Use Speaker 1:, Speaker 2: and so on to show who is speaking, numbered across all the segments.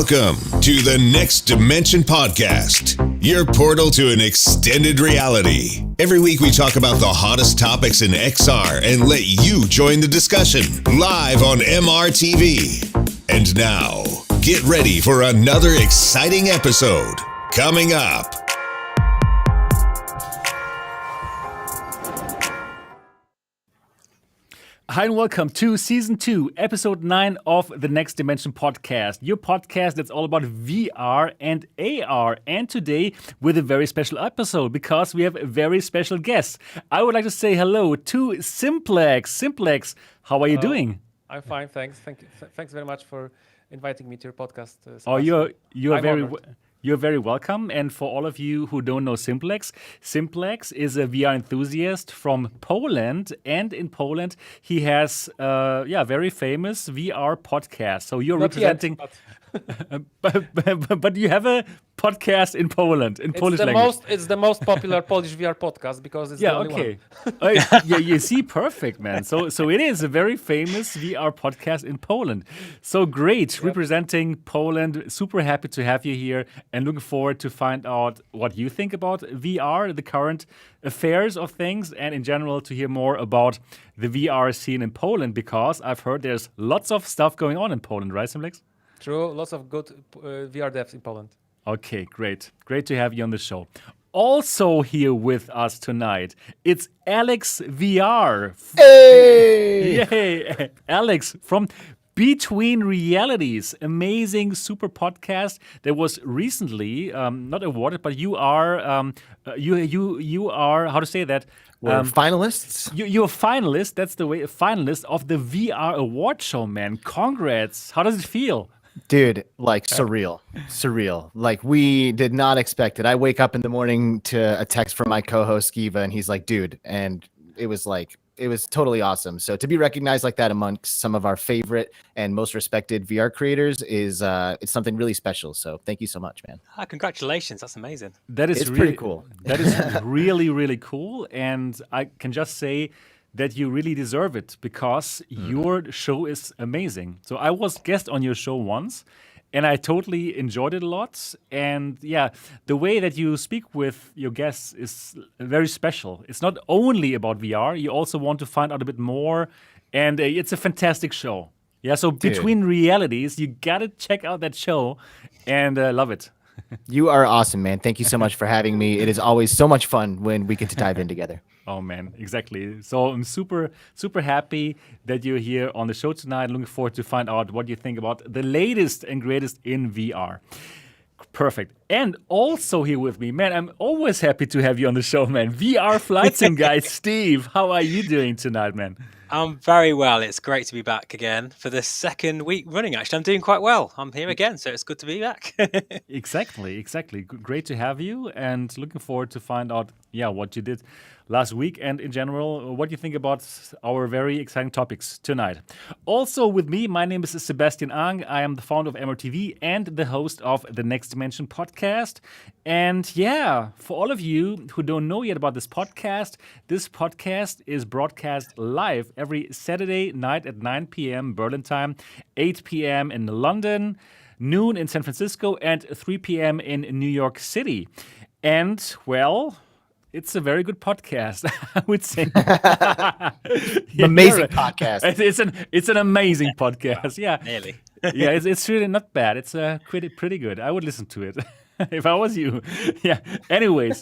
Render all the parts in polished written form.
Speaker 1: Welcome to the Next Dimension Podcast, your portal to an extended reality. Every week we talk about the hottest topics in XR and let you join the discussion live on MRTV. And now, get ready for another exciting episode coming up.
Speaker 2: Hi and welcome to Season 2, Episode 9 of the Next Dimension Podcast, your podcast that's all about VR and AR. And today with a very special episode because we have a very special guest. I would like to say hello to Simplex. Simplex, how are you doing?
Speaker 3: I'm fine, thanks. Thanks very much for inviting me to your podcast.
Speaker 2: Sebastian. You're very welcome. And for all of you who don't know Simplex, Simplex is a VR enthusiast from Poland. And in Poland, he has very famous VR podcast. So you're
Speaker 3: Not
Speaker 2: representing...
Speaker 3: Yet,
Speaker 2: but you have a podcast in Poland, in Polish language.
Speaker 3: It's the most popular Polish VR podcast because it's the only one.
Speaker 2: You see, perfect, man. So it is a very famous VR podcast in Poland. So great, representing Poland. Super happy to have you here and looking forward to find out what you think about VR, the current affairs of things, and in general to hear more about the VR scene in Poland because I've heard there's lots of stuff going on in Poland, right, Simplex?
Speaker 3: True, lots of good VR devs in Poland.
Speaker 2: Okay, great. Great to have you on the show. Also here with us tonight, it's Alex VR.
Speaker 4: Hey!
Speaker 2: Yay! Alex from Between Realities, amazing super podcast that was recently not awarded, but you are how to say that?
Speaker 4: We're finalists.
Speaker 2: You're a finalist. That's the way. A finalist of the VR award show, man. Congrats! How does it feel?
Speaker 4: Dude, like surreal. Like we did not expect it. I wake up in the morning to a text from my co-host Skiva and he's like, dude, and it was totally awesome. So to be recognized like that amongst some of our favorite and most respected VR creators is it's something really special. So thank you so much, man.
Speaker 5: Congratulations. That's amazing.
Speaker 2: It's
Speaker 4: pretty cool.
Speaker 2: That is really, really cool. And I can just say that you really deserve it because your show is amazing. So I was guest on your show once and I totally enjoyed it a lot. And yeah, the way that you speak with your guests is very special. It's not only about VR, you also want to find out a bit more. And it's a fantastic show. Yeah, so Between Realities, you got to check out that show and love it.
Speaker 4: You are awesome, man. Thank you so much for having me. It is always so much fun when we get to dive in together.
Speaker 2: Oh, man, exactly. So I'm super, super happy that you're here on the show tonight. Looking forward to find out what you think about the latest and greatest in VR. Perfect. And also here with me, man, I'm always happy to have you on the show, man. VR flight sim guy, Steve. How are you doing tonight, man?
Speaker 5: I'm very well. It's great to be back again for the second week running. Actually, I'm doing quite well. I'm here again, so it's good to be back.
Speaker 2: Exactly. Great to have you and looking forward to find out, what you did last week and in general, what you think about our very exciting topics tonight. Also with me, my name is Sebastian. I am the founder of MRTV and the host of the Next Dimension Podcast. And for all of you who don't know yet about this podcast is broadcast live every Saturday night at 9 p.m. Berlin time, 8 p.m. in London, noon in San Francisco, and 3 p.m. in New York City. And, it's a very good podcast, I would say.
Speaker 4: Amazing podcast.
Speaker 2: It's an amazing podcast. Yeah,
Speaker 5: nearly.
Speaker 2: It's really not bad. It's pretty good. I would listen to it if I was you. Yeah. Anyways,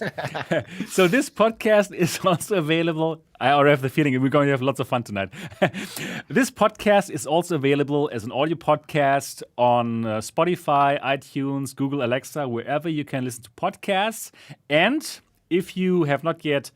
Speaker 2: so this podcast is also available. I already have the feeling we're going to have lots of fun tonight. This podcast is also available as an audio podcast on Spotify, iTunes, Google, Alexa, wherever you can listen to podcasts. And if you have not yet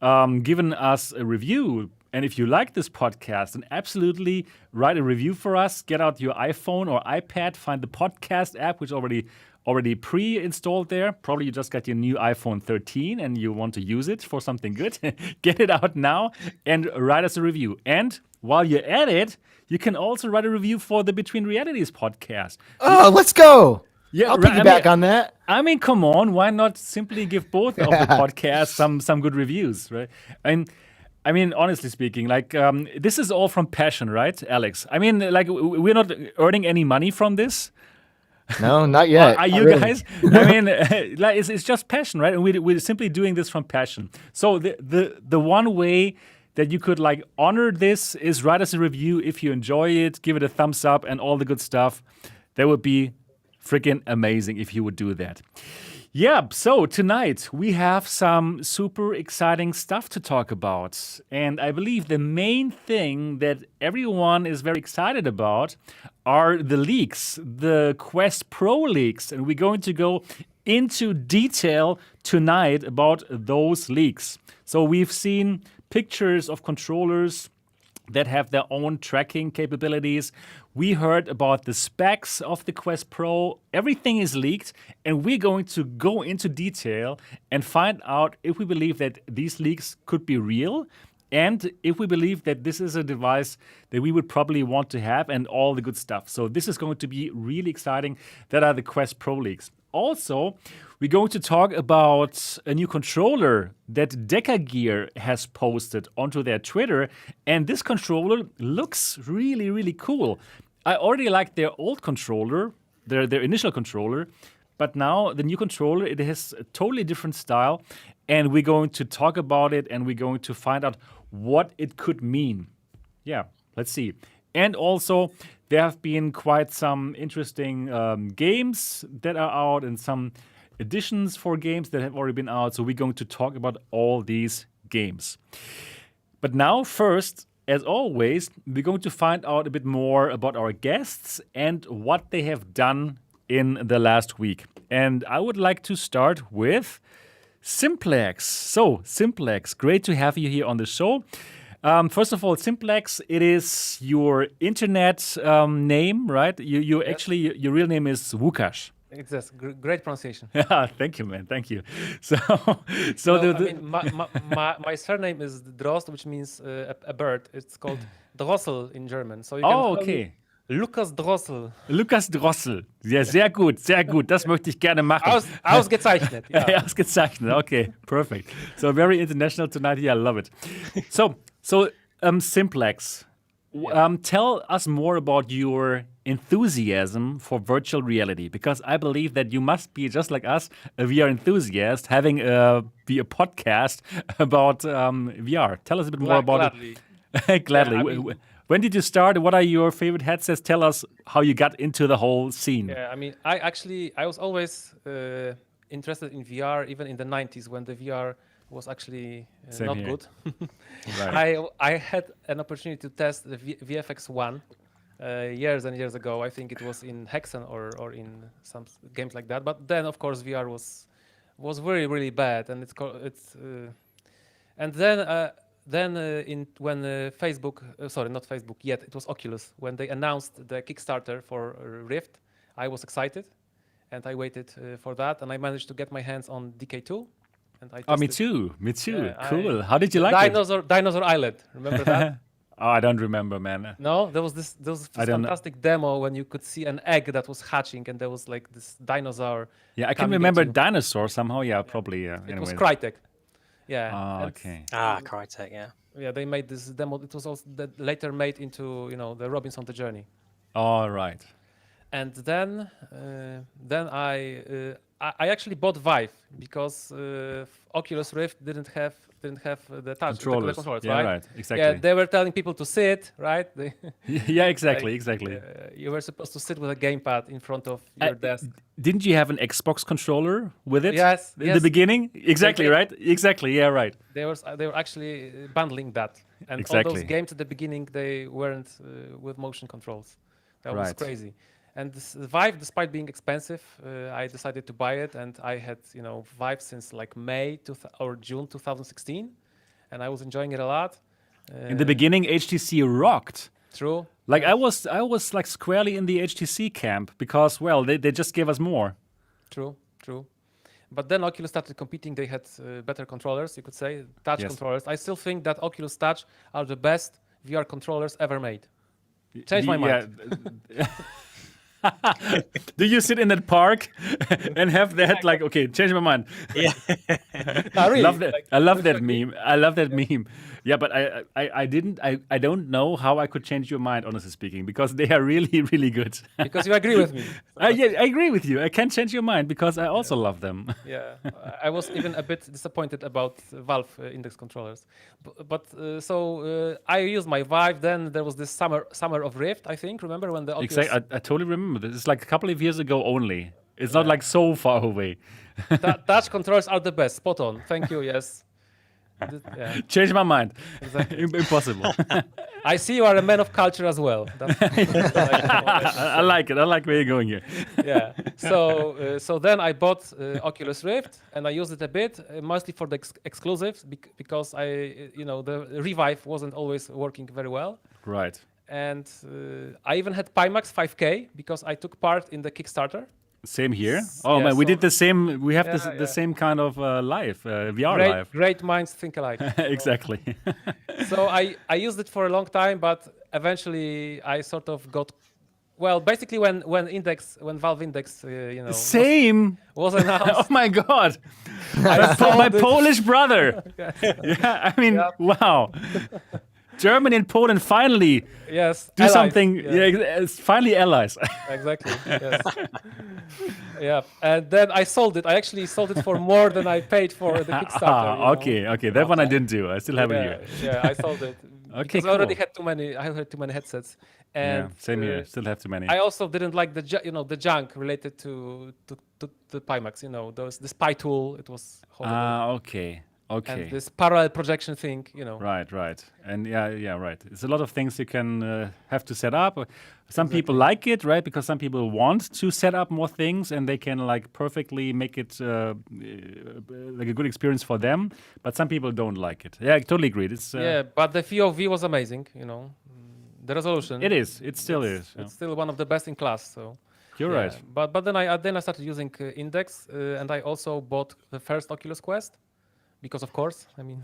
Speaker 2: given us a review, and if you like this podcast, then absolutely write a review for us. Get out your iPhone or iPad, find the podcast app, which already pre-installed there. Probably you just got your new iPhone 13 and you want to use it for something good. Get it out now and write us a review. And while you're at it, you can also write a review for the Between Realities podcast.
Speaker 4: Oh, let's go. Yeah, I'll piggyback on that.
Speaker 2: I mean, come on. Why not simply give both of the podcasts some good reviews, right? And I mean, honestly speaking, this is all from passion, right, Alex? I mean, we're not earning any money from this.
Speaker 4: No, not yet.
Speaker 2: Are you guys? I mean, like it's just passion, right? And we're simply doing this from passion. So the one way that you could like honor this is write us a review if you enjoy it, give it a thumbs up, and all the good stuff. That would be freaking amazing if you would do that. Yeah, so tonight we have some super exciting stuff to talk about. And I believe the main thing that everyone is very excited about are the leaks, the Quest Pro leaks. And we're going to go into detail tonight about those leaks. So we've seen pictures of controllers that have their own tracking capabilities. We heard about the specs of the Quest Pro. Everything is leaked, and we're going to go into detail and find out if we believe that these leaks could be real and if we believe that this is a device that we would probably want to have and all the good stuff. So this is going to be really exciting. That are the Quest Pro leaks. Also, we're going to talk about a new controller that DecaGear has posted onto their Twitter. And this controller looks really, really cool. I already liked their old controller, their initial controller. But now the new controller, it has a totally different style. And we're going to talk about it and we're going to find out what it could mean. Yeah, let's see. And also, there have been quite some interesting games that are out and some editions for games that have already been out. So we're going to talk about all these games. But now, first, as always, we're going to find out a bit more about our guests and what they have done in the last week. And I would like to start with Simplex. So, Simplex, great to have you here on the show. First of all, Simplex, it is your internet name, right? You yes. Actually, your real name is Łukasz.
Speaker 3: It's great pronunciation.
Speaker 2: Yeah, thank you, man. Thank you.
Speaker 3: My surname is Drozd, which means a bird. It's called Drossel in German. So you can call me Lukas Drossel.
Speaker 2: Lukas Drossel. Ja, sehr gut, sehr gut. Das möchte ich gerne machen.
Speaker 3: Ausgezeichnet. Ja.
Speaker 2: Ausgezeichnet. Okay, perfect. So very international tonight. Yeah, I love it. So Simplex, tell us more about your enthusiasm for virtual reality, because I believe that you must be just like us, a VR enthusiast, having be a podcast about VR. Tell us a bit more about it. Gladly. Yeah, when did you start? What are your favorite headsets? Tell us how you got into the whole scene.
Speaker 3: Yeah, I mean, I was always interested in VR, even in the 90s when the VR was actually not good. Right. I had an opportunity to test the VFX1 years and years ago. I think it was in Hexen or in some games like that. But then, of course, VR was really, really bad, and when Facebook, sorry, not Facebook yet, it was Oculus. When they announced the Kickstarter for Rift, I was excited, and I waited for that, and I managed to get my hands on DK2. And I
Speaker 2: me too. Yeah, cool. How did you like it?
Speaker 3: Dinosaur Island. Remember that?
Speaker 2: Oh, I don't remember, man.
Speaker 3: No, there was this fantastic demo when you could see an egg that was hatching, and there was like this dinosaur.
Speaker 2: Yeah, I can remember dinosaur somehow. Yeah, probably. Yeah.
Speaker 3: It was Crytek. Yeah.
Speaker 2: Oh, okay.
Speaker 5: Crytek. Yeah.
Speaker 3: Yeah, they made this demo. It was also later made into the Robinson the Journey.
Speaker 2: All right.
Speaker 3: And then I actually bought Vive because Oculus Rift didn't have the touch controllers,
Speaker 2: yeah, right? Exactly.
Speaker 3: Yeah, they were telling people to sit, right?
Speaker 2: Yeah, exactly.
Speaker 3: You were supposed to sit with a gamepad in front of your desk.
Speaker 2: Didn't you have an Xbox controller with it?
Speaker 3: Yes.
Speaker 2: In the beginning, exactly, right? Exactly, yeah, right.
Speaker 3: They were actually bundling that, and all those games at the beginning they weren't with motion controls. That was crazy. And the Vive, despite being expensive, I decided to buy it, and I had Vive since like May or June 2016, and I was enjoying it a lot.
Speaker 2: In the beginning, HTC rocked.
Speaker 3: True.
Speaker 2: Like I was like squarely in the HTC camp because they just gave us more.
Speaker 3: True. But then Oculus started competing. They had better controllers, you could say, touch controllers. I still think that Oculus Touch are the best VR controllers ever made. Change my mind.
Speaker 2: Do you sit in that park and have that like, okay, change my mind?
Speaker 5: Yeah.
Speaker 3: Really,
Speaker 2: Love that.
Speaker 3: like,
Speaker 2: I love that meme. I love that meme. Yeah, but I don't know how I could change your mind, honestly speaking, because they are really, really good.
Speaker 3: because you agree with me.
Speaker 2: Yeah, I agree with you. I can't change your mind because I also love them.
Speaker 3: Yeah, I was even a bit disappointed about Valve index controllers, I used my Vive. Then there was this summer of Rift, I think. Remember when the Oculus?
Speaker 2: Exactly. I totally remember this. It's like a couple of years ago only. It's not like so far away.
Speaker 3: Touch controllers are the best. Spot on. Thank you. Yes. Yeah.
Speaker 2: Change my mind.
Speaker 3: Exactly.
Speaker 2: Impossible.
Speaker 3: I see you are a man of culture as well.
Speaker 2: I like it. I like where you're going here.
Speaker 3: Yeah. So then I bought Oculus Rift and I used it a bit, mostly for the exclusives because the Revive wasn't always working very well.
Speaker 2: Right.
Speaker 3: And I even had Pimax 5K because I took part in the Kickstarter.
Speaker 2: Same here. Oh man, we did the same. We have the same kind of live VR live.
Speaker 3: Great minds think alike.
Speaker 2: Exactly.
Speaker 3: So I used it for a long time, but eventually I sort of got. Well, basically when Valve Index,
Speaker 2: same
Speaker 3: was announced.
Speaker 2: Oh my God, my Polish brother. Yeah, I mean, wow. Germany and Poland finally do
Speaker 3: allies,
Speaker 2: something. Yeah, it's finally allies.
Speaker 3: Exactly. Yes. Yeah, and then I sold it. I actually sold it for more than I paid for the Kickstarter.
Speaker 2: Okay. That one I didn't do. I still have it here.
Speaker 3: Yeah, I sold it.
Speaker 2: Okay,
Speaker 3: cool. I already had too many. I had too many headsets. And
Speaker 2: same here. Still have too many.
Speaker 3: I also didn't like the junk related to the Pimax. The spy tool. It was horrible.
Speaker 2: Okay.
Speaker 3: And this parallel projection thing,
Speaker 2: Right. And right. It's a lot of things you can have to set up. Some people like it, right? Because some people want to set up more things and they can like perfectly make it like a good experience for them. But some people don't like it. Yeah, I totally agree. It's
Speaker 3: but the VOV was amazing. The resolution.
Speaker 2: It is. It still is.
Speaker 3: It's still one of the best in class. So.
Speaker 2: You're right.
Speaker 3: But then I started using Index, and I also bought the first Oculus Quest. Because of course, I mean,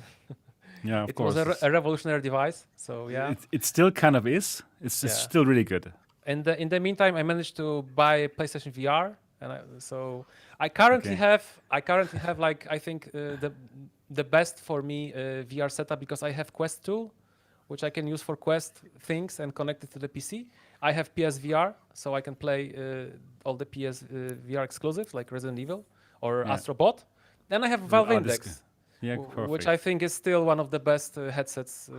Speaker 2: of course.
Speaker 3: It was a revolutionary device. So
Speaker 2: it still kind of is. It's still really good.
Speaker 3: And in the meantime, I managed to buy PlayStation VR, and I currently have like I think the best for me VR setup because I have Quest 2, which I can use for Quest things and connect it to the PC. I have PSVR, so I can play all the PS VR exclusives like Resident Evil or Astrobot. Then I have Valve Index. Which I think is still one of the best headsets,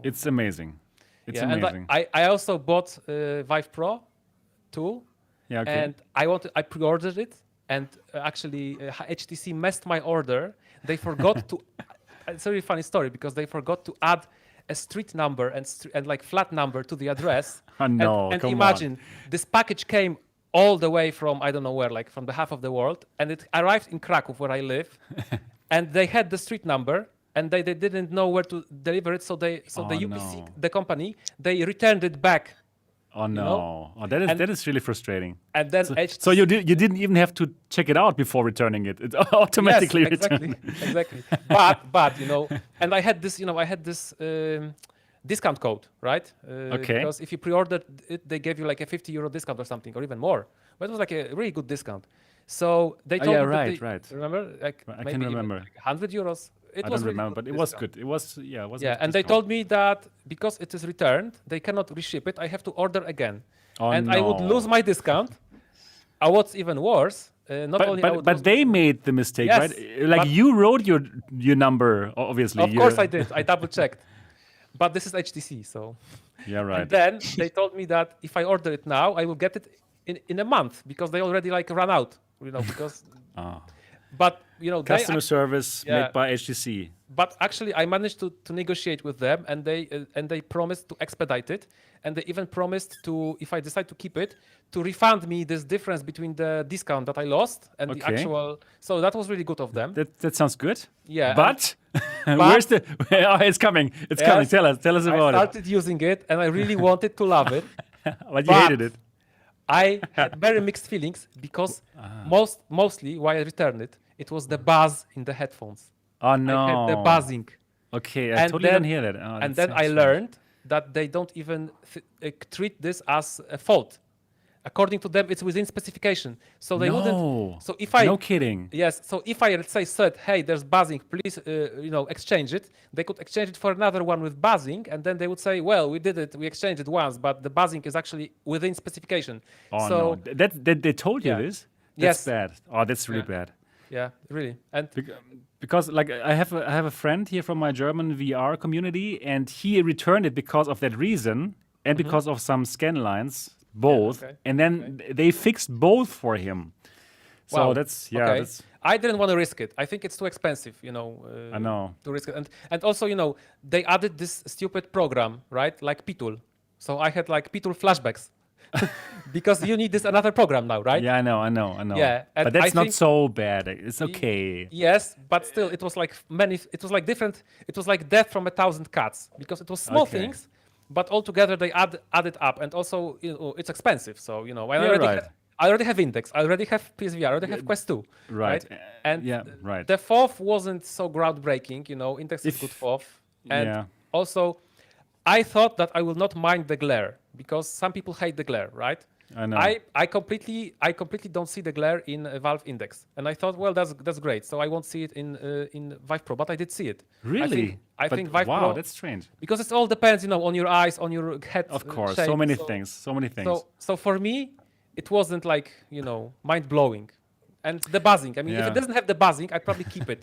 Speaker 2: It's amazing. It's amazing.
Speaker 3: And I also bought Vive Pro 2.
Speaker 2: Yeah, okay.
Speaker 3: And I pre-ordered it, and actually HTC messed my order. They forgot to. It's a really funny story because they forgot to add a street number and like flat number to the address.
Speaker 2: Oh no!
Speaker 3: And imagine this package came all the way from I don't know where, like from the half of the world, and it arrived in Kraków where I live. And they had the street number, and they didn't know where to deliver it. So the UPC, the company, they returned it back.
Speaker 2: Oh no! Oh, that is really frustrating.
Speaker 3: And then
Speaker 2: so you didn't even have to check it out before returning it. It automatically returned.
Speaker 3: Exactly. But and I had this discount code, right?
Speaker 2: Okay.
Speaker 3: Because if you pre-ordered it, they gave you like a €50 discount or something, or even more. But it was like a really good discount. So they told me
Speaker 2: right.
Speaker 3: Remember? Like
Speaker 2: I can remember.
Speaker 3: Like €100.
Speaker 2: I don't remember, but it was good. It was
Speaker 3: and they told me that because it is returned, they cannot reship it. I have to order again, I would lose my discount. What's even worse,
Speaker 2: but they made the mistake, right? Like you wrote your number, obviously.
Speaker 3: Of course I did. I double checked, but this is HTC, so.
Speaker 2: Yeah, right.
Speaker 3: And then they told me that if I order it now, I will get it in a month because they already like ran out. Because. But
Speaker 2: customer service made by HTC.
Speaker 3: But actually, I managed to negotiate with them, and they promised to expedite it, and they even promised to, if I decide to keep it, to refund me this difference between the discount that I lost and the actual. So that was really good of them.
Speaker 2: That sounds good.
Speaker 3: Yeah.
Speaker 2: But where's the? Oh, it's coming. It's coming. Tell us about it.
Speaker 3: I started using it, and I really wanted to love it.
Speaker 2: But you hated it.
Speaker 3: I had very mixed feelings because mostly why I returned it, it was the buzz in the headphones.
Speaker 2: Oh no!
Speaker 3: I had the buzzing.
Speaker 2: Okay, I totally didn't hear that.
Speaker 3: And then I learned that they don't even treat this as a fault. according to them, it's within specification. So they
Speaker 2: No.
Speaker 3: wouldn't. So if I
Speaker 2: No kidding.
Speaker 3: Yes. So if I, let's say, said, hey, there's buzzing, please, exchange it. They could exchange it for another one with buzzing, and then they would say, well, we did it, we exchanged it once, but the buzzing is actually within specification.
Speaker 2: Oh
Speaker 3: so,
Speaker 2: no, that they told you
Speaker 3: Yeah.
Speaker 2: this? That's
Speaker 3: Yes.
Speaker 2: bad. Oh, that's really
Speaker 3: Yeah.
Speaker 2: bad.
Speaker 3: Yeah, really. And
Speaker 2: Because like I have a friend here from my German VR community, and he returned it because of that reason and because of some scan lines, both,
Speaker 3: okay.
Speaker 2: and then they fixed both for him. So
Speaker 3: Wow.
Speaker 2: that's
Speaker 3: Okay.
Speaker 2: that's
Speaker 3: I didn't want to risk it. I think it's too expensive,
Speaker 2: I know.
Speaker 3: to risk it. And also, they added this stupid program, right? Like Pitul. So I had like Pitul flashbacks because you need this another program now, right?
Speaker 2: Yeah, I know.
Speaker 3: Yeah, and
Speaker 2: but that's
Speaker 3: I
Speaker 2: not
Speaker 3: think-
Speaker 2: so bad. It's okay.
Speaker 3: Yes, but still, it was like it was like different. It was like death from a thousand cuts because it was small
Speaker 2: Okay.
Speaker 3: things, but altogether they add it up, and also it's expensive. So I
Speaker 2: right.
Speaker 3: I already have Index, I already have PSVR, I already have Quest 2.
Speaker 2: Right.
Speaker 3: And
Speaker 2: Yeah, right.
Speaker 3: the fourth wasn't so groundbreaking. Index is good fourth, and
Speaker 2: Yeah.
Speaker 3: also I thought that I will not mind the glare because some people hate the glare, right?
Speaker 2: I know.
Speaker 3: I completely don't see the glare in Valve Index, and I thought, well, that's great. So I won't see it in Vive Pro, but I did see it.
Speaker 2: Really?
Speaker 3: I
Speaker 2: But
Speaker 3: think Vive
Speaker 2: wow,
Speaker 3: Pro,
Speaker 2: that's strange.
Speaker 3: because it all depends, on your eyes, on your head.
Speaker 2: Of course,
Speaker 3: shape.
Speaker 2: so many things.
Speaker 3: So for me, it wasn't like mind blowing, and the buzzing. I mean, if
Speaker 2: Yeah.
Speaker 3: it doesn't have the buzzing, I'd probably keep it.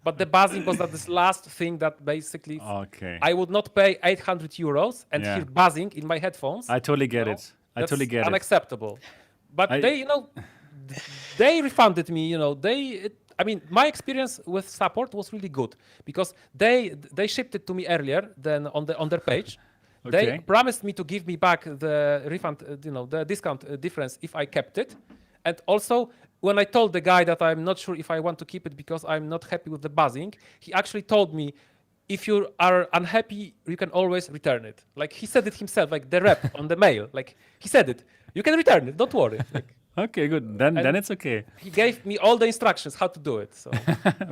Speaker 3: But the buzzing was this last thing that basically
Speaker 2: Okay.
Speaker 3: I would not pay 800 euros and
Speaker 2: Yeah.
Speaker 3: hear buzzing in my headphones.
Speaker 2: I totally get it. I
Speaker 3: That's
Speaker 2: totally get it.
Speaker 3: unacceptable. But
Speaker 2: I-
Speaker 3: they refunded me. I mean, my experience with support was really good because they shipped it to me earlier than on their page. They
Speaker 2: Okay.
Speaker 3: promised me to give me back the refund, the discount difference if I kept it, and also when I told the guy that I'm not sure if I want to keep it because I'm not happy with the buzzing, he actually told me, if you are unhappy, you can always return it. Like he said it himself, like the rep on the mail. Like he said it, you can return it, don't worry. Like,
Speaker 2: Okay, good. Then
Speaker 3: And-
Speaker 2: it's okay.
Speaker 3: he gave me all the instructions how to do it. So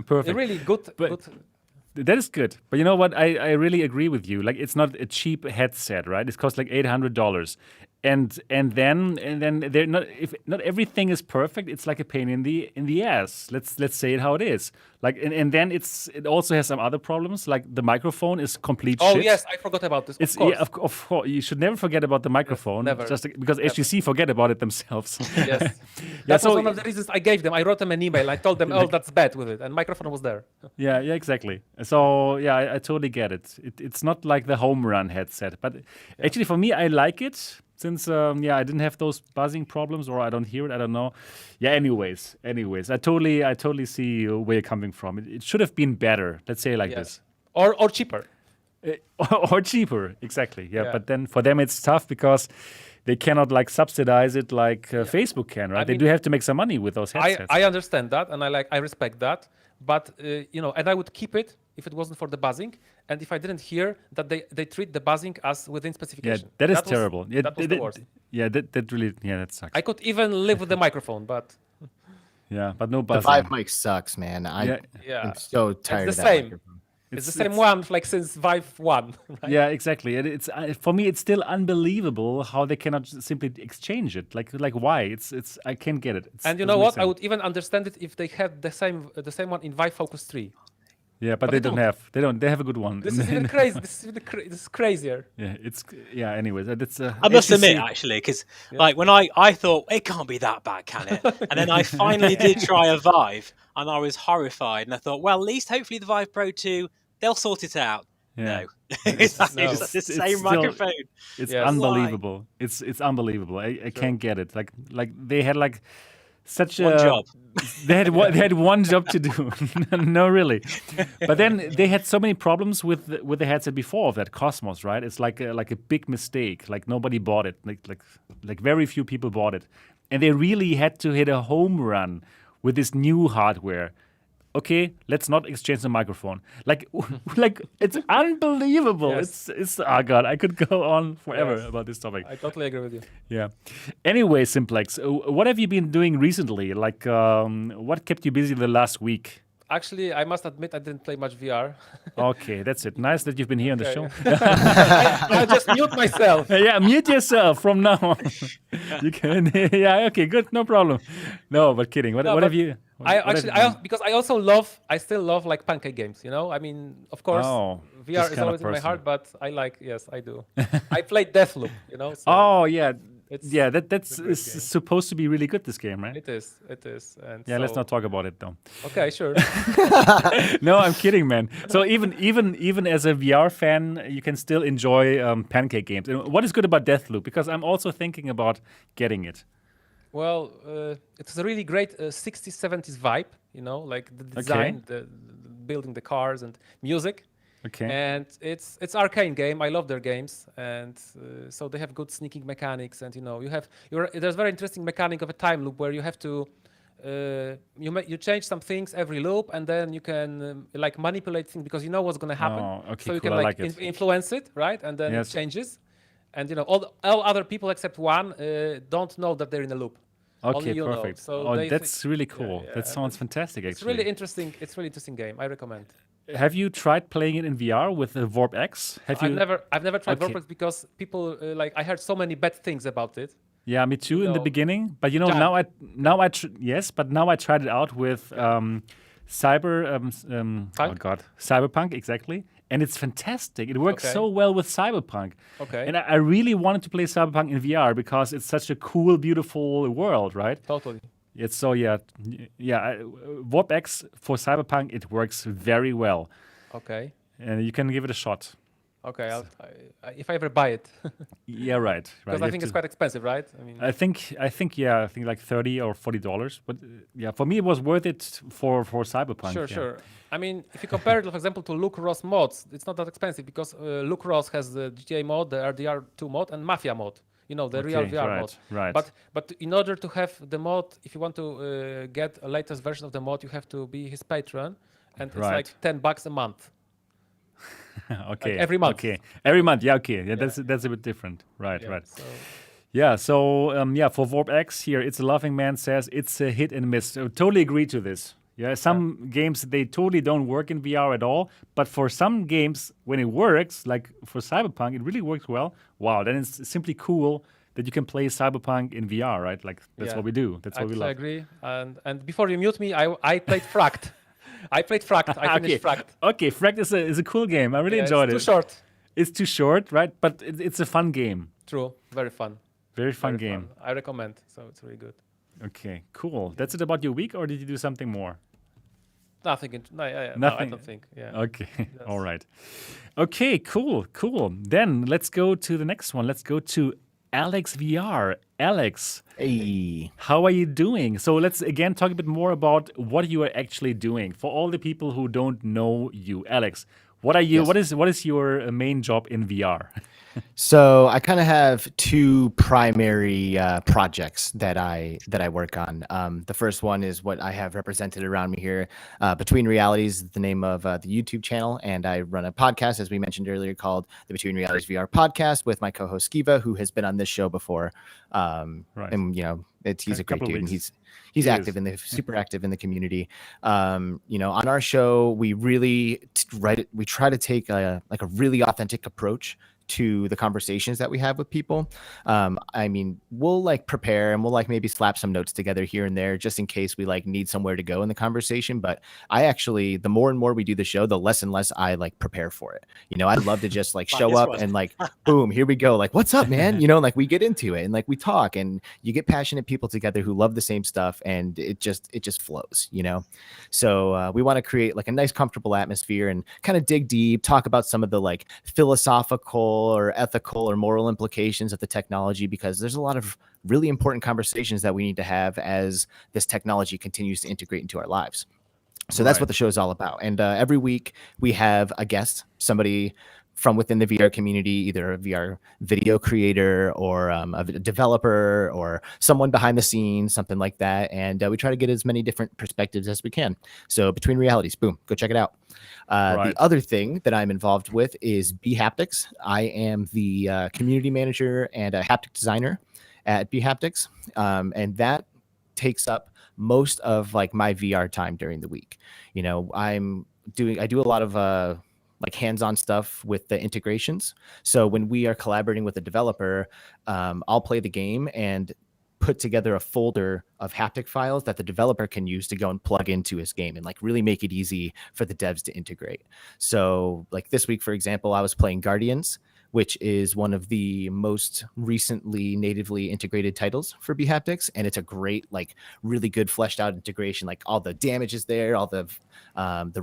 Speaker 2: Perfect.
Speaker 3: really good.
Speaker 2: But- That is good. But you know what? I really agree with you. Like it's not a cheap headset, right? It costs like $800. And then they're not, if not everything is perfect, it's like a pain in the ass. Let's say it how it is. Like and then it also has some other problems. Like the microphone is complete
Speaker 3: Oh
Speaker 2: shit.
Speaker 3: yes, I forgot about this.
Speaker 2: It's
Speaker 3: Of course.
Speaker 2: yeah, of course. You should never forget about the microphone,
Speaker 3: never.
Speaker 2: just because HTC forget about it themselves.
Speaker 3: Yes.
Speaker 2: Yeah,
Speaker 3: That
Speaker 2: so-
Speaker 3: was one of the reasons I gave them. I wrote them an email. I told them, oh, that's bad with it. And microphone was there.
Speaker 2: Yeah, exactly. So yeah, I totally get it. It's not like the home run headset, but actually for me, I like it since I didn't have those buzzing problems, or I don't hear it. I don't know. Yeah. Anyways, I totally see where you're coming from. It should have been better. Let's say it like this.
Speaker 3: Or cheaper.
Speaker 2: Or cheaper, exactly. Yeah,
Speaker 3: Yeah.
Speaker 2: but then for them it's tough because they cannot like subsidize it like Facebook can, right?
Speaker 3: I
Speaker 2: They
Speaker 3: mean,
Speaker 2: do have to make some money with those headsets.
Speaker 3: I understand that, and I respect that. But and I would keep it if it wasn't for the buzzing, and if I didn't hear that they treat the buzzing as within
Speaker 2: yeah,
Speaker 3: specification.
Speaker 2: that is
Speaker 3: was-
Speaker 2: terrible. Yeah,
Speaker 3: that was the worst.
Speaker 2: Yeah, that really that sucks.
Speaker 3: I could even live with the microphone, but
Speaker 2: Yeah, but no
Speaker 4: The
Speaker 2: buzzing.
Speaker 4: Vive mic sucks, man.
Speaker 2: Yeah.
Speaker 4: I'm so tired
Speaker 3: the
Speaker 4: of that
Speaker 3: same.
Speaker 4: microphone.
Speaker 3: it's the same one like since Vive 1. Right?
Speaker 2: Yeah, exactly. And it's for me, it's still unbelievable how they cannot simply exchange it. Like why? It's I can't get it.
Speaker 3: And you
Speaker 2: doesn't
Speaker 3: know
Speaker 2: make
Speaker 3: what? I
Speaker 2: sense.
Speaker 3: would even understand it if they had the same one in Vive Focus 3.
Speaker 2: Yeah, but they don't have. They don't. They have a good one.
Speaker 3: This is even crazy. This is crazier.
Speaker 2: Yeah. Anyways, that's.
Speaker 5: I must
Speaker 2: HTC
Speaker 5: admit, actually, because like when I thought it can't be that bad, can it? And then I finally did try a Vive, and I was horrified. And I thought, well, at least hopefully the Vive Pro 2, they'll sort it out.
Speaker 2: Yeah.
Speaker 5: No, it's the
Speaker 2: it's
Speaker 5: same
Speaker 2: still-
Speaker 5: microphone.
Speaker 2: It's
Speaker 3: Yes.
Speaker 2: unbelievable. It's unbelievable. I can't get it. Like they had like such
Speaker 5: One
Speaker 2: a
Speaker 5: job.
Speaker 2: They had one job to do. No, really. But then they had so many problems with the headset before of that Cosmos, right? It's like a big mistake. Like nobody bought it. Like very few people bought it, and they really had to hit a home run with this new hardware. Okay, let's not exchange the microphone. Like it's unbelievable.
Speaker 3: Yes.
Speaker 2: It's oh god, I could go on forever
Speaker 3: Yes.
Speaker 2: about this topic.
Speaker 3: I totally agree with you.
Speaker 2: Yeah. Anyway, Simplex, what have you been doing recently? Like, what kept you busy the last week?
Speaker 3: Actually, I must admit I didn't play much VR.
Speaker 2: Okay, that's it. Nice that you've been here on the show.
Speaker 3: I'll just mute myself.
Speaker 2: Yeah, mute yourself from now on. You can. Yeah, okay, good, no problem. No, but kidding. What have you?
Speaker 3: Because I still love like pancake games. You know, I mean, of course, VR is always in my heart, but yes, I do. I played Deathloop. You know. So
Speaker 2: yeah. That's supposed to be really good, this game, right?
Speaker 3: It is. And
Speaker 2: yeah, let's not talk about it though.
Speaker 3: Okay, sure.
Speaker 2: No, I'm kidding, man. So even as a VR fan, you can still enjoy pancake games. And what is good about Deathloop? Because I'm also thinking about getting it.
Speaker 3: Well, it's a really great 60s, 70s vibe, you know, like the design, the building the cars and music.
Speaker 2: Okay.
Speaker 3: And it's Arcane game. I love their games, and so they have good sneaking mechanics. And you know, there's very interesting mechanic of a time loop where you have to you change some things every loop, and then you can like manipulate things because you know what's going to happen.
Speaker 2: Oh, okay,
Speaker 3: so you
Speaker 2: cool.
Speaker 3: can like influence it, right? And then it changes. And you know, all other people except one don't know that they're in a loop.
Speaker 2: Okay, perfect.
Speaker 3: Know. So
Speaker 2: that's really cool. That sounds fantastic. Actually,
Speaker 3: it's really interesting. It's really interesting game. I recommend.
Speaker 2: Have you tried playing it in VR with the Warp X? I've
Speaker 3: never tried Warp X because people I heard so many bad things about it.
Speaker 2: Yeah, me too in the beginning. But you know, now I tried it out with Cyberpunk, exactly. And it's fantastic. It works so well with Cyberpunk.
Speaker 3: Okay.
Speaker 2: And I really wanted to play Cyberpunk in VR because it's such a cool, beautiful world, right?
Speaker 3: Totally.
Speaker 2: It's so Warp X for Cyberpunk, it works very well.
Speaker 3: Okay.
Speaker 2: And you can give it a shot.
Speaker 3: Okay, if I ever buy it.
Speaker 2: Yeah, right.
Speaker 3: Because I think it's quite expensive, right? I mean,
Speaker 2: I think like $30 or $40. But yeah, for me it was worth it for Cyberpunk.
Speaker 3: Sure. I mean, if you compare it, for example, to Luke Ross mods, it's not that expensive because Luke Ross has the GTA mod, the RDR2 mod, and Mafia mod. You know, the real VR mod.
Speaker 2: Right.
Speaker 3: But in order to have the mod, if you want to get a latest version of the mod, you have to be his patron, and it's like $10 a month.
Speaker 2: Okay.
Speaker 3: Like every month.
Speaker 2: Okay. Every month. Yeah. Okay. Yeah. That's a bit different. Right. So, for Warp X here, It's a Laughing Man says it's a hit and miss. So, totally agree to this. Yeah. Some games they totally don't work in VR at all, but for some games when it works, like for Cyberpunk, it really works well. Wow. Then it's simply cool that you can play Cyberpunk in VR, right? Like that's what we do. That's what we love.
Speaker 3: I agree. And before you mute me, I played Fract. I finished Fract.
Speaker 2: Okay, Fract is a cool game. I really enjoyed it.
Speaker 3: It's too short.
Speaker 2: It's too short, right? But it's a fun game.
Speaker 3: True. Very fun.
Speaker 2: Very fun game.
Speaker 3: I recommend. So it's really good.
Speaker 2: Okay, cool. That's it about your week, or did you do something more?
Speaker 3: Nothing. No, I don't think. Yeah.
Speaker 2: Okay. Yes. All right. Okay. Cool. Then let's go to the next one. Let's go to Alex VR. Alex,
Speaker 4: hey,
Speaker 2: how are you doing? So let's again talk a bit more about what you are actually doing for all the people who don't know you. Alex, what are you?
Speaker 4: Yes.
Speaker 2: What is your main job in VR?
Speaker 4: So I kind of have two primary projects that I work on. The first one is what I have represented around me here. Between Realities is the name of the YouTube channel, and I run a podcast, as we mentioned earlier, called the Between Realities VR podcast with my co-host Skiva, who has been on this show before.
Speaker 2: Right.
Speaker 4: And you know, he's a great dude, and he's active super active in the community. You know, on our show, we really we try to take a really authentic approach to the conversations that we have with people. I mean, we'll like prepare and we'll like maybe slap some notes together here and there just in case we like need somewhere to go in the conversation. But I actually, the more and more we do the show, the less and less I like prepare for it. You know, I'd love to just like show up and like, boom, here we go. Like, what's up, man? You know, like we get into it and like we talk and you get passionate people together who love the same stuff, and it just flows, you know? So we want to create like a nice, comfortable atmosphere and kind of dig deep, talk about some of the like philosophical or ethical or moral implications of the technology, because there's a lot of really important conversations that we need to have as this technology continues to integrate into our lives. So that's what the show is all about. And every week we have a guest, somebody from within the VR community, either a VR video creator or a developer or someone behind the scenes, something like that. And we try to get as many different perspectives as we can. So Between Realities, boom, go check it out. The other thing that I'm involved with is bHaptics. I am the community manager and a haptic designer at bHaptics. And that takes up most of like my VR time during the week. You know, I do a lot of like hands-on stuff with the integrations. So when we are collaborating with a developer, I'll play the game and put together a folder of haptic files that the developer can use to go and plug into his game and like really make it easy for the devs to integrate. So like this week, for example, I was playing Guardians, which is one of the most recently natively integrated titles for bHaptics. And it's a great, like really good fleshed out integration. Like all the damage is there, all the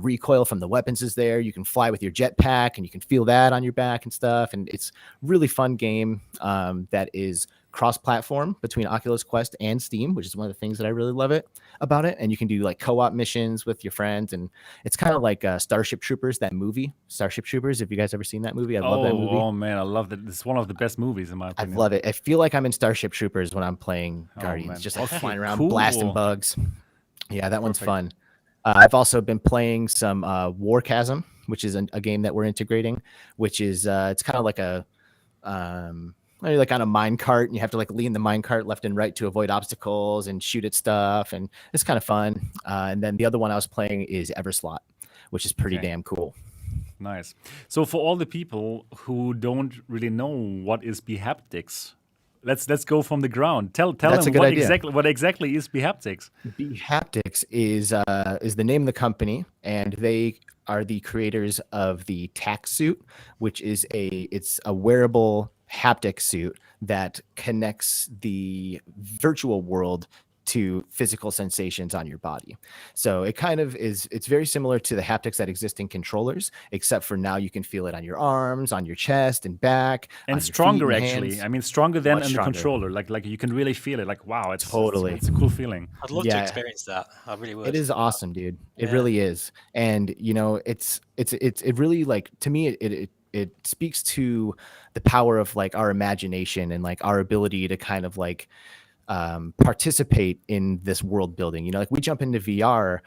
Speaker 4: recoil from the weapons is there. You can fly with your jetpack and you can feel that on your back and stuff. And it's really fun game that is cross-platform between Oculus Quest and Steam, which is one of the things that I really love about it. And you can do like co-op missions with your friends, and it's kind of like Starship Troopers, that movie, Starship Troopers. Have you guys ever seen that movie? I love that movie.
Speaker 2: Oh man, I love that. It's one of the best movies in my opinion.
Speaker 4: I love it. I feel like I'm in Starship Troopers when I'm playing Guardians, just like flying around, blasting bugs. Yeah, that one's fun. I've also been playing some War Chasm, which is a game that we're integrating, which is it's kind of like a like on a minecart, and you have to like lean the minecart left and right to avoid obstacles and shoot at stuff, and it's kind of fun. And then the other one I was playing is Everslot, which is pretty damn cool.
Speaker 2: Nice. So for all the people who don't really know what is bHaptics, let's go from the ground. Tell them what exactly is bHaptics.
Speaker 4: bHaptics is the name of the company, and they are the creators of the TAC suit, which is it's a wearable haptic suit that connects the virtual world to physical sensations on your body. So it kind of it's very similar to the haptics that exist in controllers, except for now you can feel it on your arms, on your chest and back,
Speaker 2: and stronger actually. I mean, stronger than in the controller. Like you can really feel it. Like wow, it's a cool feeling.
Speaker 5: I'd love to experience that. I really would.
Speaker 4: It is awesome, dude. It really is. And you know, it really, like, to me it speaks to the power of like our imagination and like our ability to kind of like participate in this world building. You know, like we jump into VR,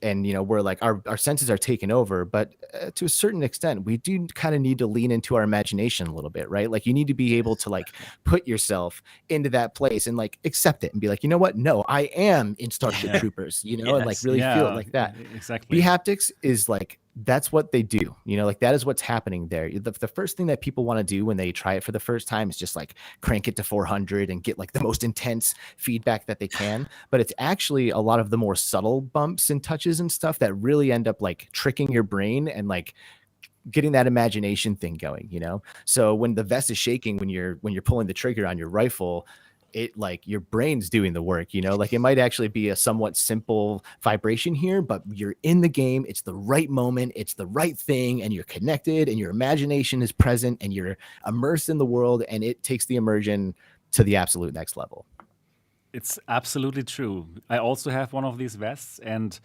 Speaker 4: and you know, we're like our senses are taken over, but to a certain extent we do kind of need to lean into our imagination a little bit, right? Like you need to be able to like put yourself into that place and like accept it and be like, you know what, no, I am in Starship Troopers, you know, and like really feel it like that.
Speaker 2: Exactly.
Speaker 4: bHaptics is like, that's what they do, you know, like that is what's happening there. The first thing that people want to do when they try it for the first time is just like crank it to 400 and get like the most intense feedback that they can. But it's actually a lot of the more subtle bumps and touches and stuff that really end up like tricking your brain and like getting that imagination thing going, you know? So when the vest is shaking, when you're pulling the trigger on your rifle, it like your brain's doing the work, you know, like it might actually be a somewhat simple vibration here, but you're in the game. It's the right moment. It's the right thing. And you're connected and your imagination is present and you're immersed in the world, and it takes the immersion to the absolute next level.
Speaker 2: It's absolutely true. I also have one of these vests, and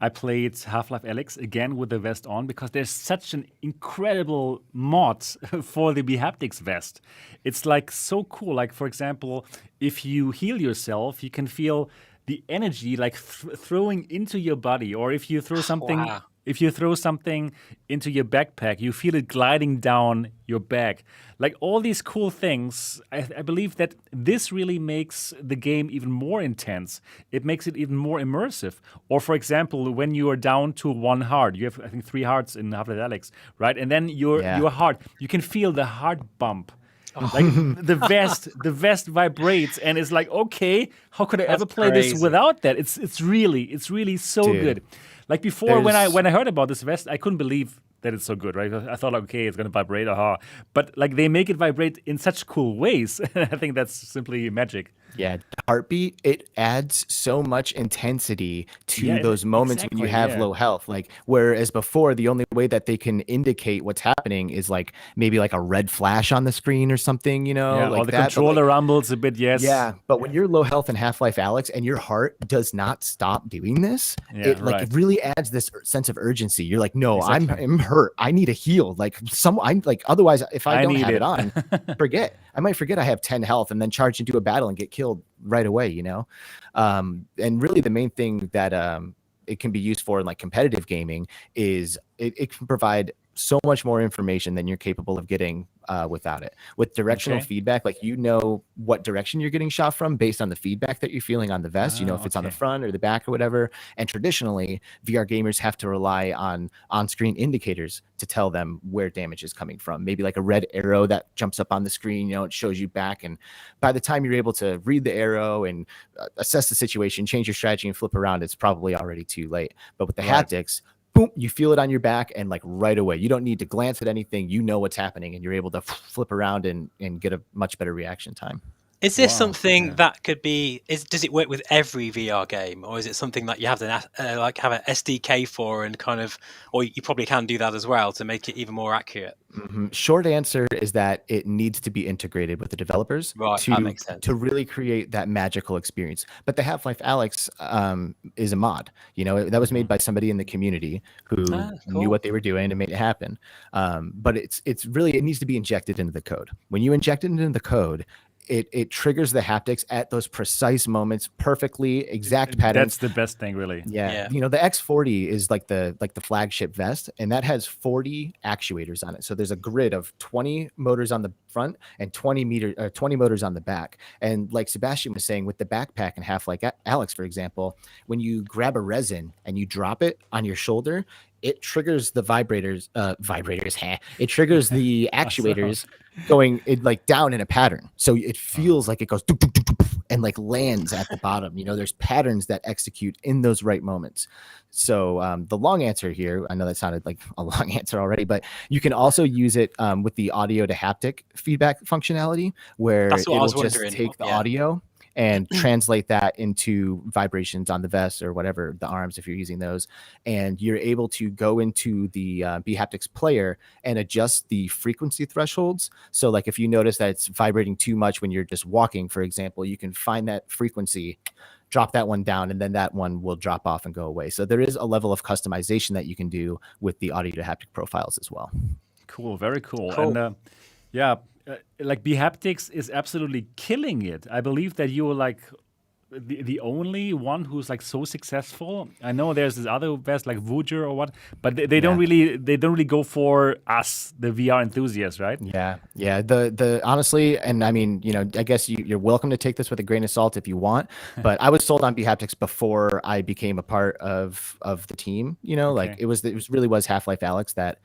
Speaker 2: I played Half-Life Alyx again with the vest on because there's such an incredible mod for the bHaptics vest. It's like so cool. Like, for example, if you heal yourself, you can feel the energy like throwing into your body, or if you throw something. Wow. If you throw something into your backpack, you feel it gliding down your back. Like all these cool things, I believe that this really makes the game even more intense. It makes it even more immersive. Or for example, when you are down to one heart, you have, I think, 3 hearts in Half-Life Alyx, right? And then your heart, you can feel the heart bump. Like the vest vibrates, and it's like, okay, how could I ever play this without that? It's really so good. Like before, when I heard about this vest, I couldn't believe that it's so good, right? I thought, like, okay, it's gonna vibrate, but like they make it vibrate in such cool ways. I think that's simply magic.
Speaker 4: Yeah, heartbeat, it adds so much intensity to those moments when you have low health. Like, whereas before, the only way that they can indicate what's happening is like maybe like a red flash on the screen or something, you know?
Speaker 2: Yeah,
Speaker 4: like
Speaker 2: or the controller rumbles a bit, yes.
Speaker 4: Yeah, but when you're low health in Half-Life Alyx and your heart does not stop doing this, it really adds this sense of urgency. You're like, no, I'm hurt. I need a heal. Like otherwise, if I don't have it on, I might forget I have 10 health and then charge into a battle and get killed right away, you know? And really the main thing that it can be used for in like competitive gaming is it can provide so much more information than you're capable of getting without it. With directional feedback, like you know what direction you're getting shot from based on the feedback that you're feeling on the vest. You know if it's on the front or the back or whatever. And traditionally, VR gamers have to rely on on-screen indicators to tell them where damage is coming from. Maybe like a red arrow that jumps up on the screen, you know, it shows you back. And by the time you're able to read the arrow and assess the situation, change your strategy and flip around, it's probably already too late. But with the haptics, boom, you feel it on your back and like right away. You don't need to glance at anything. You know what's happening and you're able to flip around and get a much better reaction time.
Speaker 5: Is this something that could be? Does it work with every VR game, or is it something that you have to have an SDK for, and kind of, or you probably can do that as well to make it even more accurate?
Speaker 4: Mm-hmm. Short answer is that it needs to be integrated with the developers
Speaker 5: that makes sense.
Speaker 4: To really create that magical experience. But the Half-Life Alex is a mod. You know, that was made by somebody in the community who knew what they were doing and made it happen. But it's really, it needs to be injected into the code. When you inject it into the code, it triggers the haptics at those precise moments perfectly, exact patterns.
Speaker 2: That's the best thing, really.
Speaker 4: Yeah. You know, the X40 is like the flagship vest, and that has 40 actuators on it. So there's a grid of 20 motors on the front and 20 motors on the back. And like Sebastian was saying, with the backpack and Half-Life Alex, for example, when you grab a resin and you drop it on your shoulder, it triggers the vibrators. It triggers the actuators going like down in a pattern. So it feels like it goes doop, doop, doop, doop, and like lands at the bottom. You know, there's patterns that execute in those right moments. So the long answer here, I know that sounded like a long answer already, but you can also use it with the audio to haptic feedback functionality, where it will just take the audio and translate that into vibrations on the vest or whatever, the arms, if you're using those. And you're able to go into the bHaptics player and adjust the frequency thresholds. So like if you notice that it's vibrating too much when you're just walking, for example, you can find that frequency, drop that one down, and then that one will drop off and go away. So there is a level of customization that you can do with the audio to haptic profiles as well.
Speaker 2: Cool, very cool. And like bHaptics is absolutely killing it. I believe that you were like the only one who's like so successful. I know there's this other vest like Voyager or what, but they don't really go for us, the VR enthusiasts, right?
Speaker 4: Yeah. The honestly, and I mean, you know, I guess you're welcome to take this with a grain of salt if you want, but I was sold on bHaptics before I became a part of the team. You know, like it really was Half-Life Alex that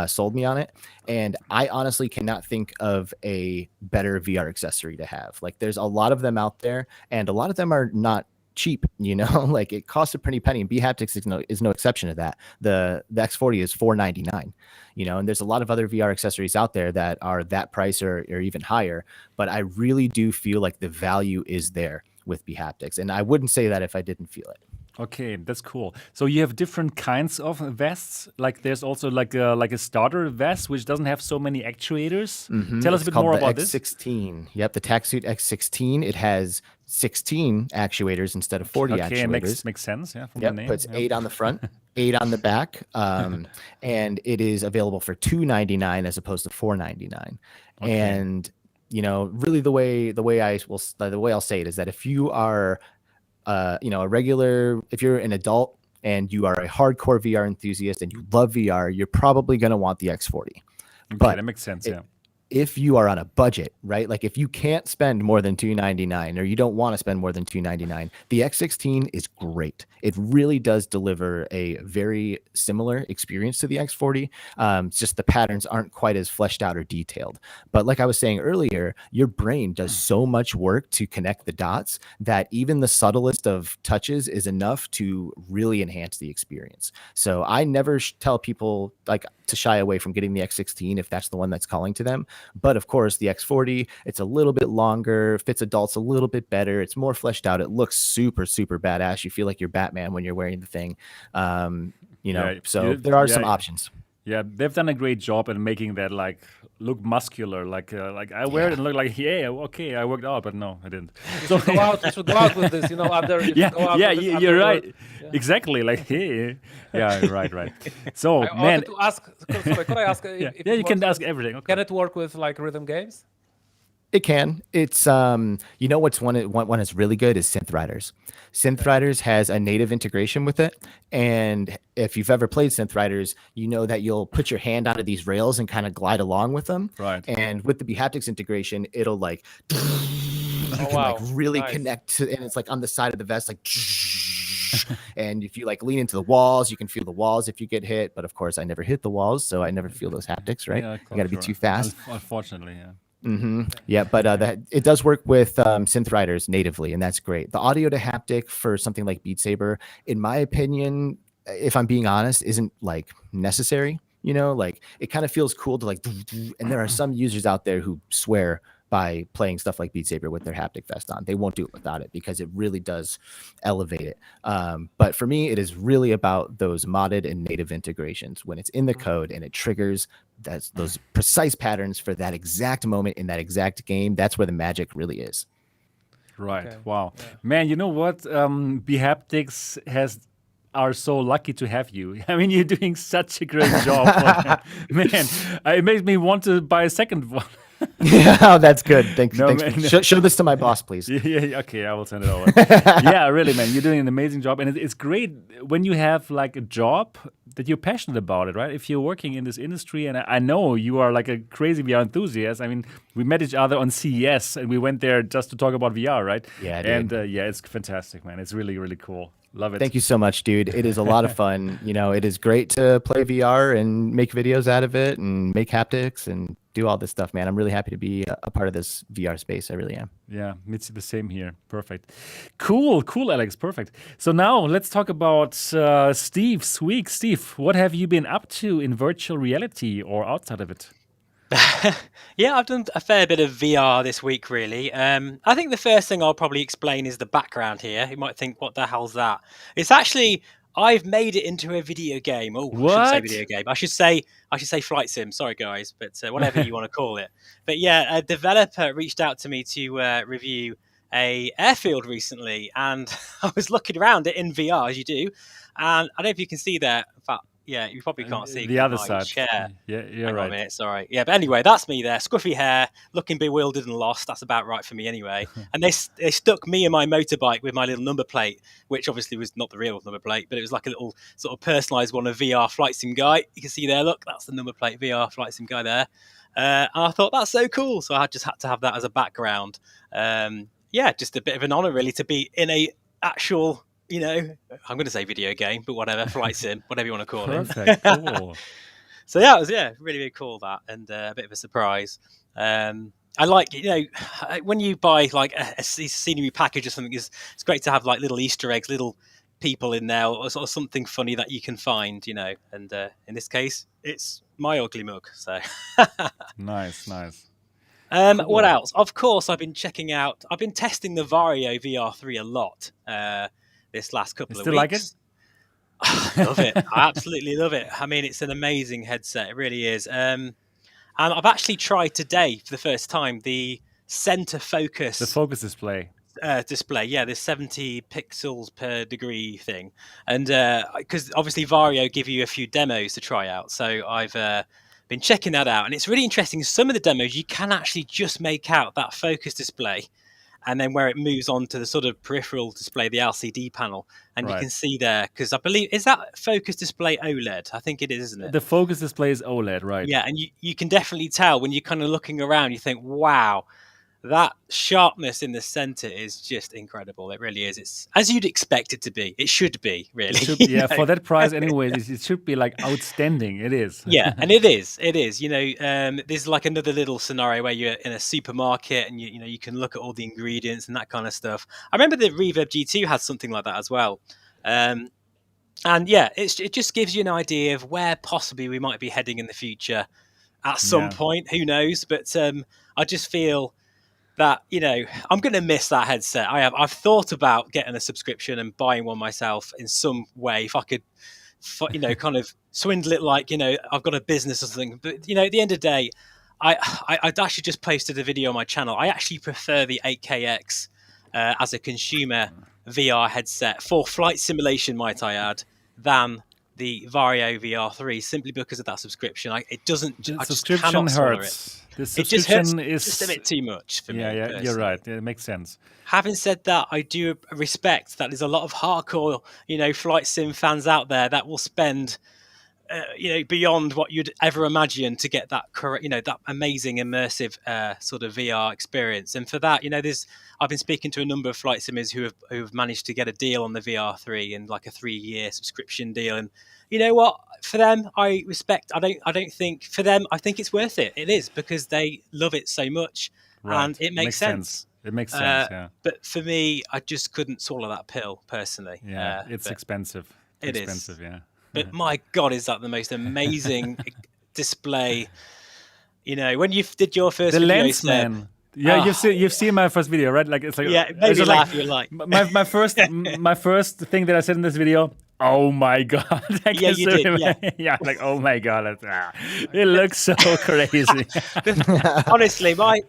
Speaker 4: sold me on it, and I honestly cannot think of a better VR accessory to have. Like, there's a lot of them out there, and a lot of them are not cheap, you know, like it costs a pretty penny, and bHaptics is no exception to that. The X40 is $499, you know, and there's a lot of other VR accessories out there that are that price or even higher, but I really do feel like the value is there with bHaptics, and I wouldn't say that if I didn't feel it.
Speaker 2: Okay, that's cool. So you have different kinds of vests. Like there's also like a starter vest which doesn't have so many actuators.
Speaker 4: Mm-hmm.
Speaker 2: Tell us a bit more about
Speaker 4: this. X16. Yep, the TacSuit X16. It has 16 actuators instead of 40 actuators.
Speaker 2: Makes sense. Yeah, from
Speaker 4: the
Speaker 2: name.
Speaker 4: Puts 8 on the front, 8 on the back, and it is available for $299 as opposed to $499. Okay. And you know, really the way I'll say it is that if you are you know, if you're an adult and you are a hardcore VR enthusiast and you love VR, you're probably going to want the X40.
Speaker 2: Okay,
Speaker 4: but
Speaker 2: that makes sense. Yeah.
Speaker 4: If you are on a budget, right? Like if you can't spend more than $299 or you don't want to spend more than $299, the X16 is great. It really does deliver a very similar experience to the X40. It's just the patterns aren't quite as fleshed out or detailed. But like I was saying earlier, your brain does so much work to connect the dots that even the subtlest of touches is enough to really enhance the experience. So I never tell people like to shy away from getting the X16 if that's the one that's calling to them. But of course, the X40, it's a little bit longer, fits adults a little bit better. It's more fleshed out. It looks super, super badass. You feel like you're Batman when you're wearing the thing. You know, so there are some options.
Speaker 2: Yeah, they've done a great job in making that like look muscular. Like I wear it and look like, yeah, okay, I worked out, but no, I didn't.
Speaker 3: So you should go out with this, you know,
Speaker 2: you're right. Yeah. Exactly. Like, hey, yeah, right. So,
Speaker 3: I wanted to ask, sorry, could I ask?
Speaker 2: You can ask everything. Okay.
Speaker 3: Can it work with like rhythm games?
Speaker 4: It can. It's you know what's one is really good is Synth Riders. Synth Riders has a native integration with it, and if you've ever played Synth Riders, you know that you'll put your hand onto these rails and kind of glide along with them.
Speaker 2: Right.
Speaker 4: And with the bHaptics integration, it'll like you can like really connect to, and it's like on the side of the vest, like. And if you like lean into the walls, you can feel the walls if you get hit. But of course, I never hit the walls, so I never feel those haptics. Right?
Speaker 2: Yeah,
Speaker 4: you got to be too fast.
Speaker 2: Unfortunately, yeah.
Speaker 4: Yeah, but that it does work with Synth Riders natively, and that's great. The audio to haptic for something like Beat Saber, in my opinion, if I'm being honest, isn't like necessary. You know, like it kind of feels cool to like, and there are some users out there who swear by playing stuff like Beat Saber with their haptic vest on. They won't do it without it because it really does elevate it. But for me, it is really about those modded and native integrations when it's in the code and it triggers those precise patterns for that exact moment in that exact game. That's where the magic really is.
Speaker 2: Right. Okay. Wow. Yeah. Man, you know what? bHaptics are so lucky to have you. I mean, you're doing such a great job. Man, it makes me want to buy a second one.
Speaker 4: Yeah, that's good. Thanks. Show this to my boss, please.
Speaker 2: Yeah, okay, I will send it over. Yeah, really, man, you're doing an amazing job, and it's great when you have like a job that you're passionate about it, right? If you're working in this industry, and I know you are like a crazy VR enthusiast. I mean, we met each other on CES, and we went there just to talk about VR, right?
Speaker 4: Yeah,
Speaker 2: dude. And yeah, it's fantastic, man. It's really, really cool. Love it.
Speaker 4: Thank you so much, dude. It is a lot of fun. You know, it is great to play VR and make videos out of it and make haptics and do all this stuff, man. I'm really happy to be a part of this VR space. I really am.
Speaker 2: Yeah, it's the same here. Perfect. Cool, Alex. Perfect. So now let's talk about Steve's week. Steve, what have you been up to in virtual reality or outside of it?
Speaker 5: Yeah, I've done a fair bit of VR this week, really. I think the first thing I'll probably explain is the background here. You might think, what the hell's that? It's actually, I've made it into a video game. Oh,
Speaker 2: what?
Speaker 5: I shouldn't say video game. I should say flight sim. Sorry, guys, but whatever you want to call it. But yeah, a developer reached out to me to review a airfield recently, and I was looking around it in VR, as you do. And I don't know if you can see there, in fact, yeah, you probably can't see
Speaker 2: the other side.
Speaker 5: Chair.
Speaker 2: Yeah, you're
Speaker 5: Hang
Speaker 2: right.
Speaker 5: On a minute, sorry. Yeah, but anyway, that's me there, scruffy hair, looking bewildered and lost. That's about right for me anyway. And they stuck me and my motorbike with my little number plate, which obviously was not the real number plate, but it was like a little sort of personalised one of VR Flight Sim Guy. You can see there, look, that's the number plate, VR Flight Sim Guy there. And I thought, that's so cool. So I just had to have that as a background. Yeah, just a bit of an honour, really, to be in a actual... You know, I'm going to say video game, but whatever, flight sim, whatever you want to call it.
Speaker 2: Perfect, cool.
Speaker 5: So that was, really, really cool, that, and a bit of a surprise. I like, you know, when you buy like a scenery package or something, it's great to have like little Easter eggs, little people in there, or sort of something funny that you can find, you know. And in this case, it's my ugly mug. So
Speaker 2: nice.
Speaker 5: Cool. What else? Of course, I've been testing the Vario VR3 a lot. This last couple of weeks.
Speaker 2: Like it?
Speaker 5: Love it. I absolutely love it. I mean, it's an amazing headset. It really is. And I've actually tried today for the first time the center focus.
Speaker 2: The focus display.
Speaker 5: Yeah, this 70 pixels per degree thing. And because obviously Vario give you a few demos to try out. So I've been checking that out. And it's really interesting. Some of the demos, you can actually just make out that focus display. And then where it moves on to the sort of peripheral display, the LCD panel. And you can see there, because I believe, is that focus display OLED? I think it is, isn't it?
Speaker 2: The focus display is OLED, right.
Speaker 5: Yeah, and you can definitely tell when you're kind of looking around, you think, wow, that sharpness in the center is just incredible. It really is. It's as you'd expect it to be. It should be, really.
Speaker 2: It should, yeah, for that price anyways, it should be like outstanding. It is.
Speaker 5: Yeah, and it is. It is. You know, there's like another little scenario where you're in a supermarket and you know you can look at all the ingredients and that kind of stuff. I remember the Reverb G2 had something like that as well. And yeah, it just gives you an idea of where possibly we might be heading in the future at some point. Who knows? But I just feel that, you know, I'm going to miss that headset. I've thought about getting a subscription and buying one myself in some way if I could, you know, kind of swindle it like, you know, I've got a business or something. But, you know, at the end of the day, I'd actually just posted a video on my channel. I actually prefer the 8KX as a consumer VR headset for flight simulation, might I add, than the Vario VR3 simply because of that subscription. It doesn't.
Speaker 2: The
Speaker 5: I just
Speaker 2: subscription
Speaker 5: cannot swallow
Speaker 2: hurts.
Speaker 5: it.
Speaker 2: The
Speaker 5: It just
Speaker 2: subscription
Speaker 5: hurts
Speaker 2: is
Speaker 5: just a bit too much for me.
Speaker 2: Yeah,
Speaker 5: personally.
Speaker 2: you're right. It makes sense.
Speaker 5: Having said that, I do respect that there's a lot of hardcore, flight sim fans out there that will spend, beyond what you'd ever imagine to get that correct, that amazing immersive sort of VR experience. And for that, I've been speaking to a number of flight simmers who have managed to get a deal on the VR3 and like a 3-year subscription deal. And you know what? For them, I respect. I don't think for them. I think it's worth it. It is because they love it so much, and it makes sense.
Speaker 2: It makes sense. Yeah.
Speaker 5: But for me, I just couldn't swallow that pill personally.
Speaker 2: Yeah, it's expensive.
Speaker 5: It
Speaker 2: expensive,
Speaker 5: is.
Speaker 2: Yeah.
Speaker 5: But my God, is that the most amazing display? When you did your first
Speaker 2: the
Speaker 5: video,
Speaker 2: lens, man. Yeah, you've seen my first video, right? Like it's like
Speaker 5: it made me laugh. You're like
Speaker 2: my first thing that I said in this video. Oh my God!
Speaker 5: Yeah, you did.
Speaker 2: Yeah, like oh my God, it looks so crazy.
Speaker 5: Honestly, I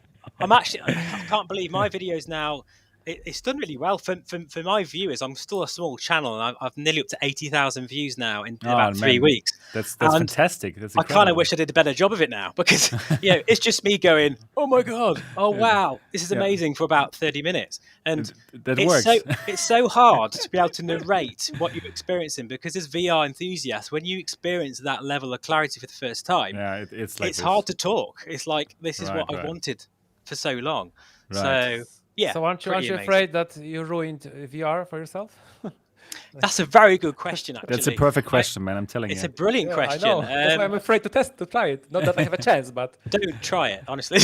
Speaker 5: can't believe my videos now. It's done really well for my viewers. I'm still a small channel, and I've nearly up to 80,000 views now in about 3 weeks.
Speaker 2: That's fantastic. That's
Speaker 5: I kind of wish I did a better job of it now because it's just me going, oh my God, oh wow, this is amazing for about 30 minutes, and
Speaker 2: that works.
Speaker 5: It's so hard to be able to narrate what you're experiencing because as VR enthusiasts, when you experience that level of clarity for the first time, it's hard to talk. It's like this is what I wanted for so long.
Speaker 2: Right.
Speaker 5: So. Yeah,
Speaker 3: so aren't you afraid that you ruined VR for yourself?
Speaker 5: That's a very good question, actually.
Speaker 2: That's a perfect question, man. I'm telling you.
Speaker 5: It's a brilliant question.
Speaker 3: I know. That's why I'm afraid to try it. Not that I have a chance, but...
Speaker 5: Don't try it, honestly.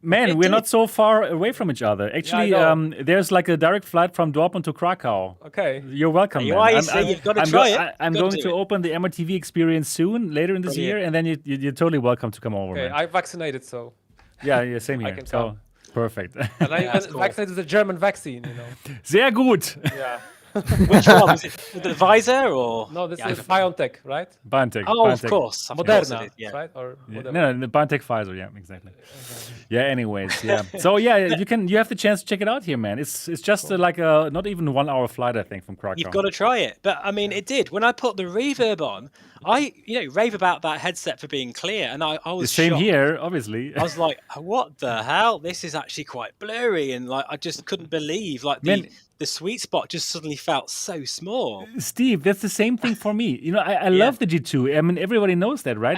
Speaker 2: We're not so far away from each other. Actually, there's like a direct flight from Dortmund to Krakow.
Speaker 3: Okay.
Speaker 2: You're welcome,
Speaker 5: you've got to try it.
Speaker 2: I'm going to open the MRTV experience soon, later in this year, and then you're totally welcome to come over, man.
Speaker 3: I'm vaccinated, so...
Speaker 2: Yeah, same here.
Speaker 3: I can tell.
Speaker 2: Perfect.
Speaker 3: And I vaccinated with the German vaccine,
Speaker 2: Sehr gut.
Speaker 3: Yeah.
Speaker 5: Which one? Was it the Visor or?
Speaker 3: No, this is BioNTech, right?
Speaker 2: BioNTech.
Speaker 5: Oh,
Speaker 2: BioNTech.
Speaker 5: of course.
Speaker 3: Moderna, right? Or
Speaker 2: no, the BioNTech Pfizer. Yeah, exactly. Yeah. Anyways, yeah. So you have the chance to check it out here, man. It's just like a not even 1 hour flight, I think, from Krakow.
Speaker 5: You've got to try it. But I mean, it did. When I put the reverb on, I rave about that headset for being clear, and I was
Speaker 2: the same
Speaker 5: shocked.
Speaker 2: here, obviously.
Speaker 5: I was like, what the hell? This is actually quite blurry, and like I just couldn't believe the sweet spot just suddenly felt so small.
Speaker 2: Steve, that's the same thing for me. I love the G2. I mean, everybody knows that, right?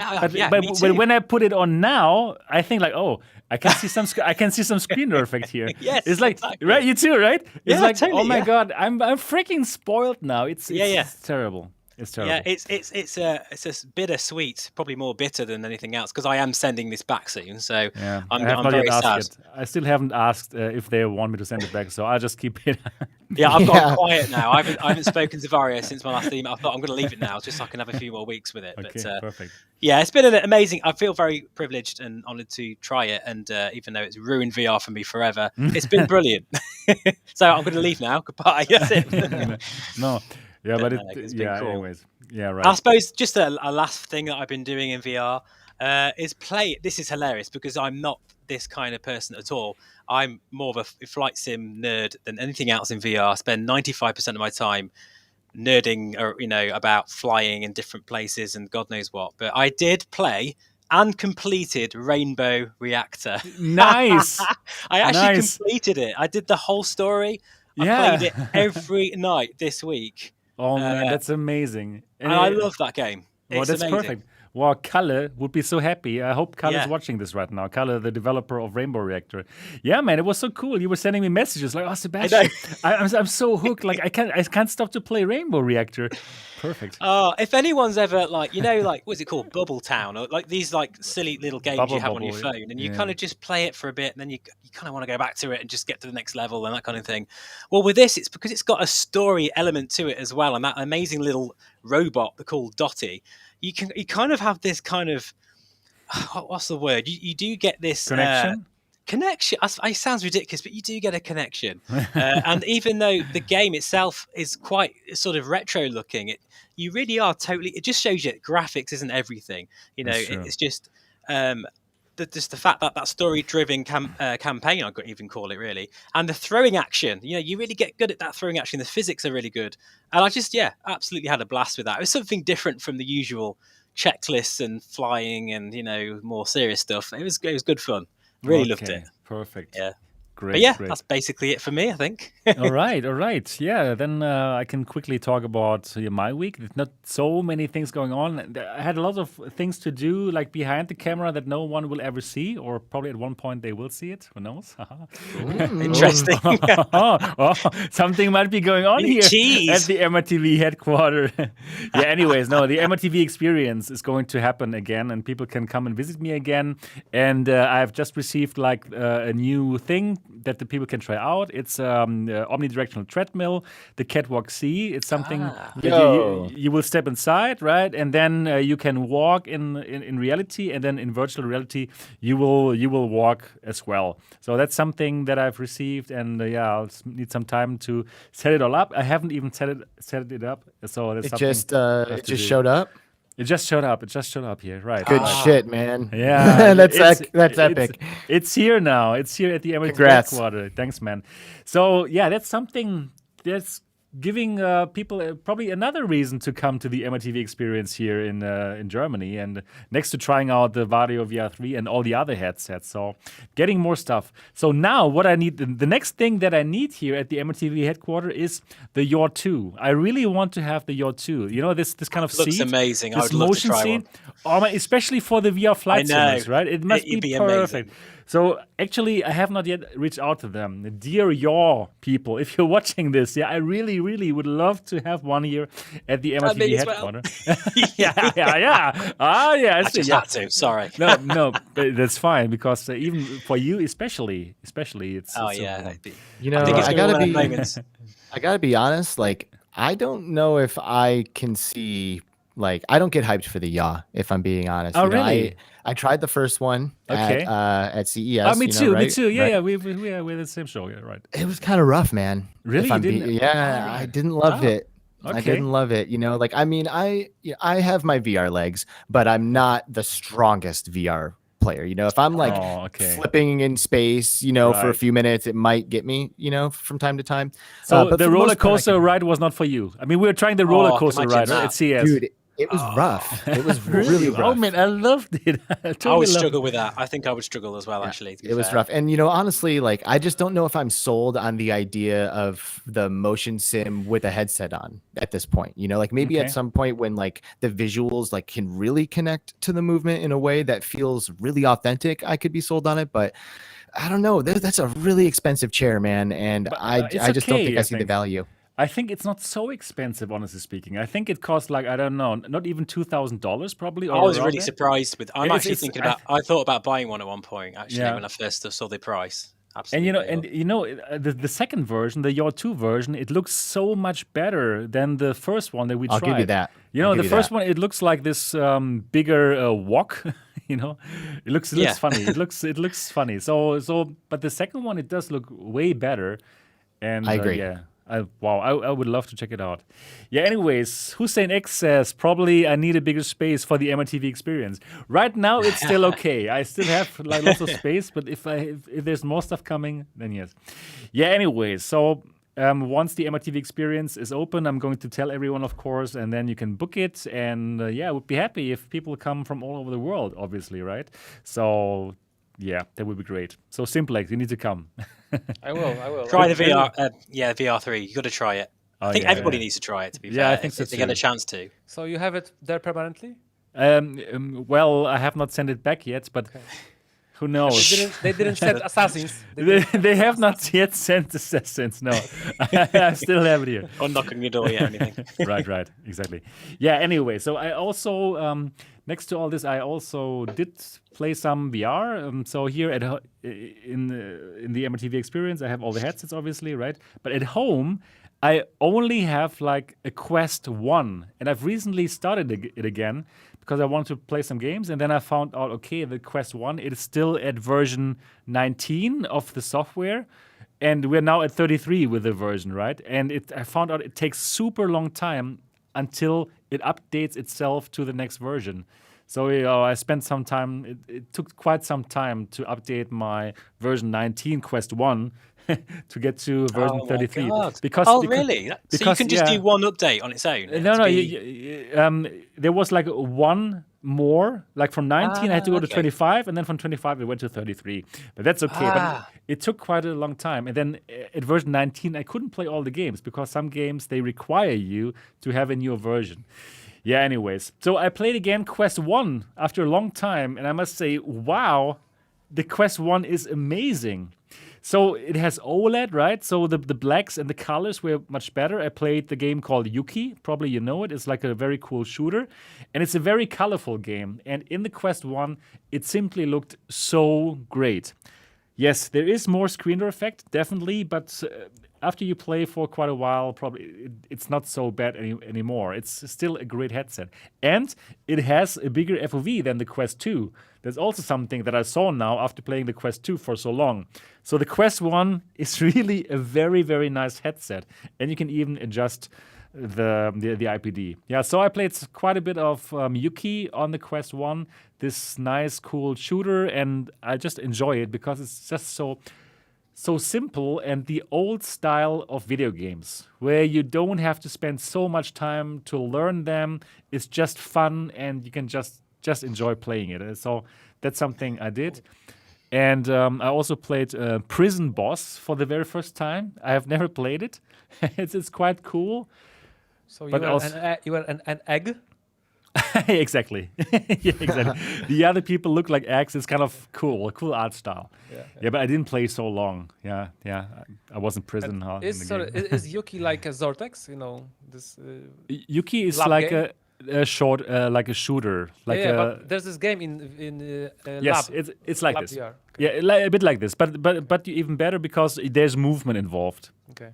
Speaker 2: But when I put it on now, I think like, oh, I can see some screen effect here.
Speaker 5: Yes,
Speaker 2: it's like
Speaker 5: exactly.
Speaker 2: right, you too, right? It's like,
Speaker 5: totally,
Speaker 2: oh my God, I'm freaking spoiled now. It's terrible. It's terrible.
Speaker 5: Yeah, it's a bittersweet, probably more bitter than anything else, because I am sending this back soon. So I'm very sad.
Speaker 2: I still haven't asked if they want me to send it back, so I'll just keep it.
Speaker 5: I've got quiet now. I haven't spoken to Vario since my last email. I thought I'm going to leave it now, just so I can have a few more weeks with it.
Speaker 2: Okay,
Speaker 5: but,
Speaker 2: perfect.
Speaker 5: Yeah, it's been amazing. I feel very privileged and honoured to try it, and even though it's ruined VR for me forever, it's been brilliant. So I'm going to leave now. Goodbye. That's it.
Speaker 2: No. Yeah, but
Speaker 5: it's been cool.
Speaker 2: Anyways. Yeah, right.
Speaker 5: I suppose just a last thing that I've been doing in VR is play. This is hilarious because I'm not this kind of person at all. I'm more of a flight sim nerd than anything else in VR. I spend 95% of my time nerding about flying in different places and God knows what. But I did play and completed Rainbow Reactor.
Speaker 2: Nice.
Speaker 5: I actually completed it. I did the whole story. I played it every night this week.
Speaker 2: Oh man, that's amazing.
Speaker 5: And I love that game.
Speaker 2: Well, that's
Speaker 5: amazing.
Speaker 2: perfect. Well, Kalle would be so happy. I hope Kalle is watching this right now. Kalle, the developer of Rainbow Reactor. Yeah, man, it was so cool. You were sending me messages like, "Oh, Sebastian, I'm so hooked. Like I can't stop to play Rainbow Reactor." Perfect.
Speaker 5: If anyone's ever what's it called, Bubble Town, or like these like silly little games you have on your phone, and you kind of just play it for a bit, and then you kind of want to go back to it and just get to the next level and that kind of thing. Well, with this, it's because it's got a story element to it as well, and that amazing little robot called Dottie. You kind of have this kind of what's the word? You do get this
Speaker 2: connection.
Speaker 5: Connection. It sounds ridiculous, but you do get a connection. And even though the game itself is quite sort of retro looking, you really are totally. It just shows you graphics isn't everything. It's just just the fact that story-driven campaign, I could even call it really, and the throwing action. You really get good at that throwing action. The physics are really good, and I just absolutely had a blast with that. It was something different from the usual checklists and flying and more serious stuff. It was good fun. Really loved it.
Speaker 2: Perfect.
Speaker 5: Yeah.
Speaker 2: Great,
Speaker 5: but
Speaker 2: great.
Speaker 5: That's basically it for me, I think.
Speaker 2: All right. Yeah, then I can quickly talk about my week. There's not so many things going on. I had a lot of things to do, like behind the camera that no one will ever see, or probably at one point they will see it. Who knows?
Speaker 5: Interesting.
Speaker 2: Something might be going on here
Speaker 5: Jeez.
Speaker 2: at the MRTV headquarters. Anyways, no, the MRTV experience is going to happen again, and people can come and visit me again. And I've just received like a new thing that the people can try out. It's omnidirectional treadmill, the Catwalk C. It's something that you will step inside, right? And then you can walk in reality, and then in virtual reality you will walk as well. So that's something that I've received, and I'll need some time to set it all up. I haven't even set it up, so that's
Speaker 4: it just showed up.
Speaker 2: It just showed up. It just showed up here, right?
Speaker 4: Good shit, man.
Speaker 2: Yeah,
Speaker 4: that's epic.
Speaker 2: It's here now. It's here at the MRTV headquarters. Thanks, man. So that's something that's giving people probably another reason to come to the MRTV experience here in Germany, and next to trying out the Vario VR3 and all the other headsets. So getting more stuff. So now what I need, the next thing that I need here at the MRTV headquarters is the Yaw 2. I really want to have the Yaw 2. This kind of
Speaker 5: looks
Speaker 2: seat.
Speaker 5: Amazing.
Speaker 2: This
Speaker 5: I would love
Speaker 2: motion
Speaker 5: to try
Speaker 2: seat.
Speaker 5: one.
Speaker 2: Especially for the VR flight simulators, right? It must be perfect.
Speaker 5: Amazing.
Speaker 2: So actually, I have not yet reached out to them. Dear Yaw people, if you're watching this, I really, really would love to have one here at the MRTV headquarters. Yeah.
Speaker 5: I just had to. Sorry.
Speaker 2: No, but that's fine, because even for you, especially, it's.
Speaker 5: Oh yeah.
Speaker 4: I gotta be honest. Like, I don't know if I can see. Like, I don't get hyped for the Yaw, if I'm being honest.
Speaker 2: Oh, really?
Speaker 4: I tried the first one at CES.
Speaker 2: Oh, me too.
Speaker 4: Right?
Speaker 2: Me too. Yeah, we're the same show. Yeah, right.
Speaker 4: It was kind of rough, man.
Speaker 2: Really?
Speaker 4: I didn't love it.
Speaker 2: Okay.
Speaker 4: I didn't love it. Like, I mean, I have my VR legs, but I'm not the strongest VR player. If I'm like flipping in space, for a few minutes, it might get me, from time to time.
Speaker 2: So but the roller coaster ride was not for you. I mean, we were trying the roller coaster ride at CES.
Speaker 4: Dude, it was rough. It was really rough.
Speaker 2: Oh man, I loved it.
Speaker 5: I would struggle with that. I think I would struggle as well, actually.
Speaker 4: It was rough. And, honestly, like, I just don't know if I'm sold on the idea of the motion sim with a headset on at this point. Like, maybe at some point when, like, the visuals, like, can really connect to the movement in a way that feels really authentic, I could be sold on it. But I don't know. That's a really expensive chair, man. And I just don't think I see the value.
Speaker 2: I think it's not so expensive, honestly speaking. I think it costs like, I don't know, not even $2,000 probably.
Speaker 5: I was really surprised with. I thought about buying one at one point, actually, when I first saw the price. Absolutely.
Speaker 2: And the second version, the Yaw 2 version, it looks so much better than the first one that we tried.
Speaker 4: I'll give you that.
Speaker 2: The first one, it looks like this bigger wok. It looks funny. It looks funny. So, but the second one, it does look way better. And
Speaker 4: I agree.
Speaker 2: I would love to check it out. Anyways, Hussein X says, probably I need a bigger space for the MRTV experience. Right now, it's still okay. I still have like lots of space, but if there's more stuff coming, then yes. Anyways, so once the MRTV experience is open, I'm going to tell everyone, of course, and then you can book it. And I would be happy if people come from all over the world, obviously, right? So that would be great. So Simplex, you need to come.
Speaker 3: I will.
Speaker 5: Try the VR. VR3. You got to try it. I think everybody needs to try it. To be fair,
Speaker 2: I think so
Speaker 5: if they get a chance to.
Speaker 3: So you have it there permanently?
Speaker 2: Well, I have not sent it back yet, but who knows?
Speaker 3: They didn't send Assassins.
Speaker 2: They have not yet sent Assassins. No, I still have it here.
Speaker 5: Or knocking your door yet, anything.
Speaker 2: Right, exactly. Anyway, so I also next to all this, I also did play some VR. So here in the MRTV experience, I have all the headsets, obviously, right? But at home, I only have like a Quest 1, and I've recently started it again because I wanted to play some games, and then I found out, the Quest 1, it is still at version 19 of the software, and we're now at 33 with the version, right? And I found out it takes super long time until it updates itself to the next version. So I spent some time. It took quite some time to update my version 19 Quest 1 to get to version 33.
Speaker 5: Really? So you can just do one update on its own?
Speaker 2: No. There was like one more. Like from 19, I had to go to 25, and then from 25, it went to 33. But that's okay. But it took quite a long time. And then at version 19, I couldn't play all the games because some games, they require you to have a newer version. Yeah, anyways. So I played again Quest 1 after a long time, and I must say, wow, the Quest 1 is amazing. So it has OLED, right? So the blacks and the colors were much better. I played the game called Yuki. Probably you know it. It's like a very cool shooter. And it's a very colorful game. And in the Quest 1, it simply looked so great. Yes, there is more screen door effect, definitely. But after you play for quite a while, probably it's not so bad anymore. It's still a great headset. And it has a bigger FOV than the Quest 2. There's also something that I saw now after playing the Quest 2 for so long. So the Quest 1 is really a very, very nice headset. And you can even adjust the IPD. Yeah, so I played quite a bit of Yuki on the Quest 1, this nice, cool shooter. And I just enjoy it because it's just so simple and the old style of video games where you don't have to spend so much time to learn them. It's just fun and you can just enjoy playing it. So that's something I did. And I also played Prison Boss for the very first time. I have never played it. It's quite cool.
Speaker 3: So you were an egg?
Speaker 2: Exactly. Yeah, exactly. The other people look like eggs. It's kind of cool, a cool art style. Yeah, but I didn't play so long. Yeah. I was in prison.
Speaker 3: Is Yuki like a Zortex? You know, this.
Speaker 2: Yuki is like game? a short, like a shooter.
Speaker 3: But there's this game in
Speaker 2: yes,
Speaker 3: Lab.
Speaker 2: it's like
Speaker 3: Lab
Speaker 2: this.
Speaker 3: VR.
Speaker 2: Okay. Yeah, a bit like this, but even better because there's movement involved.
Speaker 3: Okay.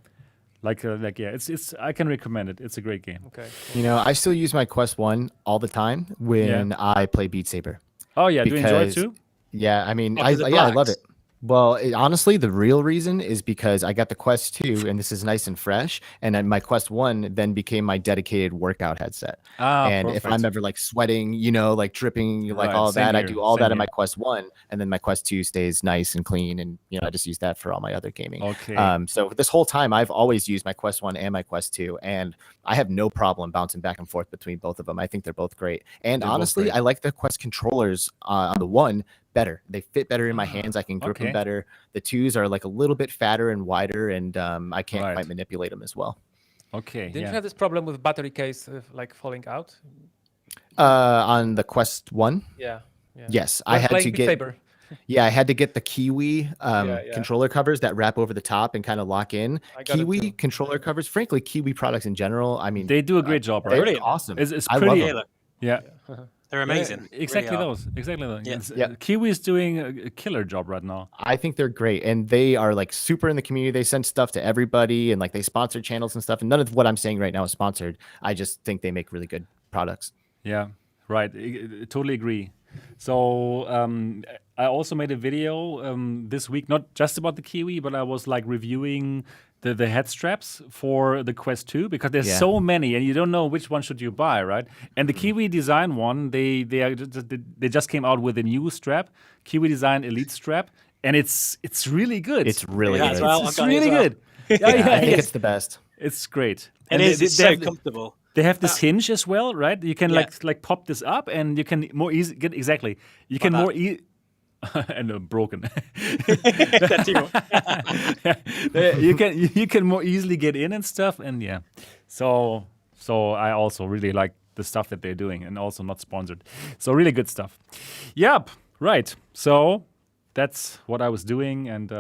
Speaker 2: It's I can recommend it. It's a great game.
Speaker 3: Okay.
Speaker 4: You know, I still use my Quest 1 all the time when I play Beat Saber.
Speaker 2: Oh yeah, do you enjoy it too?
Speaker 4: Yeah, I mean, I love it. Well, honestly, the real reason is because I got the Quest 2, and this is nice and fresh, and then my Quest 1 then became my dedicated workout headset. And
Speaker 2: perfect.
Speaker 4: if I'm ever like sweating, you know, like dripping, like all that, I do all that in my Quest 1, and then my Quest 2 stays nice and clean, and you know, I just use that for all my other gaming.
Speaker 2: Okay.
Speaker 4: So this whole time, I've always used my Quest 1 and my Quest 2, and I have no problem bouncing back and forth between both of them. I think they're both great. And honestly, I like the Quest controllers on the one better. They fit better in my hands. I can grip them better. The twos are like a little bit fatter and wider, and I can't quite manipulate them as well.
Speaker 2: Okay.
Speaker 3: Didn't you have this problem with battery case like falling out?
Speaker 4: On the Quest 1?
Speaker 3: Yeah.
Speaker 4: Yes, I had to get.
Speaker 3: Saber.
Speaker 4: Yeah, I had to get the Kiwi controller covers that wrap over the top and kind of lock in. Kiwi controller covers. Frankly, Kiwi products in general, I mean,
Speaker 2: they do a great job, right?
Speaker 4: They're awesome.
Speaker 2: It's
Speaker 4: I
Speaker 2: pretty.
Speaker 4: love them.
Speaker 2: Yeah.
Speaker 5: They're amazing.
Speaker 2: Exactly
Speaker 5: really
Speaker 2: those. Exactly those.
Speaker 5: Yeah.
Speaker 2: Kiwi is doing a killer job right now.
Speaker 4: I think they're great, and they are like super in the community. They send stuff to everybody, and like they sponsor channels and stuff. And none of what I'm saying right now is sponsored. I just think they make really good products.
Speaker 2: Yeah, right. I totally agree. So I also made a video this week, not just about the Kiwi, but I was like reviewing the head straps for the Quest 2 because there's so many and you don't know which one should you buy, right? And the Kiwi Design one, they just came out with a new strap, Kiwi Design Elite strap, and it's really good.
Speaker 4: It's really good.
Speaker 2: It's really good.
Speaker 4: I think it's the best.
Speaker 2: It's great.
Speaker 5: It's so comfortable.
Speaker 2: They have this hinge as well, right? You can like pop this up, and you can more easy get You can more and broken. you can more easily get in and stuff, and So I also really like the stuff that they're doing, and also not sponsored. So really good stuff. Yep. Right. So that's what I was doing, and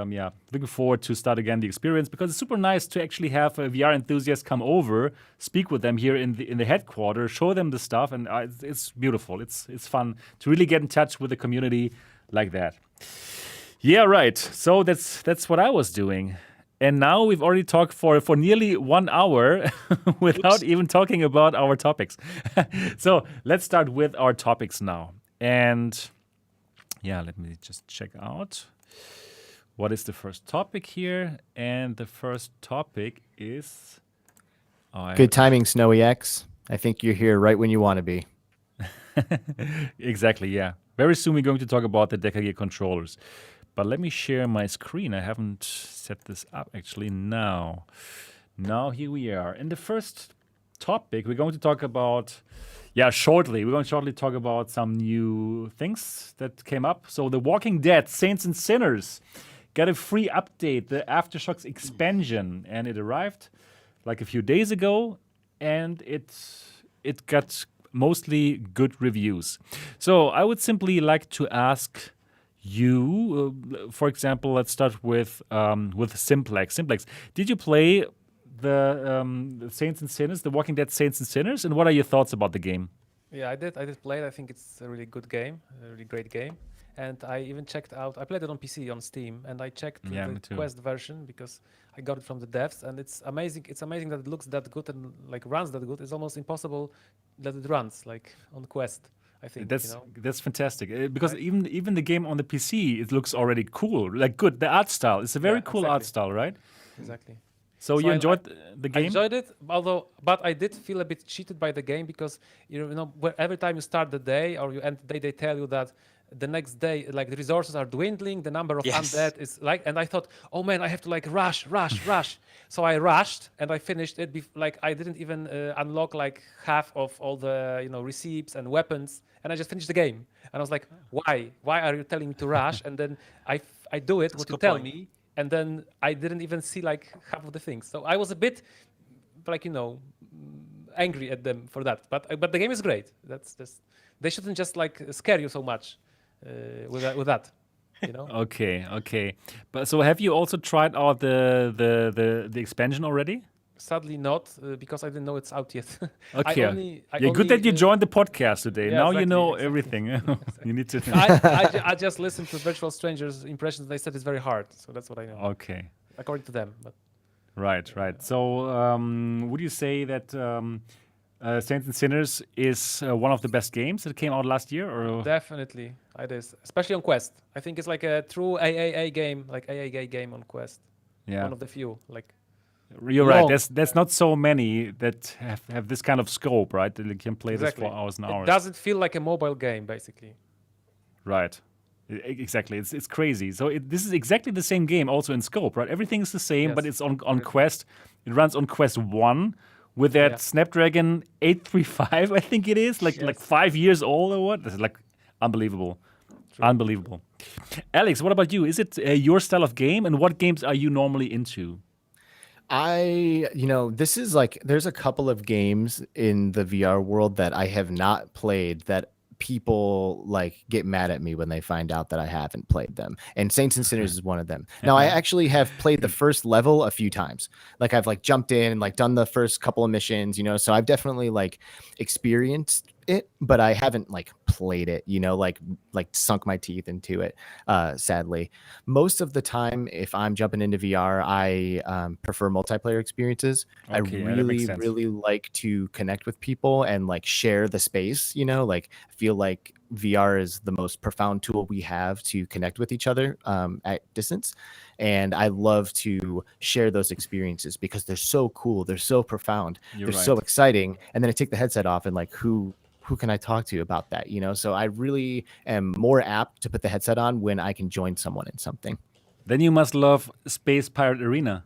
Speaker 2: looking forward to start again the experience because it's super nice to actually have VR enthusiasts come over, speak with them here in the headquarters, show them the stuff, and it's beautiful. It's fun to really get in touch with the community like that. Yeah, right. So that's what I was doing, and now we've already talked for nearly 1 hour without even talking about our topics. So let's start with our topics now, and. Yeah, let me just check out what is the first topic here. And the first topic is...
Speaker 4: Good timing, Snowy X. I think you're here right when you want to be.
Speaker 2: Exactly, yeah. Very soon we're going to talk about the DecaGear controllers. But let me share my screen. I haven't set this up actually now. Now here we are. In the first topic, we're going to talk about, shortly. We're going to shortly talk about some new things that came up. So The Walking Dead, Saints and Sinners, got a free update, the Aftershocks expansion, and it arrived like a few days ago, and it got mostly good reviews. So I would simply like to ask you, for example, let's start with Simplex. Simplex, did you play the Saints and Sinners, The Walking Dead Saints and Sinners, and what are your thoughts about the game?
Speaker 3: Yeah, I did play it. I think it's a really good game, a really great game. And I even checked out, I played it on PC on Steam, and I checked the Quest version because I got it from the devs, and it's amazing. It's amazing that it looks that good and like runs that good. It's almost impossible that it runs like on Quest. I think
Speaker 2: that's fantastic because even the game on the PC, it looks already cool, like good. The art style, it's a very cool art style, right?
Speaker 3: Exactly.
Speaker 2: So you enjoyed the game?
Speaker 3: I enjoyed it, but I did feel a bit cheated by the game because every time you start the day or you end the day, they tell you that the next day, like the resources are dwindling, the number of undead is like, and I thought, oh man, I have to like rush. So I rushed and I finished it. Like I didn't even unlock like half of all the receipts and weapons, and I just finished the game. And I was like, why? Why are you telling me to rush? And then I do it what you tell me, and then I didn't even see like half of the things. So I was a bit like angry at them for that. But the game is great. That's just, they shouldn't just like scare you so much. With that,
Speaker 2: Okay. But so have you also tried out the expansion already?
Speaker 3: Sadly not, because I didn't know it's out yet.
Speaker 2: Okay. Good that you joined the podcast today. Now
Speaker 3: exactly,
Speaker 2: you know everything. You need to.
Speaker 3: I just listened to Virtual Strangers' impressions. They said it's very hard, so that's what I know.
Speaker 2: Okay.
Speaker 3: According to them, but.
Speaker 2: Right. So, would you say that Saints and Sinners is one of the best games that came out last year? Or?
Speaker 3: Definitely, it is. Especially on Quest. I think it's like a true AAA game, on Quest.
Speaker 2: Yeah.
Speaker 3: One of the few. Like.
Speaker 2: You're right. There's not so many that have this kind of scope, right? That you can play this for hours and hours.
Speaker 3: It doesn't feel like a mobile game, basically.
Speaker 2: Right. Exactly. It's crazy. So this is exactly the same game, also in scope, right? Everything is the same, but it's on Quest. It runs on Quest 1. With that Snapdragon 835, I think it is, like 5 years old or what? It's like unbelievable. True. Unbelievable. Alex, what about you? Is it your style of game, and what games are you normally into?
Speaker 4: This is like, there's a couple of games in the VR world that I have not played that people like get mad at me when they find out that I haven't played them, and Saints and Sinners is one of them. Now I actually have played the first level a few times. Like I've like jumped in and like done the first couple of missions, so I've definitely like experienced it, but I haven't like played it, like sunk my teeth into it. Sadly, most of the time, if I'm jumping into VR, I prefer multiplayer experiences. I really like to connect with people and like share the space. Like I feel like VR is the most profound tool we have to connect with each other at distance. And I love to share those experiences because they're so cool. They're so profound. They're so exciting. And then I take the headset off and like, who can I talk to about that? So I really am more apt to put the headset on when I can join someone in something.
Speaker 2: Then you must love Space Pirate Arena.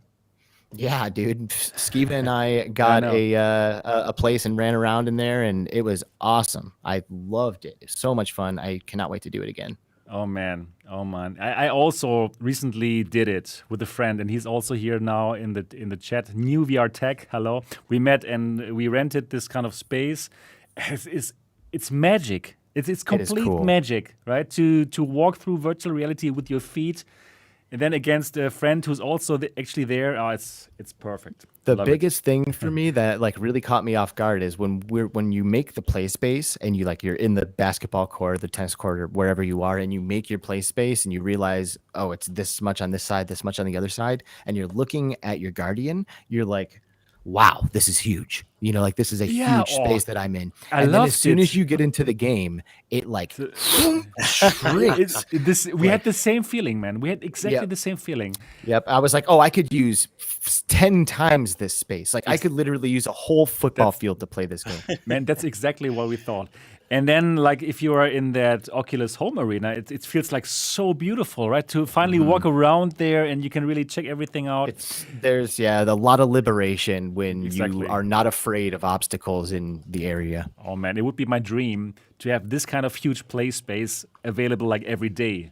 Speaker 4: Yeah, dude. Skiva and I got a place and ran around in there, and it was awesome. I loved it. It's so much fun. I cannot wait to do it again.
Speaker 2: Oh man. I also recently did it with a friend, and he's also here now in the chat. New VR Tech. Hello. We met and we rented this kind of space. It's magic. It's complete magic, right? To walk through virtual reality with your feet, and then against a friend who's also actually there. Oh, it's perfect.
Speaker 4: The biggest thing for me that like really caught me off guard is when you make the play space and you're in the basketball court, the tennis court, or wherever you are, and you make your play space and you realize, oh, it's this much on this side, this much on the other side, and you're looking at your Guardian, you're like, wow, this is huge. You know, like this is a huge space that I'm in. And then as soon as you get into the game, it like shrinks.
Speaker 2: We had the same feeling, man. We had exactly the same feeling.
Speaker 4: Yep. I was like, oh, I could use 10 times this space. Like I could literally use a whole football field to play this game.
Speaker 2: Man, that's exactly what we thought. And then, like, if you are in that Oculus Home Arena, it feels like so beautiful, right? To finally walk around there and you can really check everything out.
Speaker 4: There's a lot of liberation when you are not afraid of obstacles in the area.
Speaker 2: Oh man, it would be my dream to have this kind of huge play space available like every day,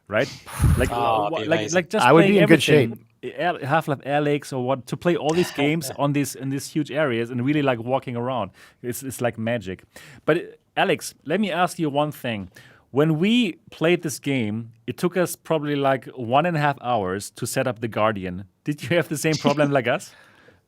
Speaker 2: right? Like, like just
Speaker 4: I would be in good shape.
Speaker 2: Half-Life Alyx or what, to play all these games in these huge areas and really like walking around. It's like magic. But Alex, let me ask you one thing. When we played this game, it took us probably like 1.5 hours to set up the Guardian. Did you have the same problem like us?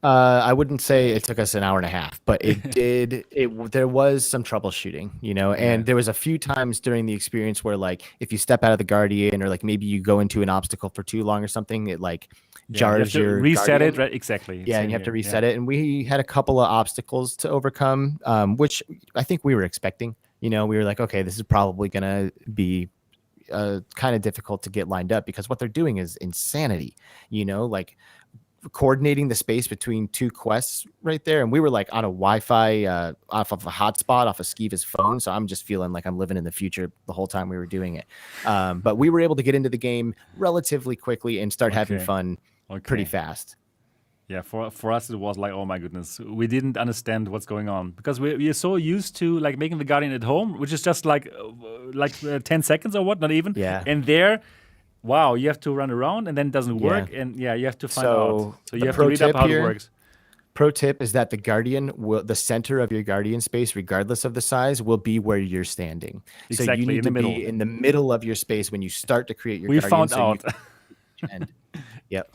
Speaker 4: I wouldn't say it took us an hour and a half, but it did. There was some troubleshooting, you know, and there was a few times during the experience where, like, if you step out of the Guardian or like maybe you go into an obstacle for too long or something, it like jars
Speaker 2: you have to
Speaker 4: your
Speaker 2: reset
Speaker 4: Guardian.
Speaker 2: it, right? Exactly.
Speaker 4: Yeah, and you have to reset it. And we had a couple of obstacles to overcome, which I think we were expecting. You know, we were like, okay, this is probably gonna be kind of difficult to get lined up because what they're doing is insanity. You know, like coordinating the space between two quests right there, and we were like on a Wi-Fi off of a hotspot off of Skiva's phone, so I'm just feeling like I'm living in the future the whole time we were doing it. But we were able to get into the game relatively quickly and start having fun pretty fast.
Speaker 2: Yeah, for us it was like, oh my goodness, we didn't understand what's going on because we are so used to like making the Guardian at home, which is just like 10 seconds or what, not even.
Speaker 4: Yeah.
Speaker 2: And there, wow, you have to run around and then it doesn't work, and you have to find out. So you have to read up how it works.
Speaker 4: Pro tip is that the Guardian the center of your Guardian space, regardless of the size, will be where you're standing.
Speaker 2: Exactly,
Speaker 4: so you need to be in the middle of your space when you start to create your Guardian.
Speaker 2: We found out.
Speaker 4: Yep.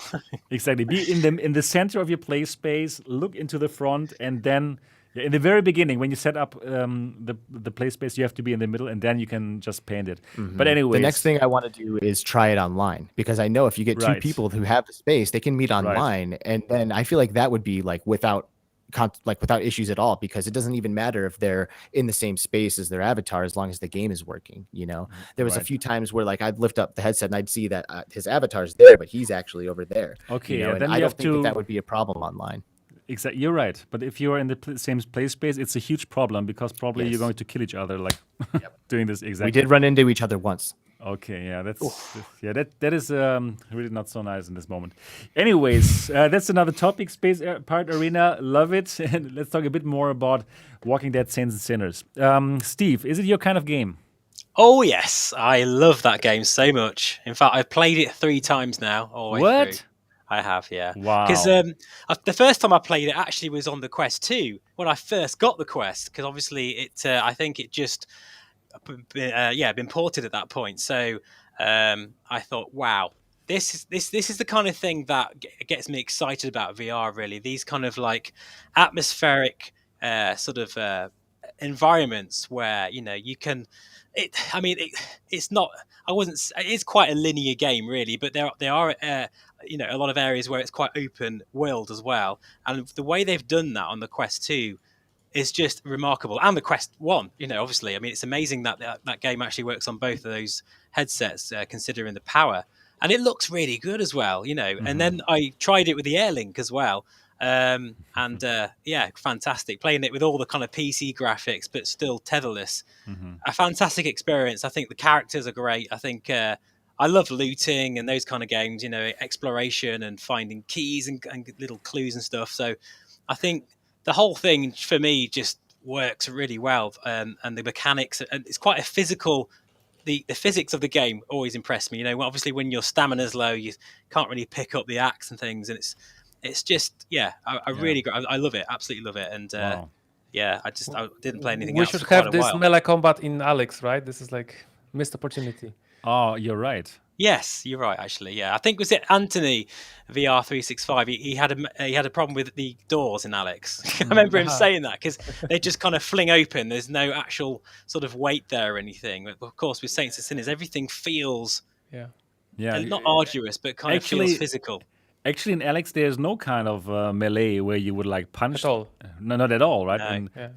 Speaker 2: Exactly. Be in the center of your play space, look into the front, and then in the very beginning, when you set up the play space, you have to be in the middle, and then you can just paint it. But anyway,
Speaker 4: the next thing I want to do is try it online, because I know if you get two people who have the space, they can meet online, and then I feel like that would be like without issues at all, because it doesn't even matter if they're in the same space as their avatar as long as the game is working. You know, there was a few times where like I'd lift up the headset and I'd see that his avatar's there, but he's actually over there.
Speaker 2: Okay,
Speaker 4: you know?
Speaker 2: then
Speaker 4: I don't think that would be a problem online.
Speaker 2: Exactly, you're right. But if you are in the same play space, it's a huge problem because probably you're going to kill each other, like doing this. Exactly.
Speaker 4: We did run into each other once.
Speaker 2: Okay, yeah, that is really not so nice in this moment. Anyways, that's another topic. Space Pirate Arena, love it. And let's talk a bit more about Walking Dead: Saints and Sinners. Steve, is it your kind of game?
Speaker 5: Oh yes, I love that game so much. In fact, I've played it 3 times now. All the way through. I have, yeah.
Speaker 2: Wow.
Speaker 5: Because the first time I played it actually was on the Quest 2 when I first got the Quest. Because obviously I think it just been ported at that point. So I thought, wow, this is the kind of thing that gets me excited about VR. Really, these kind of like atmospheric sort of environments where you can. It's not. It's quite a linear game, really, but there are a lot of areas where it's quite open world as well. And the way they've done that on the Quest 2 is just remarkable. And the Quest 1, obviously, I mean, it's amazing that that game actually works on both of those headsets, considering the power. And it looks really good as well, And then I tried it with the Airlink as well. Fantastic. Playing it with all the kind of PC graphics, but still tetherless. A fantastic experience. I think the characters are great. I think I love looting and those kind of games, exploration and finding keys and little clues and stuff. So I think the whole thing for me just works really well. And the mechanics, and it's quite a physical. The physics of the game always impress me. Obviously when your stamina's low, you can't really pick up the axe and things, and it's just I love it, absolutely love it. And wow. I didn't play anything else.
Speaker 3: We should have this melee combat in Alex, right? This is like missed opportunity.
Speaker 2: Oh, you're right.
Speaker 5: Yes, you're right. Actually, yeah, I think was it Anthony VR 365. He had a problem with the doors in Alex. I remember him saying that because they just kind of fling open. There's no actual sort of weight there or anything. But of course, with Saints and Sinners, everything feels not arduous, but kind of feels physical.
Speaker 2: Actually, in Alex, there's no kind of melee where you would like punch.
Speaker 3: At all.
Speaker 2: No, not at all, right?
Speaker 5: No.
Speaker 2: And,
Speaker 3: Yeah.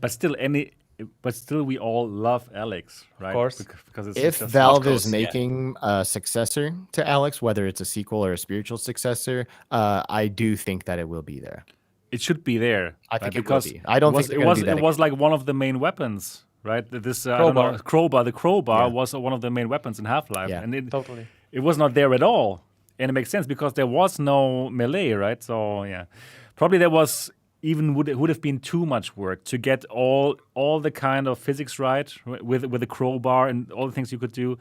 Speaker 2: but still, we all love Alex, right?
Speaker 3: Of course.
Speaker 2: Because it's
Speaker 4: If
Speaker 2: just
Speaker 4: Valve
Speaker 5: course,
Speaker 4: is
Speaker 5: yeah.
Speaker 4: making a successor to Alex, whether it's a sequel or a spiritual successor, I do think that it will be there.
Speaker 2: it should be there.
Speaker 4: I think
Speaker 2: right?
Speaker 4: it will be. I don't think they're gonna do that
Speaker 2: it was like one of the main weapons, right? This
Speaker 3: Crowbar.
Speaker 2: crowbar. The crowbar
Speaker 4: Yeah.
Speaker 2: was one of the main weapons in Half-Life,
Speaker 4: Yeah.
Speaker 2: and
Speaker 3: Totally.
Speaker 2: it was not there at all, and it makes sense because there was no melee, right? So yeah, probably there was even would have been too much work to get all the kind of physics right with the crowbar and all the things you could do.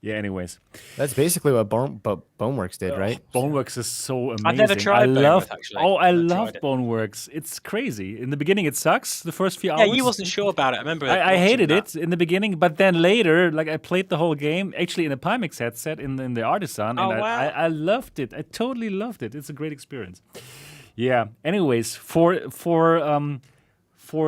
Speaker 2: Yeah. Anyways,
Speaker 4: That's basically what Boneworks did, right?
Speaker 2: Boneworks is so amazing.
Speaker 5: I've never tried
Speaker 2: I
Speaker 5: Boneworks,
Speaker 2: love.
Speaker 5: actually.
Speaker 2: Oh, I
Speaker 5: Never
Speaker 2: love
Speaker 5: tried it.
Speaker 2: Boneworks. It's crazy. In the beginning, it sucks. The first few
Speaker 5: Yeah,
Speaker 2: hours.
Speaker 5: you wasn't sure about it. I remember.
Speaker 2: I
Speaker 5: watching
Speaker 2: hated
Speaker 5: that.
Speaker 2: it in the beginning, but then later, like I played the whole game actually in a Pimax headset in the Artisan,
Speaker 5: Oh,
Speaker 2: and
Speaker 5: wow.
Speaker 2: I loved it. I totally loved it. It's a great experience. Yeah. Anyways, for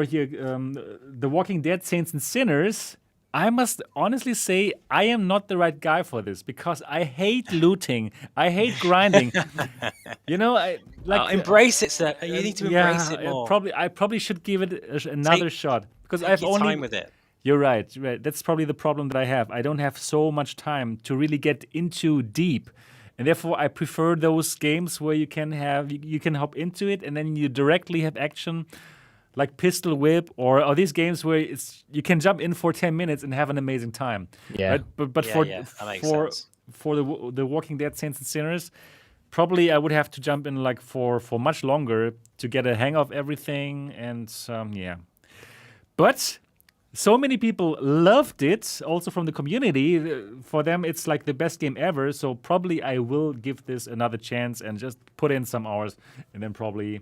Speaker 2: here, The Walking Dead Saints and Sinners, I must honestly say I am not the right guy for this because I hate looting. I hate grinding. I like
Speaker 5: Embrace it, sir. You need to embrace it more.
Speaker 2: I probably should give it another shot because
Speaker 5: Take
Speaker 2: I've
Speaker 5: your
Speaker 2: only
Speaker 5: time with it.
Speaker 2: You're right. That's probably the problem that I have. I don't have so much time to really get into deep. And therefore, I prefer those games where you can hop into it and then you directly have action, like Pistol Whip, or these games where you can jump in for 10 minutes and have an amazing time.
Speaker 4: Yeah.
Speaker 2: Right? But
Speaker 5: Yeah,
Speaker 2: for
Speaker 5: yeah, that makes
Speaker 2: for
Speaker 5: sense.
Speaker 2: for the Walking Dead Saints and Sinners, probably I would have to jump in like for much longer to get a hang of everything. And yeah, but. So many people loved it, also from the community. For them, it's like the best game ever. So probably I will give this another chance and just put in some hours, and then probably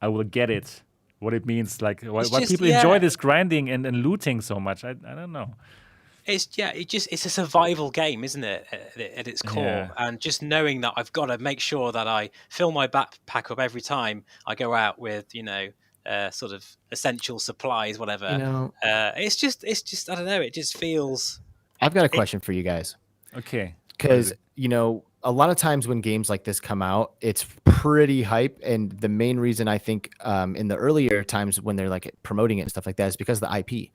Speaker 2: I will get it. What it means, like why
Speaker 5: just-
Speaker 2: people
Speaker 5: yeah.
Speaker 2: enjoy this grinding and looting so much. I don't know.
Speaker 5: It's a survival game, isn't it, at its core?
Speaker 2: Yeah.
Speaker 5: And just knowing that I've got to make sure that I fill my backpack up every time I go out with, sort of essential supplies, whatever. It's just I don't know. It just feels.
Speaker 4: I've got a question for you guys.
Speaker 2: Okay.
Speaker 4: Because a lot of times when games like this come out, it's pretty hype, and the main reason I think in the earlier times when they're like promoting it and stuff like that is because of the IP.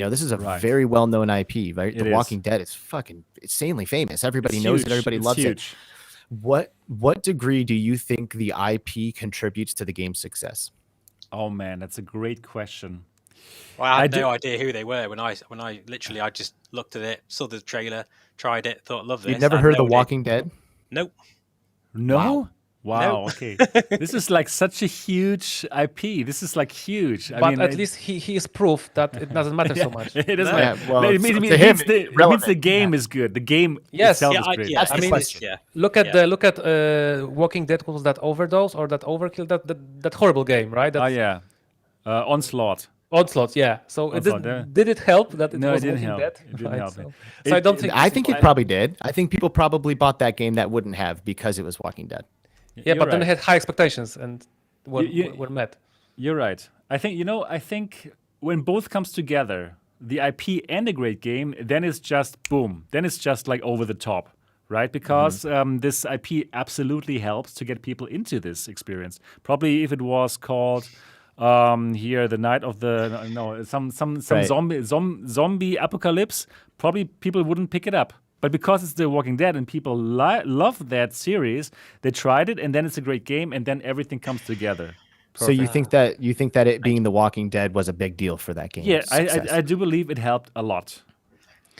Speaker 4: This is a
Speaker 2: Right.
Speaker 4: very well-known IP, right?
Speaker 2: It
Speaker 4: The
Speaker 2: is.
Speaker 4: Walking Dead is fucking insanely famous. Everybody
Speaker 2: It's
Speaker 4: knows
Speaker 2: huge.
Speaker 4: it. Everybody
Speaker 2: It's
Speaker 4: loves
Speaker 2: huge.
Speaker 4: it. What degree do you think the IP contributes to the game's success?
Speaker 2: Oh man, that's a great question.
Speaker 5: Well, I had
Speaker 2: I
Speaker 5: no
Speaker 2: do-
Speaker 5: idea who they were when I literally I just looked at it, saw the trailer, tried it, thought love this.
Speaker 4: You've never
Speaker 5: I had
Speaker 4: heard of
Speaker 5: no
Speaker 4: The
Speaker 5: idea.
Speaker 4: Walking Dead?
Speaker 5: Nope.
Speaker 2: No. Wow.
Speaker 5: No.
Speaker 2: Okay. This is like such a huge IP. This is like huge.
Speaker 3: But at least he is proof that it doesn't matter so much.
Speaker 2: It doesn't.
Speaker 4: Yeah, well,
Speaker 2: it
Speaker 4: it's-
Speaker 2: means,
Speaker 4: to
Speaker 2: it
Speaker 4: him,
Speaker 2: means
Speaker 4: it's
Speaker 2: it means the
Speaker 4: relevant.
Speaker 2: game is good. The game
Speaker 3: Yes.
Speaker 2: itself
Speaker 5: Yeah,
Speaker 2: is great.
Speaker 4: That's
Speaker 5: I
Speaker 4: the
Speaker 5: mean,
Speaker 4: question.
Speaker 5: yeah.
Speaker 3: Look at
Speaker 5: Yeah.
Speaker 3: Walking Dead was that overdose or that overkill, that horrible game, right?
Speaker 2: Oh
Speaker 3: That
Speaker 2: yeah, Onslaught.
Speaker 3: Onslaught, yeah. So
Speaker 2: Onslaught, yeah.
Speaker 3: did it help that it
Speaker 2: No, it
Speaker 3: was
Speaker 2: didn't
Speaker 3: Walking
Speaker 2: help.
Speaker 3: Dead?
Speaker 2: It didn't
Speaker 3: Right,
Speaker 2: help.
Speaker 3: So,
Speaker 2: It-
Speaker 3: I don't think.
Speaker 4: I think it probably did. I think people probably bought that game that wouldn't have because it was Walking Dead.
Speaker 3: Yeah,
Speaker 2: You're
Speaker 3: but then
Speaker 2: right.
Speaker 3: they had high expectations and were met.
Speaker 2: You're right. I think when both comes together, the IP and a great game, then it's just boom. Then it's just like over the top, right? Because this IP absolutely helps to get people into this experience. Probably if it was called here the night of the some
Speaker 4: Right.
Speaker 2: zombie apocalypse, probably people wouldn't pick it up. But because it's The Walking Dead and people love that series, they tried it, and then it's a great game, and then everything comes together.
Speaker 4: So you think that it being The Walking Dead was a big deal for that game?
Speaker 2: Yeah, I do believe it helped a lot.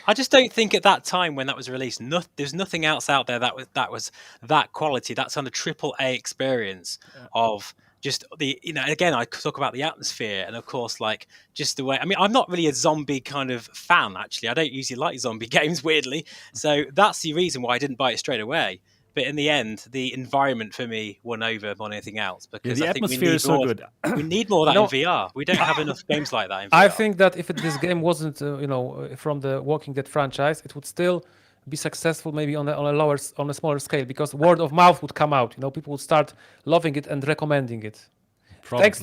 Speaker 5: I just don't think at that time when that was released, there's nothing else out there that was that quality. That's on a AAA experience of just the again I talk about the atmosphere and of course like just the way. I mean, I'm not really a zombie kind of fan actually. I don't usually like zombie games weirdly, so that's the reason why I didn't buy it straight away. But in the end, the environment for me won over more than anything else because
Speaker 2: the
Speaker 5: I think
Speaker 2: atmosphere is so good.
Speaker 5: We need more of that
Speaker 3: No.
Speaker 5: in VR. We don't have enough games like that in VR.
Speaker 3: I think that if this game wasn't, from the Walking Dead franchise, it would still be successful, maybe on a smaller scale, because word of mouth would come out. People would start loving it and recommending it.
Speaker 2: Probably.
Speaker 3: Thanks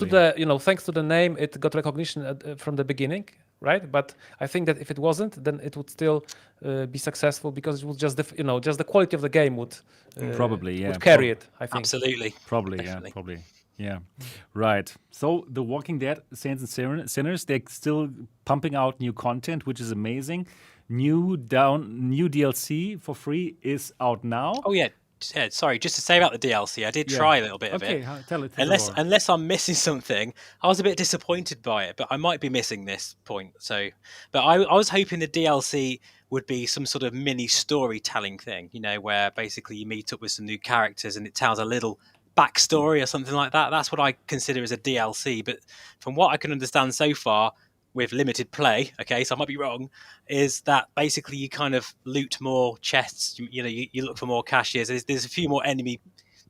Speaker 3: to the name, it got recognition from the beginning. right? But I think that if it wasn't, then it would still be successful because it would just just the quality of the game would
Speaker 2: probably
Speaker 3: would carry it. I think
Speaker 5: Absolutely.
Speaker 2: Probably,
Speaker 5: Definitely.
Speaker 2: yeah, probably. Yeah, right. So The Walking Dead Saints and Sinners, they're still pumping out new content, which is amazing. New DLC for free is out now.
Speaker 5: Oh yeah. Sorry, just to say about the DLC, I did try a little bit of it.
Speaker 2: Okay, tell it.
Speaker 5: Unless I'm missing something, I was a bit disappointed by it, but I might be missing this point. So, but I was hoping the DLC would be some sort of mini storytelling thing, where basically you meet up with some new characters and it tells a little backstory or something like that. That's what I consider as a DLC. But from what I can understand so far, with limited play, okay, so I might be wrong, is that basically you kind of loot more chests, you look for more caches. There's a few more enemy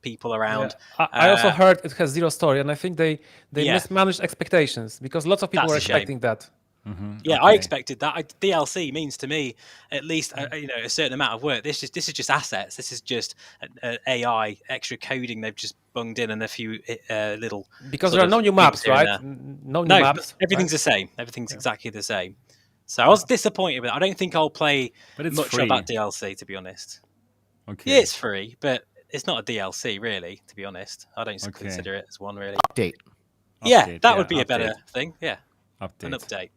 Speaker 5: people around.
Speaker 3: Yeah. I also heard it has zero story, and I think they mismanaged expectations because lots of people were expecting that.
Speaker 5: Yeah, okay. I expected that. DLC means to me at least a certain amount of work. This is just assets. This is just AI extra coding they've just bunged in and a few little
Speaker 3: because there are no new maps, right? No new maps.
Speaker 5: Everything's the same. Everything's exactly the same. So I was disappointed with it. I don't think I'll play much of that DLC, to be honest.
Speaker 2: Okay.
Speaker 5: Yeah, it's free, but it's not a DLC really, to be honest. I don't consider it as one really.
Speaker 4: Update.
Speaker 5: Yeah, that would be a better thing. Yeah.
Speaker 2: Update.
Speaker 5: An update.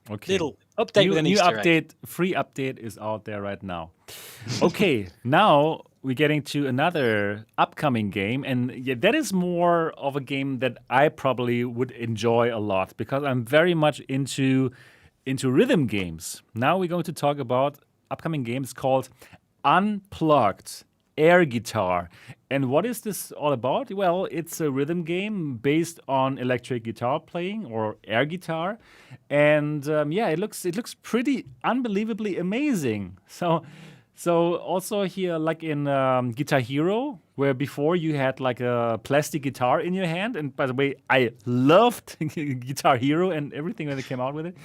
Speaker 2: Okay.
Speaker 5: Little update with an
Speaker 2: new
Speaker 5: Easter egg.
Speaker 2: Free update is out there right now. Okay, now we're getting to another upcoming game, and that is more of a game that I probably would enjoy a lot because I'm very much into rhythm games. Now we're going to talk about upcoming games called Unplugged air guitar. And what is this all about? Well, it's a rhythm game based on electric guitar playing or air guitar. And it looks pretty unbelievably amazing. So also here, like in Guitar Hero, where before you had like a plastic guitar in your hand. And by the way, I loved Guitar Hero and everything that came out with it.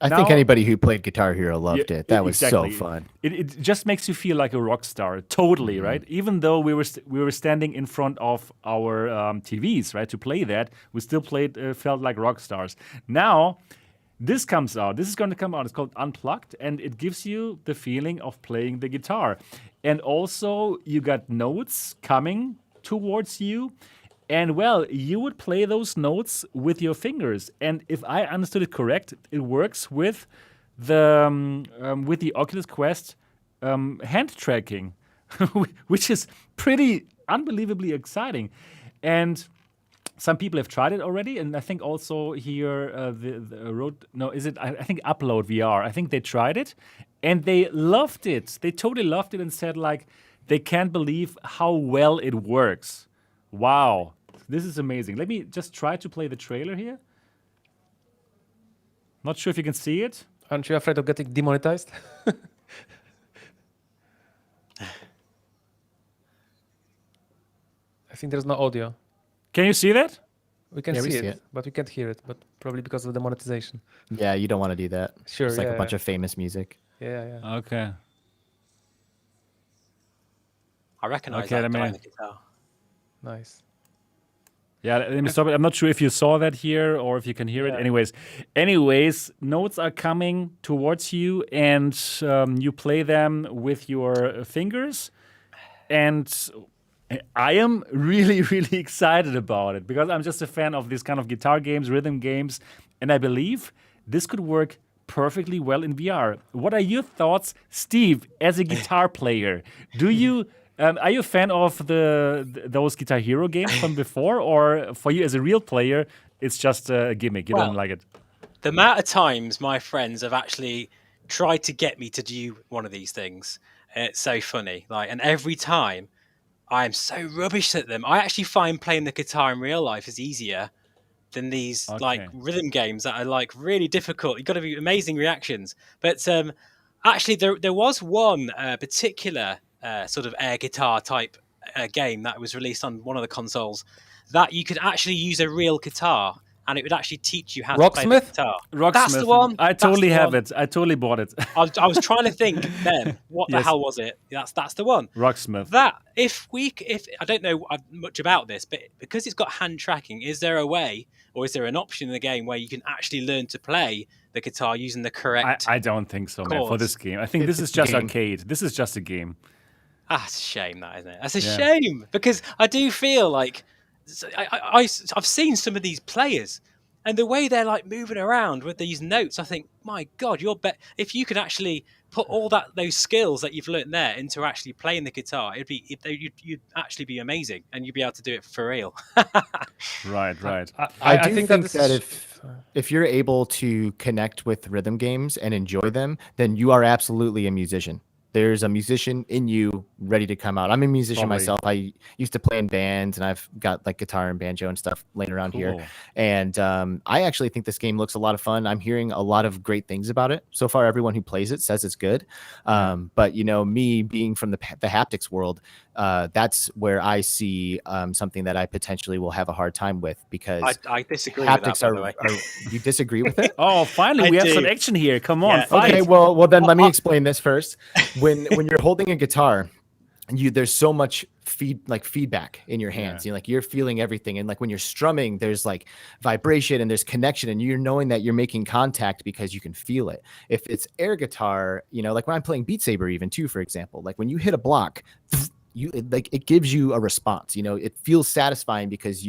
Speaker 4: I think anybody who played Guitar Hero loved it. That was so fun.
Speaker 2: It just makes you feel like a rock star, totally, right? Even though we were standing in front of our TVs, right, to play that, we still felt like rock stars. Now, this comes out. This is going to come out. It's called Unplugged, and it gives you the feeling of playing the guitar. And also, you got notes coming towards you. And, well, you would play those notes with your fingers. And if I understood it correct, it works with the Oculus Quest hand tracking, which is pretty unbelievably exciting. And some people have tried it already, and I think also here I think Upload VR. I think they tried it, and they loved it. They totally loved it and said like they can't believe how well it works. Wow, this is amazing. Let me just try to play the trailer here. Not sure if you can see it.
Speaker 3: Aren't you afraid of getting demonetized? I think there's no audio.
Speaker 2: Can you see that?
Speaker 3: We can see it, but we can't hear it, but probably because of the monetization.
Speaker 4: Yeah, you don't want to do that.
Speaker 3: Sure,
Speaker 4: it's like a bunch of famous music.
Speaker 3: Yeah.
Speaker 2: Okay.
Speaker 5: I recognize that behind the guitar.
Speaker 3: Nice.
Speaker 2: Yeah, let me stop it. I'm not sure if you saw that here or if you can hear it. Anyways, notes are coming towards you, and you play them with your fingers. And I am really, really excited about it because I'm just a fan of these kind of guitar games, rhythm games, and I believe this could work perfectly well in VR. What are your thoughts, Steve, as a guitar player? Do you are you a fan of those Guitar Hero games from before, or for you as a real player, it's just a gimmick? You don't like it?
Speaker 5: The amount of times my friends have actually tried to get me to do one of these things, it's so funny. And every time, I am so rubbish at them. I actually find playing the guitar in real life is easier than these rhythm games that are really difficult. You've got to be amazing reactions. But actually, there was one particular sort of air guitar type game that was released on one of the consoles that you could actually use a real guitar and it would actually teach you how to play the guitar.
Speaker 2: Rocksmith.
Speaker 5: That's the one.
Speaker 2: I totally have it. I totally bought it.
Speaker 5: I was trying to think then, what the hell was it? That's the one.
Speaker 2: Rocksmith.
Speaker 5: That if I don't know much about this, but because it's got hand tracking, is there a way or is there an option in the game where you can actually learn to play the guitar using the correct?
Speaker 2: I don't think so, man. For
Speaker 5: chords?
Speaker 2: this game, I think this is just arcade. This is just a game.
Speaker 5: That's a shame, that isn't it? That's a shame because I do feel like I've seen some of these players. And the way they're like moving around with these notes, I think, my God, if you could actually put all those skills that you've learned there into actually playing the guitar, you'd actually be amazing, and you'd be able to do it for real.
Speaker 2: Right.
Speaker 4: I think that if you're able to connect with rhythm games and enjoy them, then you are absolutely a musician. There's a musician in you ready to come out. I'm a musician myself. I used to play in bands, and I've got like guitar and banjo and stuff laying around here. And I actually think this game looks a lot of fun. I'm hearing a lot of great things about it. So far, everyone who plays it says it's good. But, me being from the haptics world, that's where I see something that I potentially will have a hard time with, because
Speaker 5: I disagree
Speaker 4: haptics
Speaker 5: with that, by the way.
Speaker 4: You disagree with it?
Speaker 2: Oh, finally, we have some action here. Come on, fight.
Speaker 4: Okay, well then let me explain this first. When you're holding a guitar, there's so much feedback in your hands. You're feeling everything, and like when you're strumming, there's like vibration and there's connection, and you're knowing that you're making contact because you can feel it. If it's air guitar, like when I'm playing Beat Saber, even too, for example, like when you hit a block, it gives you a response. It feels satisfying because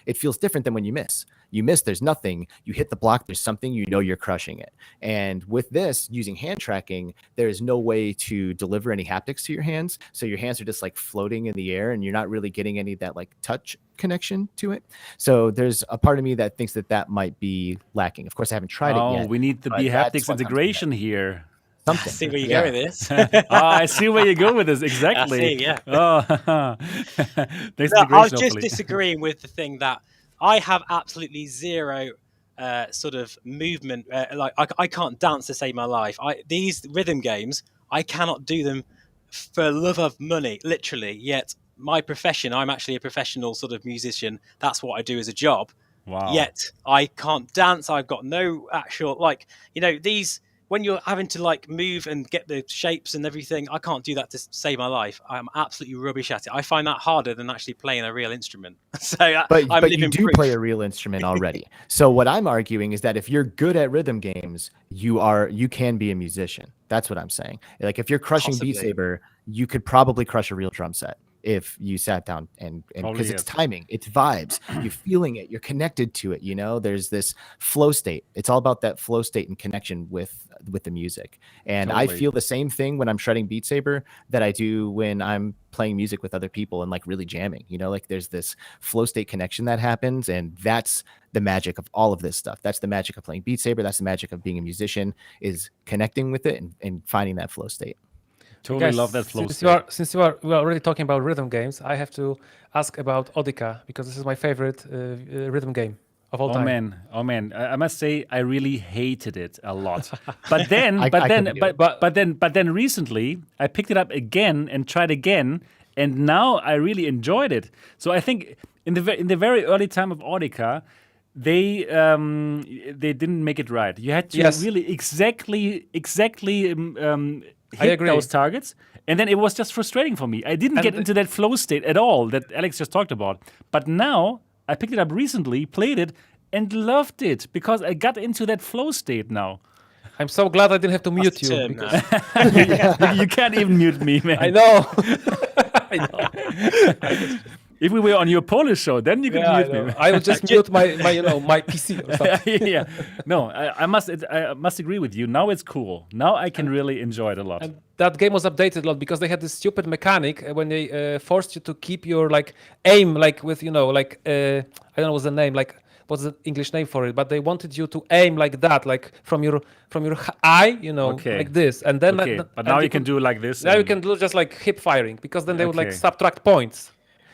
Speaker 4: it feels different than when you miss. You miss, there's nothing. You hit the block, there's something. You're crushing it. And with this, using hand tracking, there is no way to deliver any haptics to your hands. So your hands are just like floating in the air, and you're not really getting any of that like touch connection to it. So there's a part of me that thinks that might be lacking. Of course, I haven't tried it yet.
Speaker 2: Oh, we need the haptics integration here.
Speaker 4: Something.
Speaker 5: I see where you go with this.
Speaker 2: I see where you go with this. Exactly.
Speaker 5: I see, yeah.
Speaker 2: I
Speaker 5: was just disagreeing with the thing that I have absolutely zero sort of movement. I can't dance to save my life. These rhythm games, I cannot do them for love of money, literally. Yet my profession, I'm actually a professional sort of musician. That's what I do as a job.
Speaker 2: Wow.
Speaker 5: Yet I can't dance. I've got no actual these. When you're having to like move and get the shapes and everything, I can't do that to save my life. I'm absolutely rubbish at it. I find that harder than actually playing a real instrument.
Speaker 4: But you do play a real instrument already. So what I'm arguing is that if you're good at rhythm games, you can be a musician. That's what I'm saying. Like if you're crushing Beat Saber, you could probably crush a real drum set if you sat down and because it's timing, it's vibes, you're feeling it, you're connected to it. There's this flow state. It's all about that flow state and connection with the music. And I feel the same thing when I'm shredding Beat Saber that I do when I'm playing music with other people and like really jamming. Like there's this flow state connection that happens, and that's the magic of all of this stuff. That's the magic of playing Beat Saber. That's the magic of being a musician, is connecting with it and finding that flow state.
Speaker 2: Totally love that flow.
Speaker 3: Since we are already talking about rhythm games, I have to ask about Odica, because this is my favorite rhythm game of all time.
Speaker 2: Oh man! I must say I really hated it a lot. But then recently I picked it up again and tried again, and now I really enjoyed it. So I think in the very early time of Odica, they didn't make it right. You had to really exactly hit those targets, and then it was just frustrating for me. I didn't get into that flow state at all that Alex just talked about. But now I picked it up recently, played it, and loved it because I got into that flow state now.
Speaker 3: I'm so glad I didn't have to mute you.
Speaker 2: You can't even mute me, man.
Speaker 3: I know. I know.
Speaker 2: If we were on your Polish show, then you could mute me.
Speaker 3: I would just mute my PC or something.
Speaker 2: Yeah. No, I must agree with you. Now it's cool. Now I can really enjoy it a lot.
Speaker 3: And that game was updated a lot because they had this stupid mechanic when they forced you to keep your aim with I don't know what's the name, what's the English name for it, but they wanted you to aim like that, from your eye, like this, and then.
Speaker 2: But now you can do like this.
Speaker 3: Now you can do just like hip firing, because then they would subtract points.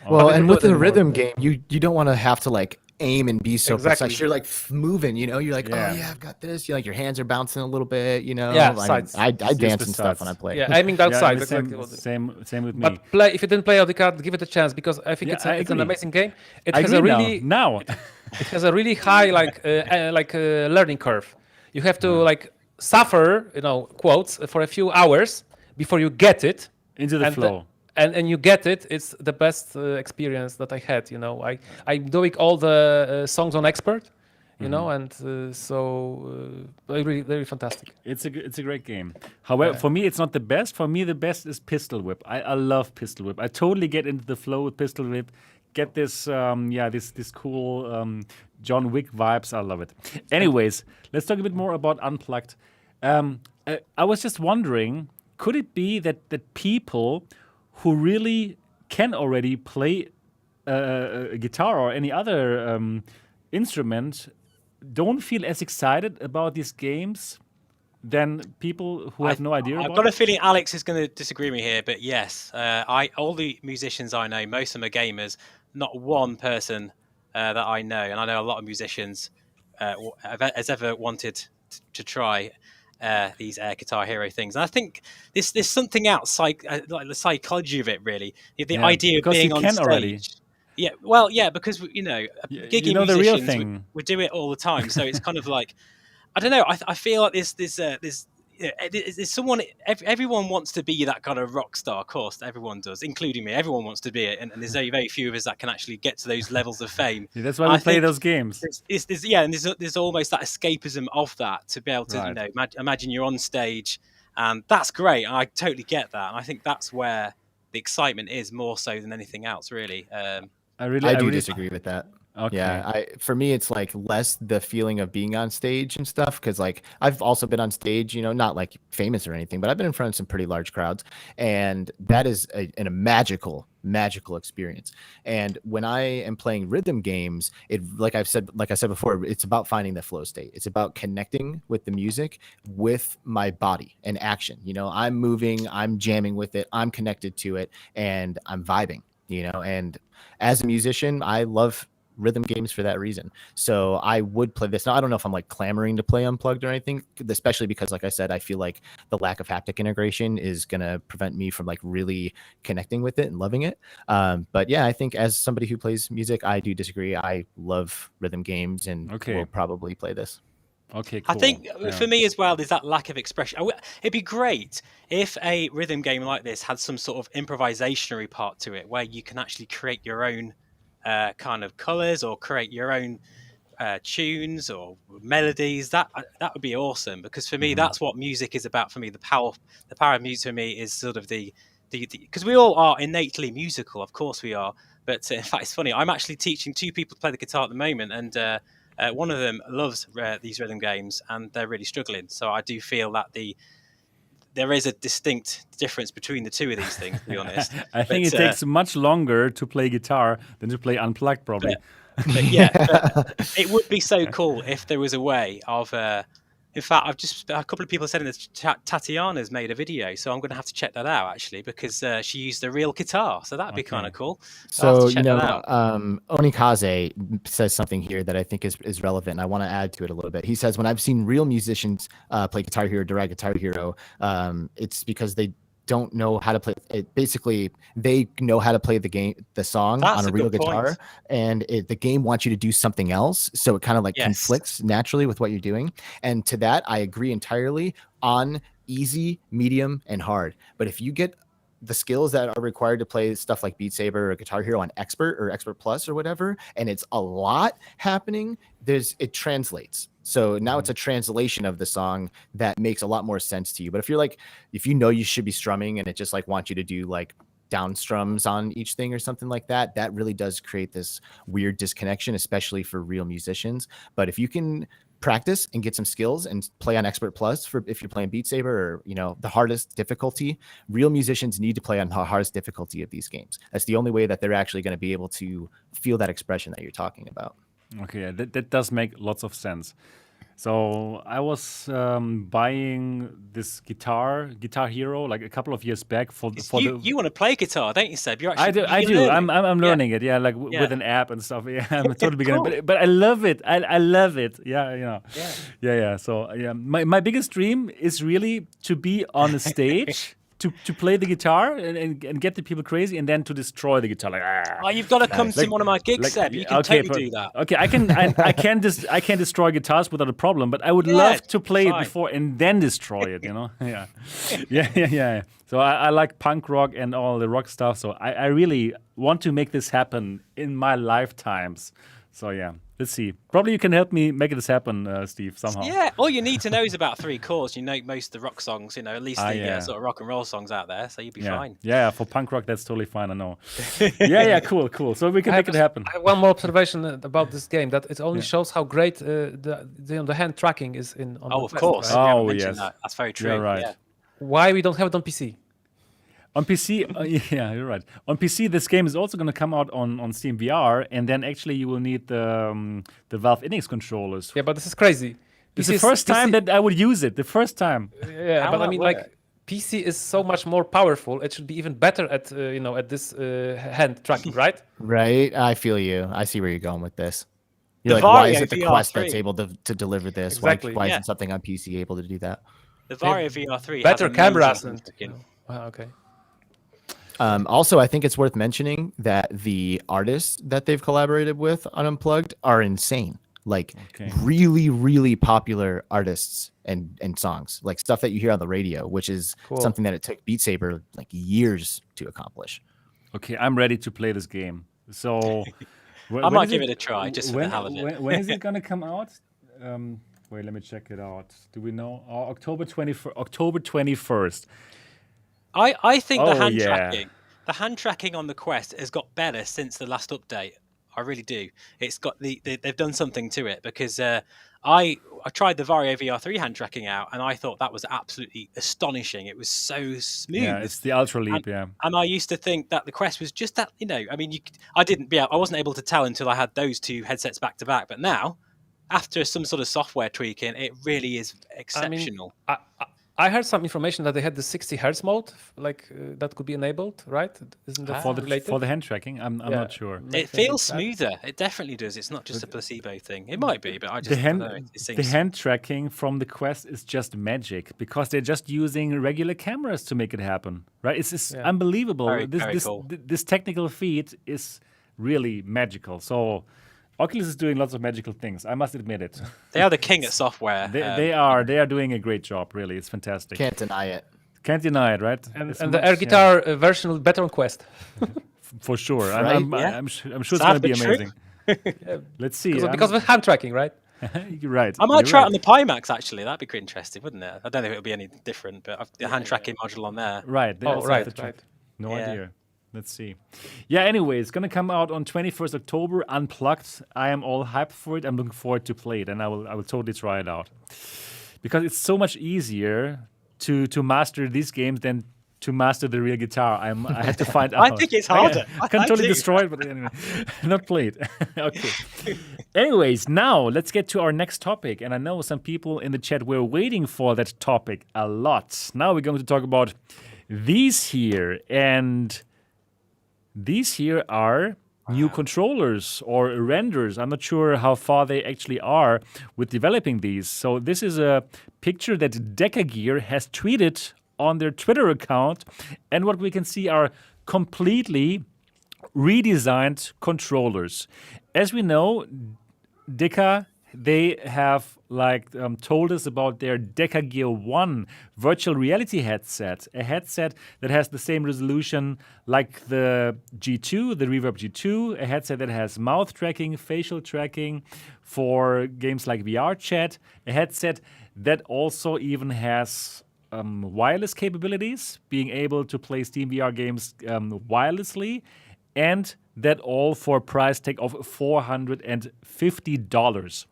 Speaker 4: Well, and with the rhythm game, you don't want to have to aim and be so precise. You're moving, you're like, oh yeah, I've got this. Your hands are bouncing a little bit, I dance and stuff when I play.
Speaker 3: Yeah, aiming outside.
Speaker 2: Same with me.
Speaker 3: But if you didn't play Odica, give it a chance, because I think it's an amazing game. It has a really it has a really high learning curve. You have to suffer, quotes, for a few hours before you get it
Speaker 2: into the flow.
Speaker 3: and you get it. It's the best experience that I had. I'm doing all the songs on expert. And really, very fantastic.
Speaker 2: It's a great game. However, for me, it's not the best. For me, the best is Pistol Whip. I love Pistol Whip. I totally get into the flow with Pistol Whip. Get this, this cool John Wick vibes. I love it. Anyways, let's talk a bit more about Unplugged. I was just wondering, could it be that people who really can already play a guitar or any other instrument don't feel as excited about these games than people who have no idea about it?
Speaker 5: I've got a feeling Alex is going to disagree with me here, but yes, all the musicians I know, most of them are gamers. Not one person that I know, and I know a lot of musicians, has ever wanted to try these Guitar Hero things. And I think there's something outside, like the psychology of it, really. The idea of being on stage. Already. Yeah, well, yeah, because gigging musicians,
Speaker 2: the real thing.
Speaker 5: We do it all the time, so it's kind of like, I don't know. I feel like there's someone. Everyone wants to be that kind of rock star. Of course, everyone does, including me. Everyone wants to be it, and there's very, very few of us that can actually get to those levels of fame.
Speaker 2: Yeah, that's why we play those games.
Speaker 5: There's almost that escapism of that, to be able to imagine you're on stage, and that's great. And I totally get that, and I think that's where the excitement is more so than anything else, really.
Speaker 4: I do disagree with that.
Speaker 2: Okay.
Speaker 4: Yeah, for me, it's like less the feeling of being on stage and stuff, because like I've also been on stage, not like famous or anything, but I've been in front of some pretty large crowds, and that is a magical experience. And when I am playing rhythm games, like I said before, it's about finding the flow state. It's about connecting with the music, with my body and action. I'm moving, I'm jamming with it, I'm connected to it, and I'm vibing. And as a musician, I love rhythm games for that reason. So I would play this. Now, I don't know if I'm like clamoring to play Unplugged or anything, especially because, like I said, I feel like the lack of haptic integration is going to prevent me from like really connecting with it and loving it. But yeah, I think as somebody who plays music, I do disagree. I love rhythm games and will probably play this.
Speaker 2: Okay, cool.
Speaker 5: I think for me as well, there's that lack of expression. It'd be great if a rhythm game like this had some sort of improvisationary part to it, where you can actually create your own kind of colors or create your own tunes or melodies. That would be awesome, because for me, that's what music is about. For me, the power of music for me is sort of the because we all are innately musical, of course we are. But in fact, it's funny. I'm actually teaching 2 people to play the guitar at the moment, and one of them loves these rhythm games, and they're really struggling. So I do feel that there is a distinct difference between the two of these things, to be honest.
Speaker 2: I think it takes much longer to play guitar than to play Unplugged, probably.
Speaker 5: But it would be so cool if there was a way of In fact, a couple of people said in the chat, Tatiana's made a video, so I'm going to have to check that out actually, because she used a real guitar, so that'd be kind of cool.
Speaker 4: So Onikaze says something here that I think is relevant, and I want to add to it a little bit. He says, when I've seen real musicians play Guitar Hero, direct Guitar Hero, it's because they don't know how to play it. Basically, they know how to play the song on a real guitar, and the game wants you to do something else, so it kind of like conflicts naturally with what you're doing. And to that, I agree entirely on easy, medium, and hard. But if you get the skills that are required to play stuff like Beat Saber or Guitar Hero on Expert or Expert Plus or whatever, and it's a lot happening, it translates. So now it's a translation of the song that makes a lot more sense to you. But if you know you should be strumming and it just like wants you to do like down strums on each thing or something like that, that really does create this weird disconnection, especially for real musicians. But if you can practice and get some skills and play on Expert Plus for if you're playing Beat Saber or the hardest difficulty, real musicians need to play on the hardest difficulty of these games. That's the only way that they're actually going to be able to feel that expression that you're talking about.
Speaker 2: Okay, that does make lots of sense. So I was buying this Guitar Hero like a couple of years back
Speaker 5: you want to play guitar, don't you, Seb? You're actually
Speaker 2: I do. I'm learning it. Yeah, like with an app and stuff. Yeah, I'm a total beginner, cool. but I love it. I love it. Yeah, Yeah. So my biggest dream is really to be on a stage to play the guitar and get the people crazy, and then to destroy the guitar. Like,
Speaker 5: you've got to come to one of my gigs, Seb. You can totally do that.
Speaker 2: Okay, I can destroy guitars without a problem, but I would love to play it before and then destroy it. Yeah. So I like punk rock and all the rock stuff. So I really want to make this happen in my lifetimes. So yeah. Let's see. Probably you can help me make this happen, Steve, somehow.
Speaker 5: Yeah, all you need to know is about 3 chords. You know most of the rock songs, at least the sort of rock and roll songs out there, so you'll be fine.
Speaker 2: Yeah, for punk rock, that's totally fine, I know. Cool. So we can make it happen.
Speaker 3: I have one more observation about this game, that it only shows how great the hand tracking is on
Speaker 5: of
Speaker 3: the
Speaker 5: course.
Speaker 3: Right?
Speaker 2: Oh, yes.
Speaker 5: That's very true.
Speaker 2: You're right.
Speaker 5: Yeah.
Speaker 3: Why we don't have it on PC?
Speaker 2: On PC, yeah, you're right. On PC, this game is also going to come out on Steam VR, and then actually you will need the Valve Index controllers.
Speaker 3: Yeah, but this is crazy.
Speaker 2: It's the first time that I would use it. The first time.
Speaker 3: Yeah, but I mean, like, PC is so much more powerful. It should be even better at at this hand tracking, right?
Speaker 4: Right. I feel you. I see where you're going with this. You're
Speaker 5: The
Speaker 4: like, why is
Speaker 5: Vario
Speaker 4: it the
Speaker 5: VR3?
Speaker 4: Quest that's able to deliver this?
Speaker 3: Exactly,
Speaker 4: Why isn't something on PC able to do that?
Speaker 5: The Vario VR3
Speaker 3: better
Speaker 5: has
Speaker 3: cameras. Okay.
Speaker 4: Also, I think it's worth mentioning that the artists that they've collaborated with on Unplugged are insane. Like really, really popular artists and songs, like stuff that you hear on the radio, which is something that it took Beat Saber like years to accomplish.
Speaker 2: Okay, I'm ready to play this game. So
Speaker 5: I might give it a try just for the hell of it.
Speaker 2: When is it going to come out? Wait, let me check it out. Do we know? October 21st.
Speaker 5: I think the hand tracking on the Quest has got better since the last update. I really do. It's got they've done something to it, because I tried the Vario VR3 hand tracking out, and I thought that was absolutely astonishing. It was so smooth.
Speaker 2: Yeah, it's the Ultra Leap.
Speaker 5: And I used to think that the Quest was just that. I mean, I wasn't able to tell until I had those 2 headsets back to back. But now, after some sort of software tweaking, it really is exceptional.
Speaker 3: I mean, I heard some information that they had the 60 hertz mode, like that could be enabled, right? Isn't that
Speaker 2: for the hand tracking? I'm not sure.
Speaker 5: It feels smoother. It definitely does. It's not just a placebo thing. It might be, but I just don't know.
Speaker 2: The hand tracking from the Quest is just magic, because they're just using regular cameras to make it happen, right? It's unbelievable.
Speaker 5: Very cool.
Speaker 2: This technical feat is really magical. So Oculus is doing lots of magical things. I must admit it.
Speaker 5: They are the king at software.
Speaker 2: They are doing a great job. Really, it's fantastic.
Speaker 4: Can't deny it.
Speaker 2: Can't deny it, right?
Speaker 3: And the air guitar version will be better on Quest.
Speaker 2: For sure.
Speaker 4: Right?
Speaker 2: I'm sure it's going to be amazing. Let's see.
Speaker 3: Because of hand tracking, right?
Speaker 2: You're right.
Speaker 5: I might try it on the Pimax, actually. That'd be quite interesting, wouldn't it? I don't know if it'll be any different, but the hand tracking module on there.
Speaker 2: Right.
Speaker 3: Right.
Speaker 2: No idea. Let's see. Yeah, anyway, it's going to come out on 21st October, Unplugged. I am all hyped for it. I'm looking forward to play it, and I will totally try it out. Because it's so much easier to master these games than to master the real guitar. I have to find out.
Speaker 5: I think it's harder.
Speaker 2: I can totally destroy it, but anyway, not play it. Okay. Anyways, now let's get to our next topic. And I know some people in the chat were waiting for that topic a lot. Now we're going to talk about these here. And these here are new controllers or renders. I'm not sure how far they actually are with developing these. So this is a picture that DecaGear has tweeted on their Twitter account. And what we can see are completely redesigned controllers. As we know, Deca, they have told us about their DecaGear 1 virtual reality headset, a headset that has the same resolution like the G2, the Reverb G2, a headset that has mouth tracking, facial tracking for games like VR chat, a headset that also even has wireless capabilities, being able to play Steam VR games wirelessly, and that all for a price tag of $450.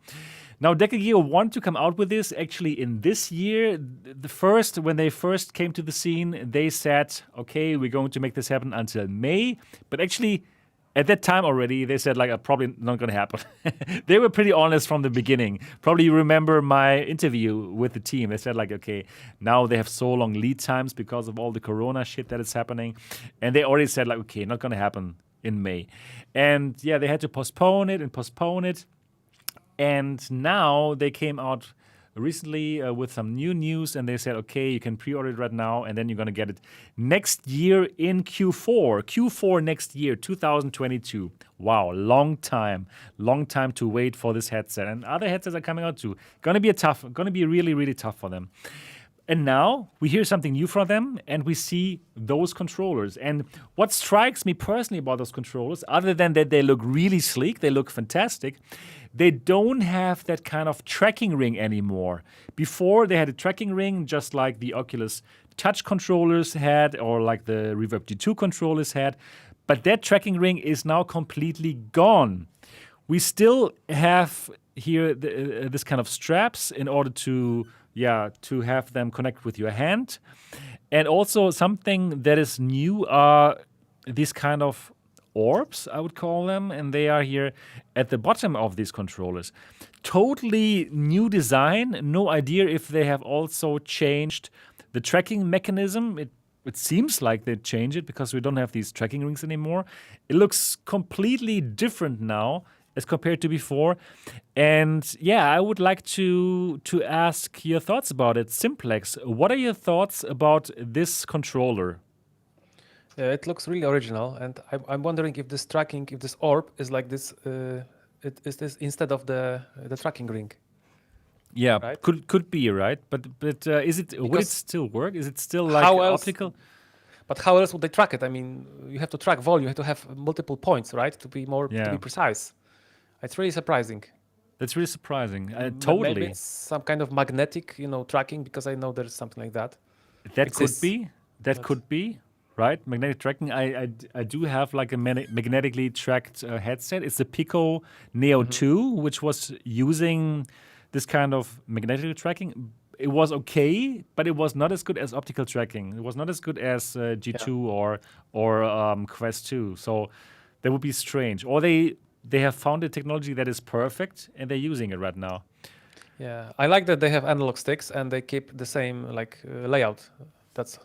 Speaker 2: Now, DecaGear want to come out with this actually in this year. When they first came to the scene, they said, okay, we're going to make this happen until May. But actually, at that time already, they said, probably not going to happen. They were pretty honest from the beginning. Probably you remember my interview with the team. They said, okay, now they have so long lead times because of all the Corona shit that is happening. And they already said, okay, not going to happen in May. And yeah, they had to postpone it. And now they came out recently with some new news, and they said, okay, you can pre-order it right now, and then you're going to get it next year in Q4 next year, 2022. Wow, long time to wait for this headset. And other headsets are coming out too. Going to be really, really tough for them. And now we hear something new from them, and we see those controllers. And what strikes me personally about those controllers, other than that they look really sleek, they look fantastic, they don't have that kind of tracking ring anymore. Before, they had a tracking ring just like the Oculus Touch controllers had, or like the Reverb G2 controllers had. But that tracking ring is now completely gone. We still have here this kind of straps in order to have them connect with your hand. And also something that is new are these kind of orbs, I would call them, and they are here at the bottom of these controllers. Totally new design. No idea if they have also changed the tracking mechanism. It seems like they changed it because we don't have these tracking rings anymore. It looks completely different now as compared to before. And yeah, I would like to ask your thoughts about it. Simplex, what are your thoughts about this controller?
Speaker 3: It looks really original, and I'm wondering if this tracking, if this orb is like this, is this instead of the tracking ring.
Speaker 2: Yeah,
Speaker 3: right?
Speaker 2: could be, right? But is it? Would it still work? Is it still like optical?
Speaker 3: But how else would they track it? I mean, you have to track volume. You have to have multiple points, right, to be to be precise. It's really surprising.
Speaker 2: That's really surprising. Totally.
Speaker 3: Maybe it's some kind of magnetic, tracking, because I know there's something like that.
Speaker 2: That could be. Right, magnetic tracking. I do have like a magnetically tracked headset. It's the Pico Neo 2, which was using this kind of magnetic tracking. It was okay, but it was not as good as optical tracking. It was not as good as G2 or Quest 2. So that would be strange. Or they have found a technology that is perfect and they're using it right now.
Speaker 3: Yeah, I like that they have analog sticks and they keep the same layout. That's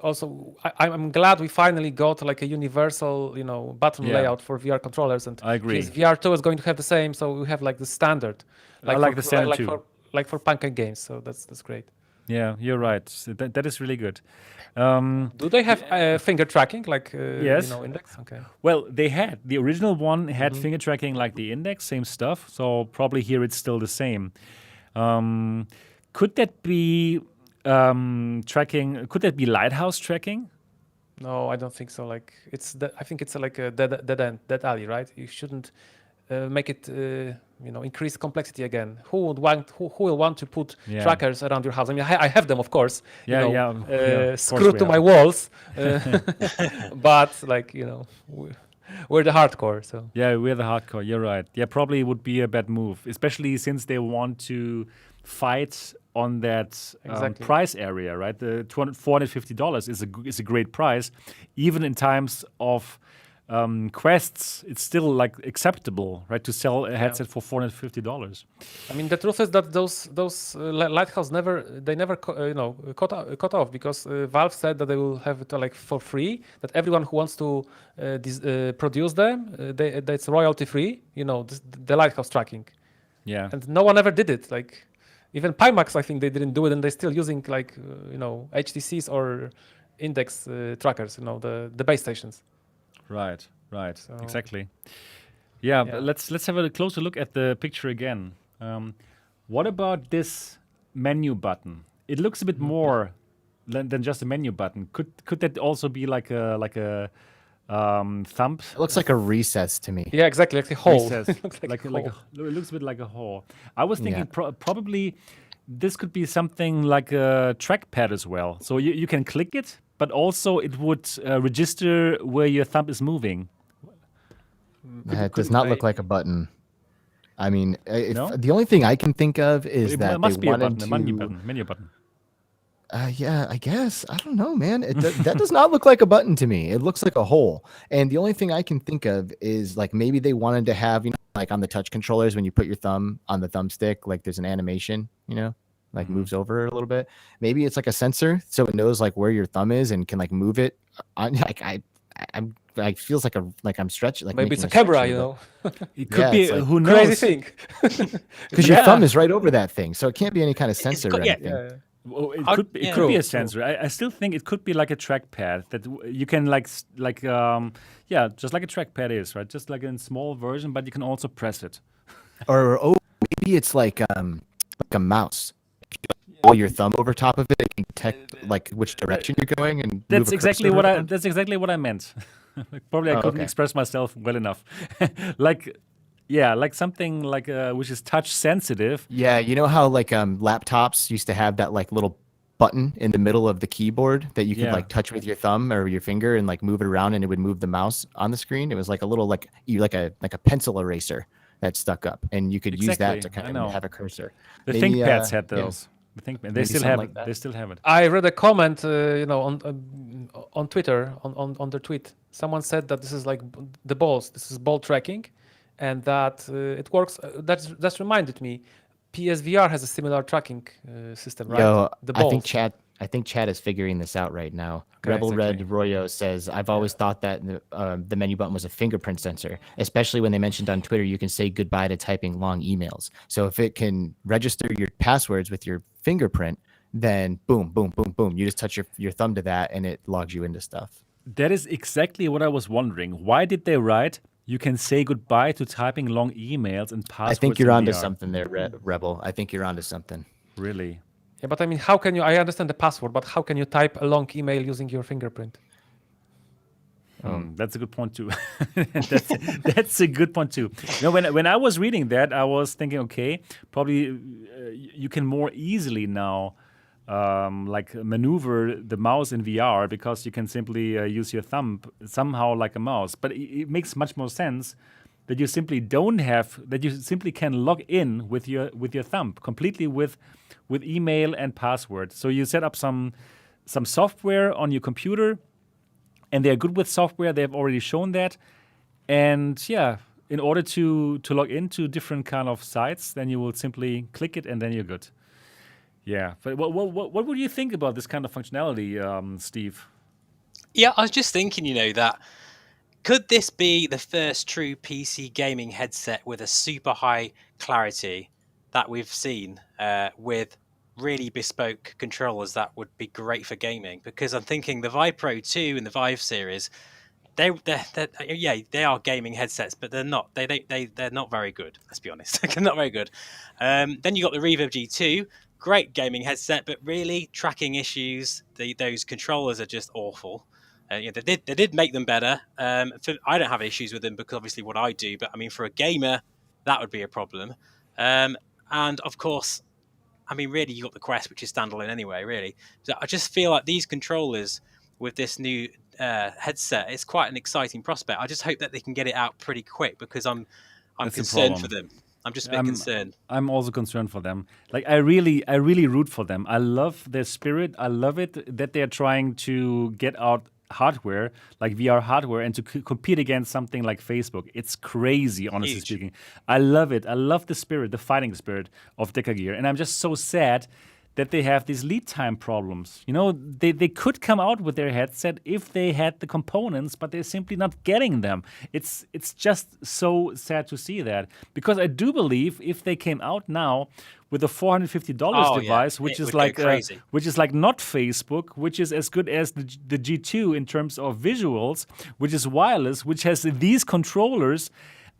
Speaker 3: also, I'm glad we finally got like a universal, button layout for VR controllers. And
Speaker 2: I agree.
Speaker 3: VR2 is going to have the same, so we have like the standard.
Speaker 2: I like the standard too.
Speaker 3: For Pancake games, so that's great.
Speaker 2: Yeah, you're right. That is really good.
Speaker 3: Do they have finger tracking,
Speaker 2: yes.
Speaker 3: Index? Okay.
Speaker 2: Well, they had. The original one had finger tracking like the Index, same stuff. So probably here it's still the same. Could that be tracking? Could that be lighthouse tracking?
Speaker 3: No, I don't think so. I think it's like a dead alley, right? You shouldn't make it, increase complexity again. Who will want to put trackers around your house? I mean, I have them, of course. Screwed to my walls. But we're the hardcore. So
Speaker 2: yeah, we're the hardcore. You're right. Yeah, probably would be a bad move, especially since they want to fight on that price area, right? The $450 is a great price, even in times of quests. It's still like acceptable, right, to sell a headset for $450.
Speaker 3: I mean, the truth is that those Lighthouse never cut off, because Valve said that they will have it for free. That everyone who wants to produce them, that's royalty free. The Lighthouse tracking. Yeah, and no one ever did it. Even Pimax, I think they didn't do it, and they're still using HTCs or Index trackers. The base stations.
Speaker 2: Right, so. Exactly. Yeah, but let's have a closer look at the picture again. What about this menu button? It looks a bit more than just a menu button. Could that also be like a thumb?
Speaker 4: It looks like a recess to me.
Speaker 3: Yeah, exactly, like a hole.
Speaker 2: It looks a bit like a hole. I was thinking probably this could be something like a trackpad as well. So you can click it, but also it would register where your thumb is moving.
Speaker 4: It does not look like a button. I mean, the only thing I can think of is that
Speaker 2: must
Speaker 4: they
Speaker 2: be
Speaker 4: wanted
Speaker 2: a menu button.
Speaker 4: Yeah, I guess. I don't know, man. That does not look like a button to me. It looks like a hole. And the only thing I can think of is maybe they wanted to have, on the touch controllers, when you put your thumb on the thumbstick, there's an animation, moves over a little bit. Maybe it's like a sensor, so it knows where your thumb is and can move it. I Like feels like I'm stretching. Like
Speaker 3: maybe it's a camera,
Speaker 2: It could be.
Speaker 4: Like,
Speaker 2: who knows?
Speaker 3: Crazy thing.
Speaker 4: Because your thumb is right over that thing, so it can't be any kind of sensor or anything.
Speaker 2: Well, it could be. It could be a sensor. I still think it could be like a trackpad that you can just like a trackpad is, right? Just like a small version, but you can also press it.
Speaker 4: Or maybe it's like a mouse. Roll your thumb over top of it and detect like which direction you're going, and
Speaker 2: that's exactly what I meant. Probably I couldn't express myself well enough. like something like which is touch sensitive.
Speaker 4: Yeah, you know how like laptops used to have that like little button in the middle of the keyboard that you could like touch with your thumb or your finger and like move it around, and it would move the mouse on the screen. It was like a little like a pencil eraser that stuck up, and you could use that to kind of have a cursor.
Speaker 2: The ThinkPads had those. The ThinkPad. They still have it. They still have it.
Speaker 3: I read a comment, on Twitter on their tweet. Someone said that this is like the balls. This is ball tracking, and that it works. That's reminded me. PSVR has a similar tracking system, right?
Speaker 4: Yo,
Speaker 3: the balls.
Speaker 4: I think Chad is figuring this out right now. Rebel Red Royo says, I've always thought that the menu button was a fingerprint sensor, especially when they mentioned on Twitter you can say goodbye to typing long emails. So if it can register your passwords with your fingerprint, then boom, boom, boom, boom. You just touch your thumb to that and it logs you into stuff.
Speaker 2: That is exactly what I was wondering. Why did they write, you can say goodbye to typing long emails and passwords?
Speaker 4: I think you're onto something there, Rebel. I think you're onto something.
Speaker 2: Really?
Speaker 3: Yeah, but I mean, how can you? I understand the password, but how can you type a long email using your fingerprint?
Speaker 2: That's a good point too. that's a good point too. You know, when I was reading that, I was thinking, okay, probably you can more easily now like maneuver the mouse in VR because you can simply use your thumb somehow like a mouse. But it makes much more sense that you simply can log in with your thumb completely with email and password. So you set up some software on your computer, and they're good with software. They have already shown that. And yeah, in order to log into different kind of sites, then you will simply click it and then you're good. Yeah. But what would you think about this kind of functionality, Steve?
Speaker 5: Yeah, I was just thinking, that could this be the first true PC gaming headset with a super high clarity that we've seen with really bespoke controllers that would be great for gaming? Because I'm thinking the Vive Pro 2 and the Vive series, they are gaming headsets, but they're not very good. Let's be honest, they're not very good. Then you got the Reverb G2, great gaming headset, but really tracking issues. Those controllers are just awful. They did make them better. I don't have issues with them because obviously what I do, but I mean for a gamer that would be a problem. And of course, I mean really you got the Quest, which is standalone anyway. Really, so I just feel like these controllers with this new headset, it's quite an exciting prospect. I just hope that they can get it out pretty quick because I'm concerned for them. I'm just a bit concerned.
Speaker 2: I'm also concerned for them. Like I really root for them. I love their spirit. I love it that they're trying to get out hardware, like VR hardware, and to compete against something like Facebook. It's crazy, honestly speaking. I love it. I love the spirit, the fighting spirit of DecaGear. And I'm just so sad that they have these lead time problems. They could come out with their headset if they had the components, but they're simply not getting them. It's just so sad to see that, because I do believe if they came out now with a $450 device, which is like not Facebook, which is as good as the G2 in terms of visuals, which is wireless, which has these controllers.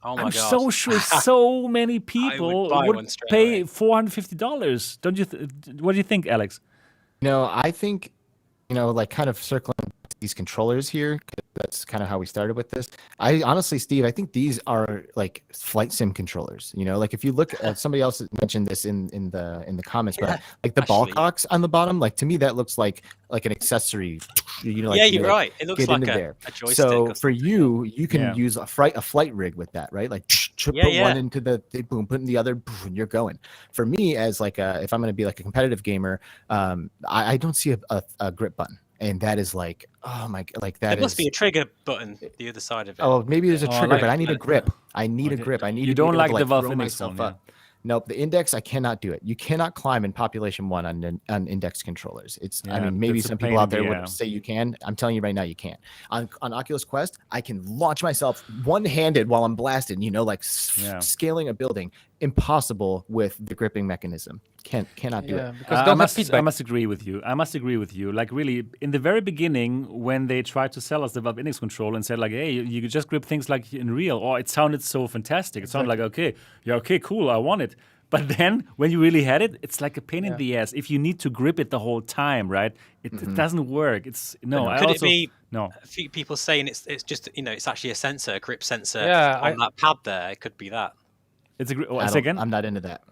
Speaker 5: Oh my
Speaker 2: I'm
Speaker 5: gosh.
Speaker 2: so sure so many people would pay $450. Don't you? What do you think, Alex?
Speaker 4: I think, like kind of circling these controllers here, 'cause that's kind of how we started with this. I honestly, Steve, I think these are like flight sim controllers. Like if you look at somebody else mentioned this in the comments, but like the ball cocks on the bottom, like to me that looks like an accessory.
Speaker 5: You're right. It looks like a joystick.
Speaker 4: So for you can use a flight rig with that, right? Like put one into the boom, put in the other, boom, and you're going. For me, as like if I'm going to be like a competitive gamer, I don't see a grip button. And that is like, oh my, like that.
Speaker 5: There must be a trigger button the other side of it.
Speaker 4: Oh, maybe there's a trigger, but I need a grip. I need a grip. I need.
Speaker 2: You don't like the Valve Index one,
Speaker 4: up. Nope, the index, I cannot do it. You cannot climb in population 1 on index controllers. I mean, maybe some people out there would say you can. I'm telling you right now, you can't. On Oculus Quest, I can launch myself one-handed while I'm blasted, scaling a building. Impossible with the gripping mechanism. Cannot do it.
Speaker 3: Because
Speaker 2: I must agree with you. Like really, in the very beginning, when they tried to sell us the Valve Index controller and said like, hey, you could just grip things like in real, or it sounded so fantastic. It sounded like, okay, cool, I want it. But then when you really had it, it's like a pain in the ass. If you need to grip it the whole time, right? It doesn't work. It's
Speaker 5: Could it be a few people saying it's just it's actually a grip sensor on that pad there? It could be that.
Speaker 2: It's a second.
Speaker 4: I'm not into that.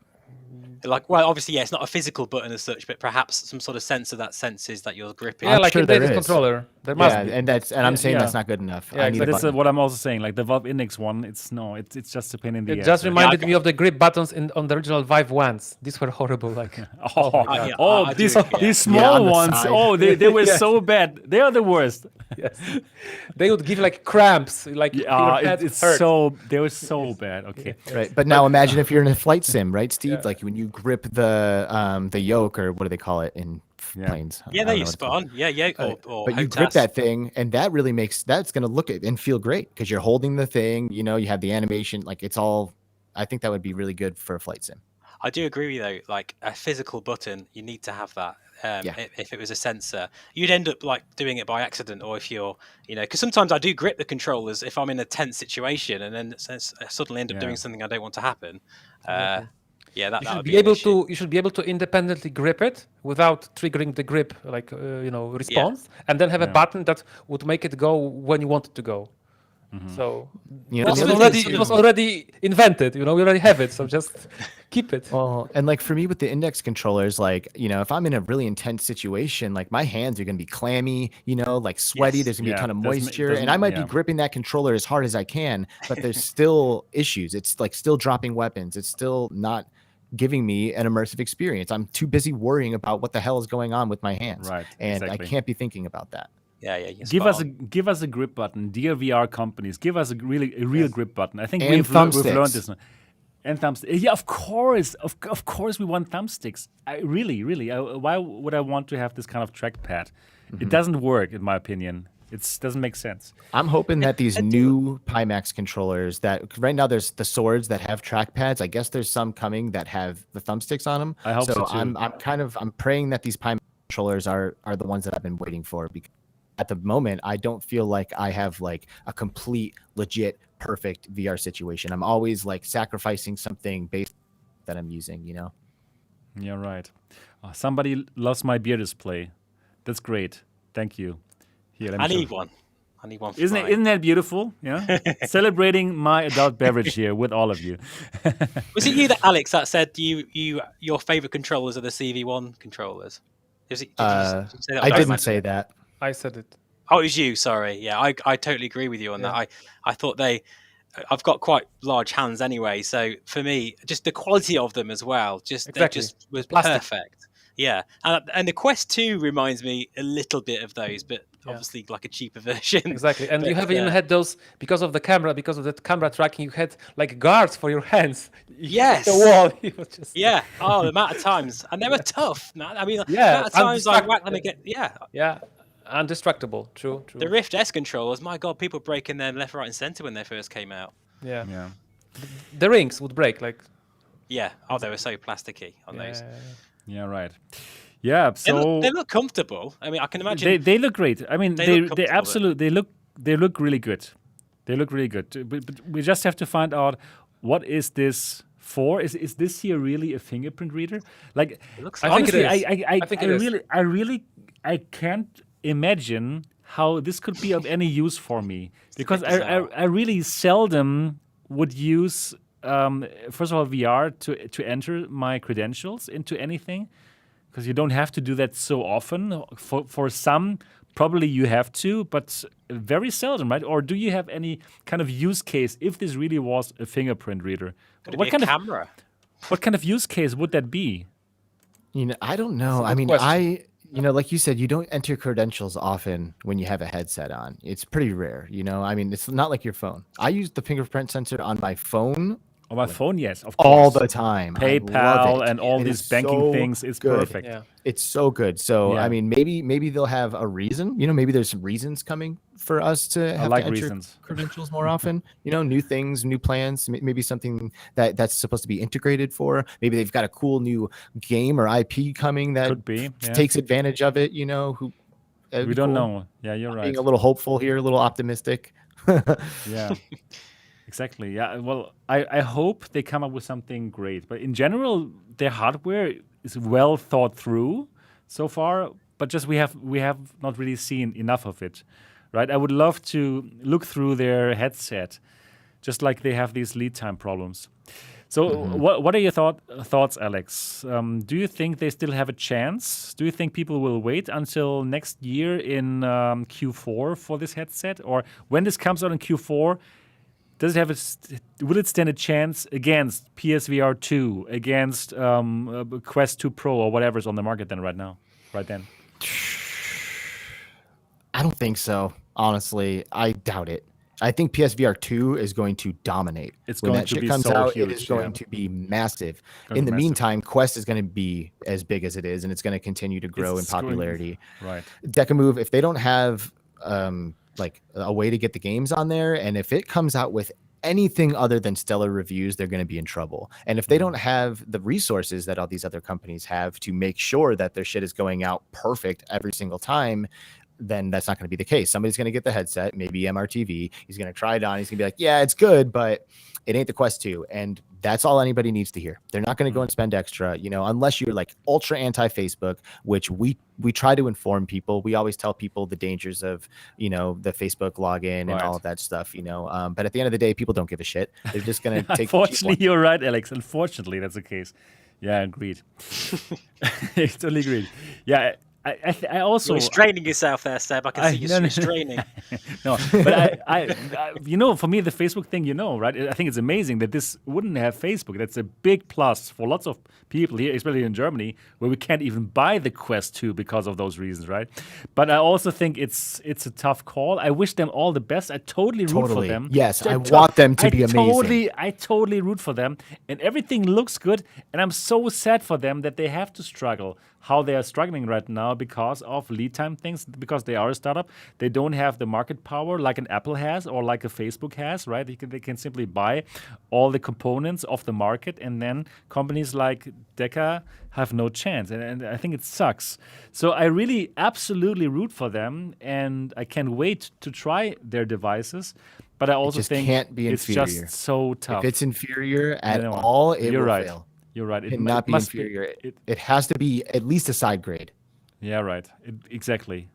Speaker 5: Like, well, obviously, it's not a physical button as such, but perhaps some sort of sensor that senses that you're gripping.
Speaker 3: Yeah, like in the controller. There must be.
Speaker 4: And I'm saying that's not good enough.
Speaker 2: Yeah, that's what I'm also saying. Like the Valve Index one, it's just a pain in the ass.
Speaker 3: It just reminded me of the grip buttons on the original Vive ones. These were horrible. Like
Speaker 2: these small ones. Oh, they were so bad. They are the worst.
Speaker 3: Yes, they would give like cramps. Like
Speaker 2: they were so bad. Okay,
Speaker 4: right. But now imagine if you're in a flight sim, right, Steve? Yeah. Like when you grip the yoke, or what do they call it in planes?
Speaker 5: Yeah, they use spot on. Yeah, yoke or
Speaker 4: but you grip that thing, and that really that's going to look and feel great because you're holding the thing. You have the animation. Like it's all. I think that would be really good for a flight sim.
Speaker 5: I do agree with you though. Like a physical button, you need to have that. If it was a sensor, you'd end up like doing it by accident, or if you're, because sometimes I do grip the controllers if I'm in a tense situation, and then I suddenly end up doing something I don't want to happen.
Speaker 3: You should be able to independently grip it without triggering the grip, response, and then have a button that would make it go when you want it to go. Mm-hmm. So it was already invented. We already have it. So just keep it.
Speaker 4: Well, and like for me with the index controllers, like if I'm in a really intense situation, like my hands are gonna be clammy, like sweaty. There's gonna be a ton of moisture, and I might be gripping that controller as hard as I can, but there's still issues. It's like still dropping weapons. It's still not giving me an immersive experience. I'm too busy worrying about what the hell is going on with my hands,
Speaker 2: right?
Speaker 4: And I can't be thinking about that.
Speaker 5: Give
Speaker 2: us a grip button, dear VR companies. Give us a real grip button. I think we've
Speaker 4: learned
Speaker 2: this now. And thumbsticks. Yeah, of course, of course, we want thumbsticks. Why would I want to have this kind of trackpad? It doesn't work, in my opinion. It doesn't make sense.
Speaker 4: I'm hoping that these new Pimax controllers that right now there's the swords that have trackpads. I guess there's some coming that have the thumbsticks on them.
Speaker 2: I hope so too.
Speaker 4: I'm praying that these Pimax controllers are the ones that I've been waiting for, because at the moment I don't feel like I have like a complete, legit, perfect VR situation. I'm always like sacrificing something based that I'm using,
Speaker 2: Yeah, right. Somebody loves my beer display. That's great. Thank you. Here,
Speaker 5: I need one.
Speaker 2: Isn't that beautiful? Yeah, celebrating my adult beverage here with all of you.
Speaker 5: Was it you Alex that said your favorite controllers are the CV1 controllers?
Speaker 4: I didn't say that.
Speaker 3: I said it.
Speaker 5: Oh, it was you. Sorry. Yeah, I totally agree with you on that. I thought I've got quite large hands anyway, so for me, just the quality of them as well, they just was perfect. Yeah, and the Quest 2 reminds me a little bit of those, but obviously like a cheaper version.
Speaker 3: Exactly, and you haven't even had those because of the camera tracking. You had like guards for your hands.
Speaker 5: Yes,
Speaker 3: the wall.
Speaker 5: Yeah. Oh, the amount of times, and they were tough. Man. I mean, the amount of times I whacked them again.
Speaker 3: Yeah. Undestructible. True.
Speaker 5: The Rift S controllers, my God, people breaking them left, right, and center when they first came out.
Speaker 3: Yeah. The rings would break like.
Speaker 5: Yeah. Oh, they were so plasticky on those.
Speaker 2: Yeah, right. Yeah, so
Speaker 5: they look comfortable. I mean, I can imagine
Speaker 2: they look great. I mean, they look really good. They look really good. But we just have to find out what is this for. Is this here really a fingerprint reader? Like, honestly, I can't imagine how this could be of any use for me, because I really seldom would use first of all VR to enter my credentials into anything, because you don't have to do that so often. For some, probably you have to, but very seldom, right? Or do you have any kind of use case if this really was a fingerprint reader?
Speaker 5: What kind of camera?
Speaker 2: What kind of use case would that be?
Speaker 4: I don't know. I mean, like you said, you don't enter credentials often when you have a headset on. It's pretty rare, I mean, it's not like your phone. I use the fingerprint sensor on my phone
Speaker 2: On my phone, yes, of course.
Speaker 4: All the time.
Speaker 2: PayPal and all these banking things. It's
Speaker 4: good.
Speaker 2: perfect.
Speaker 3: Yeah.
Speaker 4: It's so good. So I mean, maybe they'll have a reason. Maybe there's some reasons coming for us to have to enter credentials more often. New things, new plans. Maybe something that's supposed to be integrated for. Maybe they've got a cool new game or IP coming that
Speaker 2: could be
Speaker 4: takes advantage of it. We
Speaker 2: don't know. Yeah, you're right.
Speaker 4: Being a little hopeful here, a little optimistic.
Speaker 2: Yeah. Exactly. Yeah. Well, I hope they come up with something great. But in general, their hardware is well thought through so far. But just we have not really seen enough of it, right? I would love to look through their headset, just like they have these lead time problems. So, what are your thoughts, Alex? Do you think they still have a chance? Do you think people will wait until next year in Q4 for this headset, or when this comes out in Q4? Does it have will it stand a chance against PSVR 2, against Quest 2 Pro or whatever's on the market right then?
Speaker 4: I don't think so. Honestly, I doubt it. I think PSVR 2 is going to dominate.
Speaker 2: When that shit comes out,
Speaker 4: huge, it is going to be massive. In the meantime, Quest is going to be as big as it is, and it's going to continue to grow in popularity.
Speaker 2: Right.
Speaker 4: DecaMove, if they don't have like a way to get the games on there, and if it comes out with anything other than stellar reviews, they're going to be in trouble. And if they don't have the resources that all these other companies have to make sure that their shit is going out perfect every single time, then that's not going to be the case. Somebody's going to get the headset, maybe MRTV. He's going to try it on. He's going to be like, yeah, it's good, but it ain't the Quest 2. And that's all anybody needs to hear. They're not going to go and spend extra, unless you're like ultra anti-Facebook, which we try to inform people. We always tell people the dangers of, the Facebook login and all of that stuff, but at the end of the day, people don't give a shit. They're just going to take
Speaker 2: Unfortunately, you're right, Alex. Unfortunately, that's the case. Yeah, agreed. Totally agreed. Yeah. I also...
Speaker 5: You're restraining yourself there, Seb. I can see you're restraining.
Speaker 2: No, but I for me, the Facebook thing, right? I think it's amazing that this wouldn't have Facebook. That's a big plus for lots of people here, especially in Germany, where we can't even buy the Quest 2 because of those reasons, right? But I also think it's a tough call. I wish them all the best. I totally root for them.
Speaker 4: Yes, I want them to be amazing.
Speaker 2: I totally root for them. And everything looks good. And I'm so sad for them that they have to struggle. How they are struggling right now because of lead time things, because they are a startup. They don't have the market power like an Apple has or like a Facebook has, right? They can simply buy all the components of the market, and then companies like Deca have no chance. And I think it sucks. So I really absolutely root for them, and I can't wait to try their devices. But I also think
Speaker 4: can't be inferior.
Speaker 2: It's just so tough.
Speaker 4: If it's inferior at all, it will fail.
Speaker 2: You're right.
Speaker 4: It cannot be inferior. It has to be at least a side grade.
Speaker 2: Yeah, right. Exactly.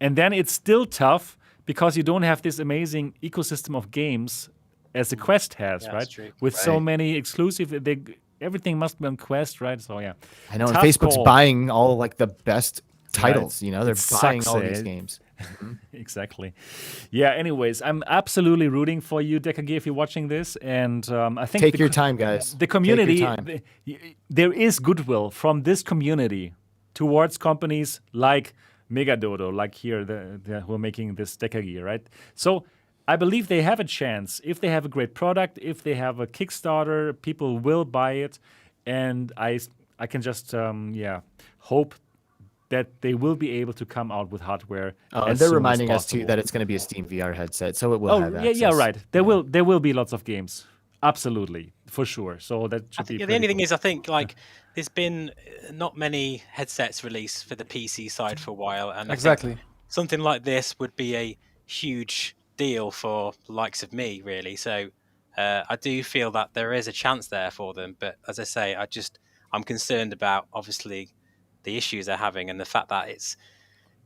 Speaker 2: And then it's still tough because you don't have this amazing ecosystem of games as the Quest has, right?
Speaker 5: True.
Speaker 2: With so many exclusive, everything must be on Quest, right? So yeah.
Speaker 4: I know. And Facebook's buying all like the best titles. They're buying all these games.
Speaker 2: Exactly. Yeah. Anyways, I'm absolutely rooting for you, DecaGear, if you're watching this, and I think
Speaker 4: take your time, guys.
Speaker 2: The community, there is goodwill from this community towards companies like Megadodo, like here, who are making this DecaGear, right? So I believe they have a chance if they have a great product, if they have a Kickstarter, people will buy it, and I can just hope that they will be able to come out with hardware.
Speaker 4: And they're reminding us too that it's going to be a Steam VR headset, so it will have access.
Speaker 2: Yeah, right. There will be lots of games, absolutely, for sure. So that should be.
Speaker 5: The only thing is, I think there's been not many headsets released for the PC side for a while, and
Speaker 3: exactly
Speaker 5: something like this would be a huge deal for the likes of me, really. So I do feel that there is a chance there for them, but as I say, I'm concerned about obviously the issues they're having and the fact that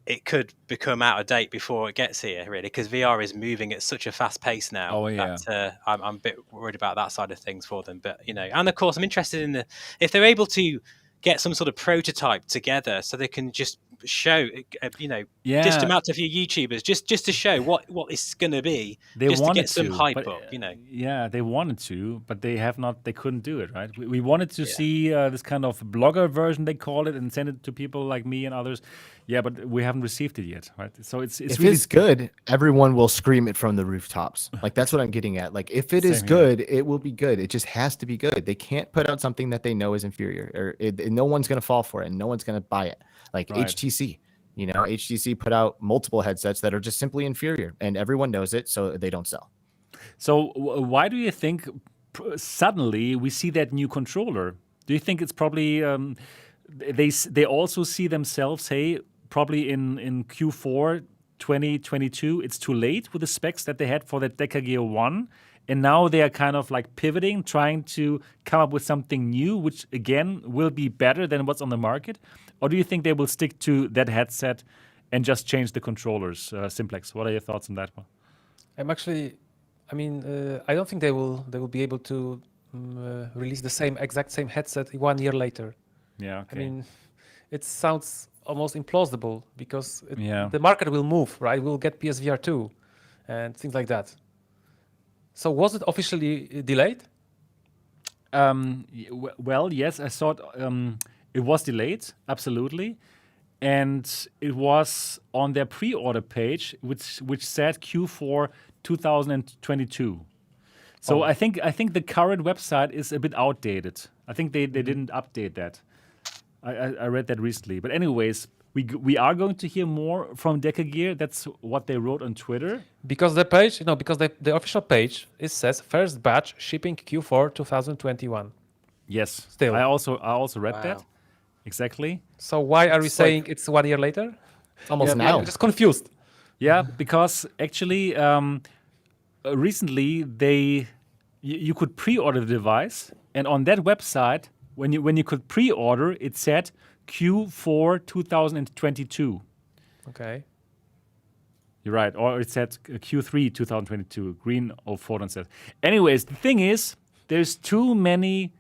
Speaker 5: it could become out of date before it gets here, really, because VR is moving at such a fast pace now. That I'm a bit worried about that side of things for them. But and of course, I'm interested in if they're able to get some sort of prototype together so they can just show, just them out to a few YouTubers, just to show what it's going to be.
Speaker 2: They
Speaker 5: just
Speaker 2: wanted
Speaker 5: to get some hype up,
Speaker 2: Yeah, they wanted to, but they have not. They couldn't do it, right? We wanted to see this kind of blogger version, they call it, and send it to people like me and others. Yeah, but we haven't received it yet, right? So it's
Speaker 4: if
Speaker 2: really
Speaker 4: it's good, everyone will scream it from the rooftops. Like that's what I'm getting at. Like if it is
Speaker 2: Same here.
Speaker 4: good, it will be good. It just has to be good. They can't put out something that they know is inferior, or no one's gonna fall for it, and no one's gonna buy it. Like
Speaker 2: Right.
Speaker 4: HTC, HTC put out multiple headsets that are just simply inferior, and everyone knows it, so they don't sell.
Speaker 2: So why do you think suddenly we see that new controller? Do you think it's probably they also see themselves, hey, probably in Q4 2022, it's too late with the specs that they had for the DecaGear 1, and now they are kind of like pivoting, trying to come up with something new, which again will be better than what's on the market? Or do you think they will stick to that headset and just change the controllers? Simplex, what are your thoughts on that one?
Speaker 3: I don't think they will be able to release the exact same headset 1 year later.
Speaker 2: Yeah, okay.
Speaker 3: I mean, it sounds almost implausible because
Speaker 2: Yeah.
Speaker 3: the market will move, right? We'll get PSVR 2 and things like that. So was it officially delayed?
Speaker 2: Well, yes, I thought it was delayed, absolutely. And it was on their pre-order page, which said Q4 2022. So I think the current website is a bit outdated. I think they didn't update that. I read that recently. But anyways, we are going to hear more from DecaGear. That's what they wrote on Twitter.
Speaker 3: Because the page, the official page, it says first batch shipping Q4 2021.
Speaker 2: Yes.
Speaker 3: Still.
Speaker 2: I also read that. Exactly.
Speaker 3: So why are we saying it's 1 year later?
Speaker 4: It's almost now.
Speaker 3: I'm just confused.
Speaker 2: Yeah, because actually recently you could pre-order the device, and on that website, when you could pre-order, it said Q4 2022.
Speaker 3: Okay.
Speaker 2: You're right, or it said Q3 2022. Green 04 said. Anyways, the thing is, there's too many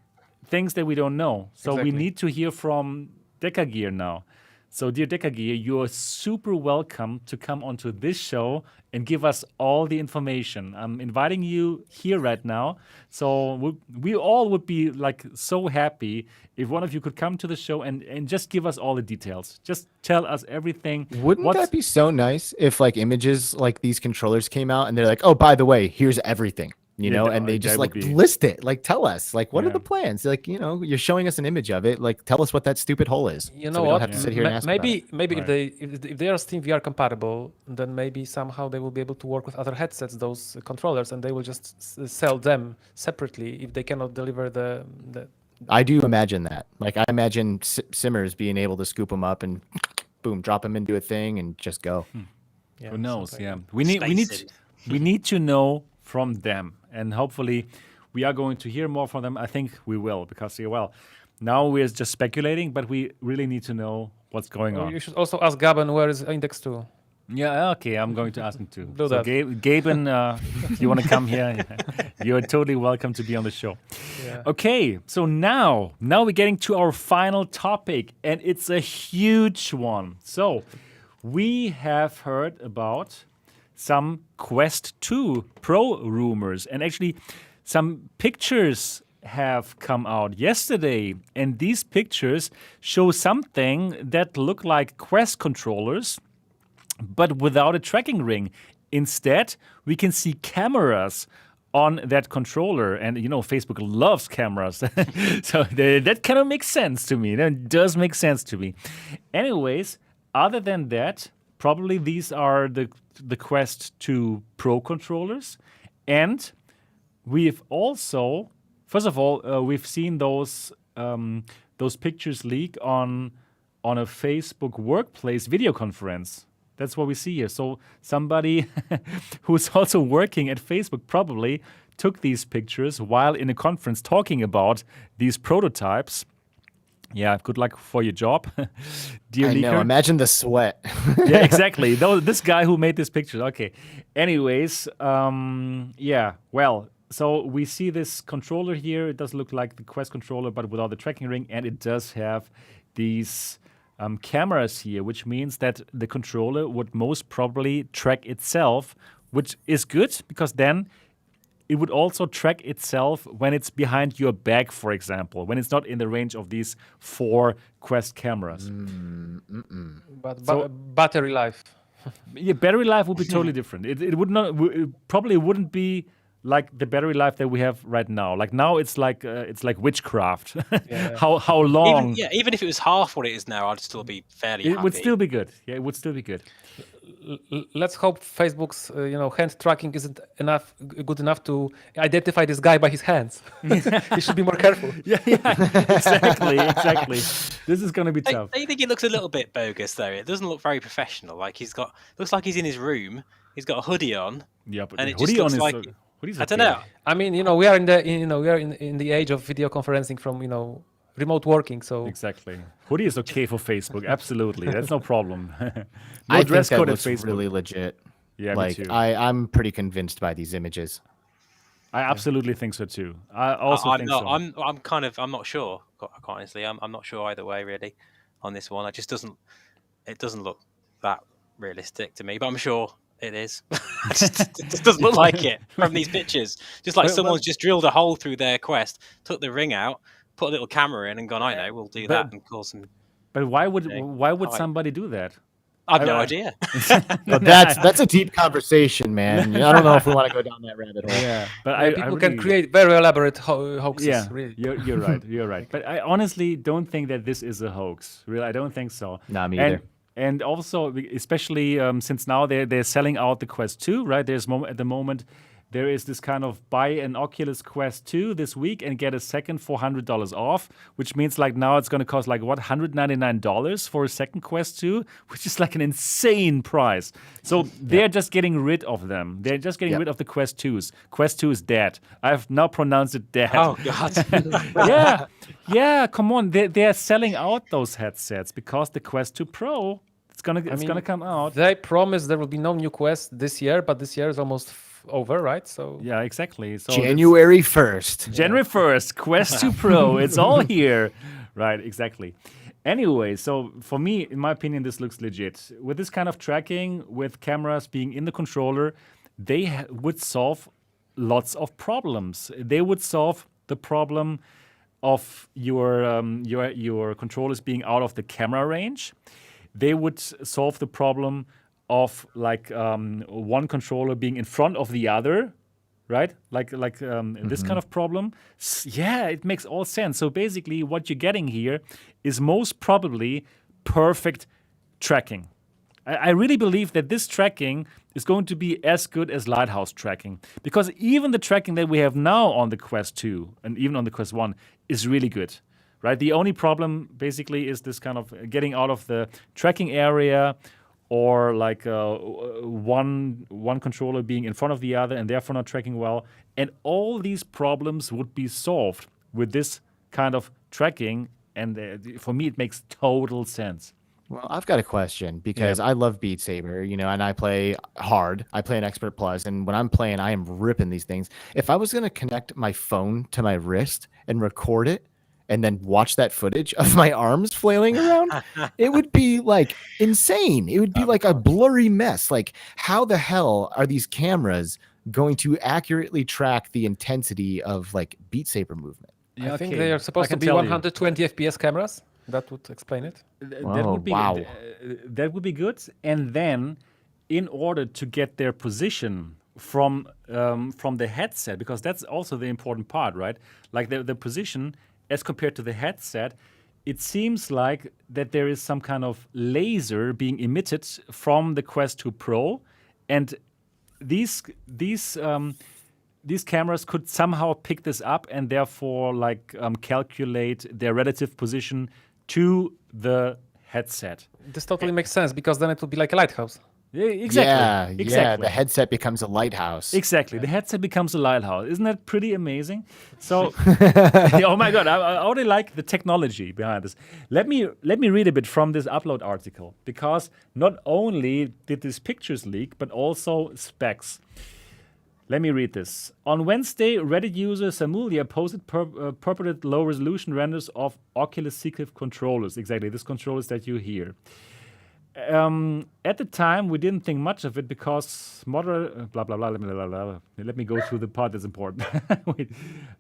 Speaker 2: things that we don't know, so we need to hear from DecaGear now. So, dear DecaGear, you're super welcome to come onto this show and give us all the information. I'm inviting you here right now. So we all would be like so happy if one of you could come to the show and just give us all the details. Just tell us everything.
Speaker 4: Wouldn't that be so nice if like images like these controllers came out and they're like, oh, by the way, here's everything. And they just like list it, like tell us, like what are the plans? Like, you're showing us an image of it, like tell us what that stupid hole is.
Speaker 3: You
Speaker 4: so
Speaker 3: know
Speaker 4: we
Speaker 3: what?
Speaker 4: don't have to sit here and ask
Speaker 3: maybe
Speaker 2: Right.
Speaker 3: if they are Steam VR compatible, then maybe somehow they will be able to work with other headsets, those controllers, and they will just sell them separately if they cannot deliver the.
Speaker 4: I do imagine that. Like I imagine Simmers being able to scoop them up and boom, drop them into a thing and just go.
Speaker 2: Who knows?
Speaker 3: something.
Speaker 2: Yeah, we need to know from them, and hopefully we are going to hear more from them. I think we will, because now we're just speculating, but we really need to know what's going on.
Speaker 3: You should also ask Gaben where is Index 2.
Speaker 2: Yeah, okay, I'm going to ask him too.
Speaker 3: Do that.
Speaker 2: Gaben, if you want to come here, you're totally welcome to be on the show.
Speaker 3: Yeah.
Speaker 2: Okay, so now we're getting to our final topic, and it's a huge one. So we have heard about some Quest 2 Pro rumors, and actually some pictures have come out yesterday, and these pictures show something that look like Quest controllers, but without a tracking ring. Instead, we can see cameras on that controller, and Facebook loves cameras. So that kind of makes sense to me. That does make sense to me. Anyways, other than that, probably these are the Quest 2 Pro controllers. And we've also, first of all, we've seen those pictures leak on a Facebook Workplace video conference. That's what we see here. So somebody who's also working at Facebook probably took these pictures while in a conference talking about these prototypes. Yeah, good luck for your job, dear
Speaker 4: I
Speaker 2: leaker.
Speaker 4: know, imagine the sweat.
Speaker 2: Yeah, exactly. This guy who made this picture. Okay. Anyways, yeah, well, so we see this controller here. It does look like the Quest controller, but without the tracking ring, and it does have these cameras here, which means that the controller would most probably track itself, which is good, because then it would also track itself when it's behind your back, for example, when it's not in the range of these 4 Quest cameras.
Speaker 3: But battery life.
Speaker 2: Yeah, battery life would be totally different. It would not. It probably wouldn't be like the battery life that we have right now. Like now, it's like witchcraft.
Speaker 3: Yeah.
Speaker 2: How long?
Speaker 5: Even if it was half what it is now, I'd still be fairly happy.
Speaker 2: It would still be good. Yeah, it would still be good.
Speaker 3: Let's hope Facebook's hand tracking isn't good enough to identify this guy by his hands. He should be more careful.
Speaker 2: Yeah, exactly. This is going to be tough.
Speaker 5: I think it looks a little bit bogus though. It doesn't look very professional. Like looks like he's in his room. He's got a hoodie on.
Speaker 2: Yeah, but
Speaker 5: and it
Speaker 2: hoodie
Speaker 5: just looks
Speaker 2: on
Speaker 5: like
Speaker 2: hoodie's
Speaker 5: I
Speaker 2: okay.
Speaker 5: don't know.
Speaker 3: I mean, we are in the age of video conferencing from remote working. So
Speaker 2: Exactly. Hoodie is okay for Facebook. Absolutely, that's no problem. No
Speaker 4: I
Speaker 2: dress
Speaker 4: think that
Speaker 2: code at
Speaker 4: looks
Speaker 2: Facebook.
Speaker 4: really legit.
Speaker 2: Yeah,
Speaker 4: Like
Speaker 2: me too.
Speaker 4: I'm pretty convinced by these images.
Speaker 2: I absolutely think so too. I also think so.
Speaker 5: I'm not sure. Quite honestly, I'm not sure either way really on this one. It doesn't look that realistic to me, but I'm sure it is. It just doesn't look like it from these pictures. Just like someone's just drilled a hole through their Quest, took the ring out, put a little camera in, and gone, I know, we'll do that and call some.
Speaker 2: But why would somebody do that?
Speaker 5: I've no idea.
Speaker 4: But that's a deep conversation, man. I don't know if we want to go down that rabbit hole.
Speaker 2: Yeah, but
Speaker 3: people can create very elaborate hoaxes.
Speaker 2: Yeah,
Speaker 3: really.
Speaker 2: you're right. You're right. But I honestly don't think that this is a hoax. Really, I don't think so.
Speaker 4: Not me either.
Speaker 2: And also, especially since now they're selling out the Quest 2, right? At the moment, there is this kind of buy an Oculus Quest 2 this week and get a second $400 off, which means like now it's going to cost like $199 for a second Quest 2, which is like an insane price. So they're just getting rid of them. They're just getting rid of the Quest 2s. Quest 2 is dead. I've now pronounced it dead.
Speaker 5: Oh God.
Speaker 2: Yeah. Come on, they're selling out those headsets because the Quest 2 Pro it's gonna come out.
Speaker 3: They promised there will be no new Quest this year, but this year is almost over, right? So
Speaker 2: yeah, exactly. So
Speaker 4: January 1st.
Speaker 2: January 1st, Quest 2 Pro. It's all here. Right, exactly. Anyway, so for me, in my opinion, this looks legit. With this kind of tracking, with cameras being in the controller, they would solve lots of problems. They would solve the problem of your controllers being out of the camera range. They would solve the problem of like one controller being in front of the other, right? Like this kind of problem. Yeah, it makes all sense. So basically, what you're getting here is most probably perfect tracking. I really believe that this tracking is going to be as good as Lighthouse tracking, because even the tracking that we have now on the Quest 2 and even on the Quest 1 is really good. Right? The only problem basically is this kind of getting out of the tracking area, or like one controller being in front of the other and therefore not tracking well. And all these problems would be solved with this kind of tracking. And for me, it makes total sense.
Speaker 4: Well, I've got a question because I love Beat Saber, and I play hard. I play an Expert Plus, and when I'm playing, I am ripping these things. If I was going to connect my phone to my wrist and record it, and then watch that footage of my arms flailing around, it would be like insane. It would be like a blurry mess. Like, how the hell are these cameras going to accurately track the intensity of like Beat Saber movement?
Speaker 3: I think they are supposed to be 120 FPS cameras. That would explain it.
Speaker 2: That would be that would be good. And then, in order to get their position from the headset, because that's also the important part, right? Like the position as compared to the headset, it seems like that there is some kind of laser being emitted from the Quest 2 Pro, and these cameras could somehow pick this up and therefore calculate their relative position to the headset.
Speaker 3: This totally makes sense, because then it would be like a lighthouse.
Speaker 2: Yeah, exactly.
Speaker 4: Yeah, the headset becomes a lighthouse.
Speaker 2: Exactly, the headset becomes a lighthouse. Isn't that pretty amazing? So, oh my God, I already like the technology behind this. Let me read a bit from this Upload article, because not only did these pictures leak, but also specs. Let me read this. On Wednesday, Reddit user Samulia posted purported low-resolution renders of Oculus Secret controllers. Exactly, these controllers that you hear. At the time, we didn't think much of it because moderate, blah, blah, blah, blah, blah, blah. Let me go through the part that's important. Wait.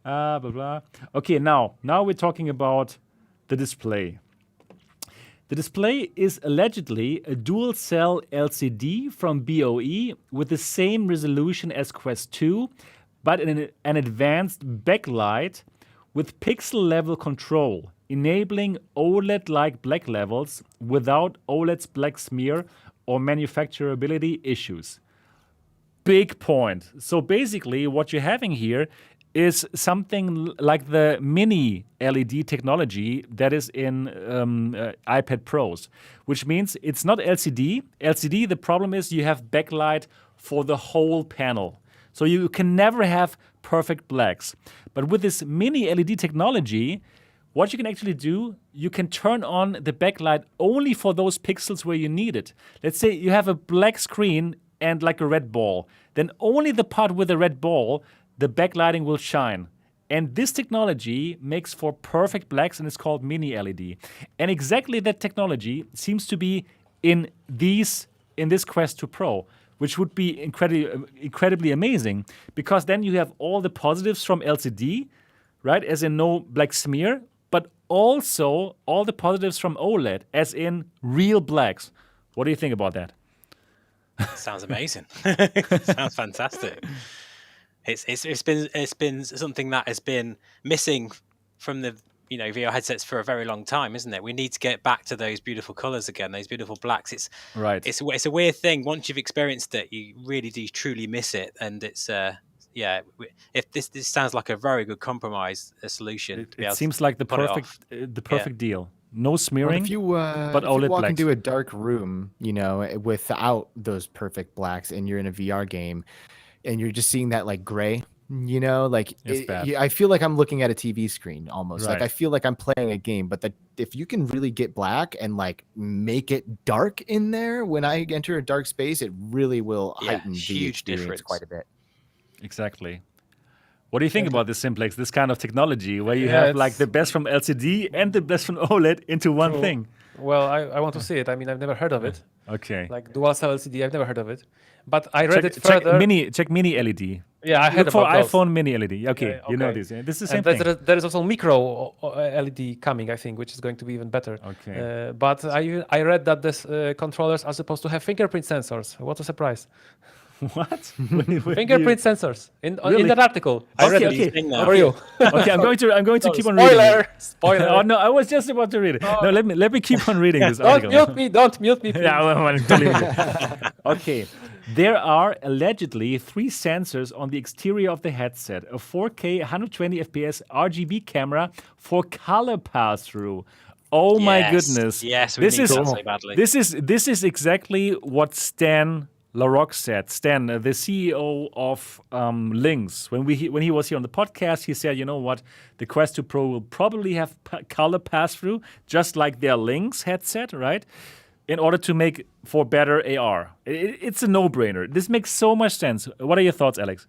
Speaker 2: Blah, blah. Okay, now we're talking about the display. The display is allegedly a dual-cell LCD from BOE with the same resolution as Quest 2, but an advanced backlight with pixel-level control, enabling OLED-like black levels without OLED's black smear or manufacturability issues. Big point. So basically, what you're having here is something like the mini LED technology that is in iPad Pros, which means it's not LCD. LCD, the problem is you have backlight for the whole panel. So you can never have perfect blacks. But with this mini LED technology, what you can actually do, you can turn on the backlight only for those pixels where you need it. Let's say you have a black screen and like a red ball. Then only the part with the red ball, the backlighting will shine. And this technology makes for perfect blacks, and it's called mini LED. And exactly that technology seems to be in this Quest 2 Pro, which would be incredibly amazing, because then you have all the positives from LCD, right, as in no black smear, but also all the positives from OLED, as in real blacks. What do you think about that?
Speaker 5: Sounds amazing. Sounds fantastic. It's been something that has been missing from the VR headsets for a very long time, isn't it? We need to get back to those beautiful colors again, those beautiful blacks. It's a weird thing. Once you've experienced it, you really do truly miss it, and it's if this sounds like a very good compromise solution.
Speaker 2: It seems like the perfect deal. No smearing, but OLED
Speaker 4: walk
Speaker 2: blacks.
Speaker 4: into a dark room, without those perfect blacks, and you're in a VR game, and you're just seeing that like gray, I feel like I'm looking at a TV screen almost.
Speaker 2: Right.
Speaker 4: Like I feel like I'm playing a game, but if you can really get black and like make it dark in there when I enter a dark space, it really will heighten the experience quite a bit.
Speaker 2: Exactly. What do you think about this Simplex, this kind of technology where you have like the best from LCD and the best from OLED into one thing?
Speaker 3: Well, I want to see it. I mean, I've never heard of it.
Speaker 2: Okay.
Speaker 3: Like dual cell LCD, I've never heard of it. But I read it further.
Speaker 2: Check mini LED.
Speaker 3: Yeah, I heard
Speaker 2: Look for
Speaker 3: about
Speaker 2: iPhone mini LED. Okay, you know this. Yeah? This is the same thing.
Speaker 3: There is also micro LED coming, I think, which is going to be even better.
Speaker 2: Okay.
Speaker 3: But I read that this controllers are supposed to have fingerprint sensors. What a surprise!
Speaker 2: What?
Speaker 3: Fingerprint sensors in that article.
Speaker 2: I read it.
Speaker 3: For you.
Speaker 2: Okay, I'm going to keep on reading.
Speaker 3: Spoiler.
Speaker 2: Oh no, I was just about to read it. No, let me keep on reading this article.
Speaker 3: Don't mute me. Please.
Speaker 2: Yeah, okay. There are allegedly 3 sensors on the exterior of the headset: a 4K 120 FPS RGB camera for color pass-through. Oh my goodness!
Speaker 5: Yes, we need that so badly.
Speaker 2: This is exactly what Stan LaRocque said. Stan, the CEO of Lynx, when he was here on the podcast, he said, you know what, the Quest 2 Pro will probably have color pass-through, just like their Lynx headset, right? In order to make for better AR. It's a no-brainer. This makes so much sense. What are your thoughts, Alex?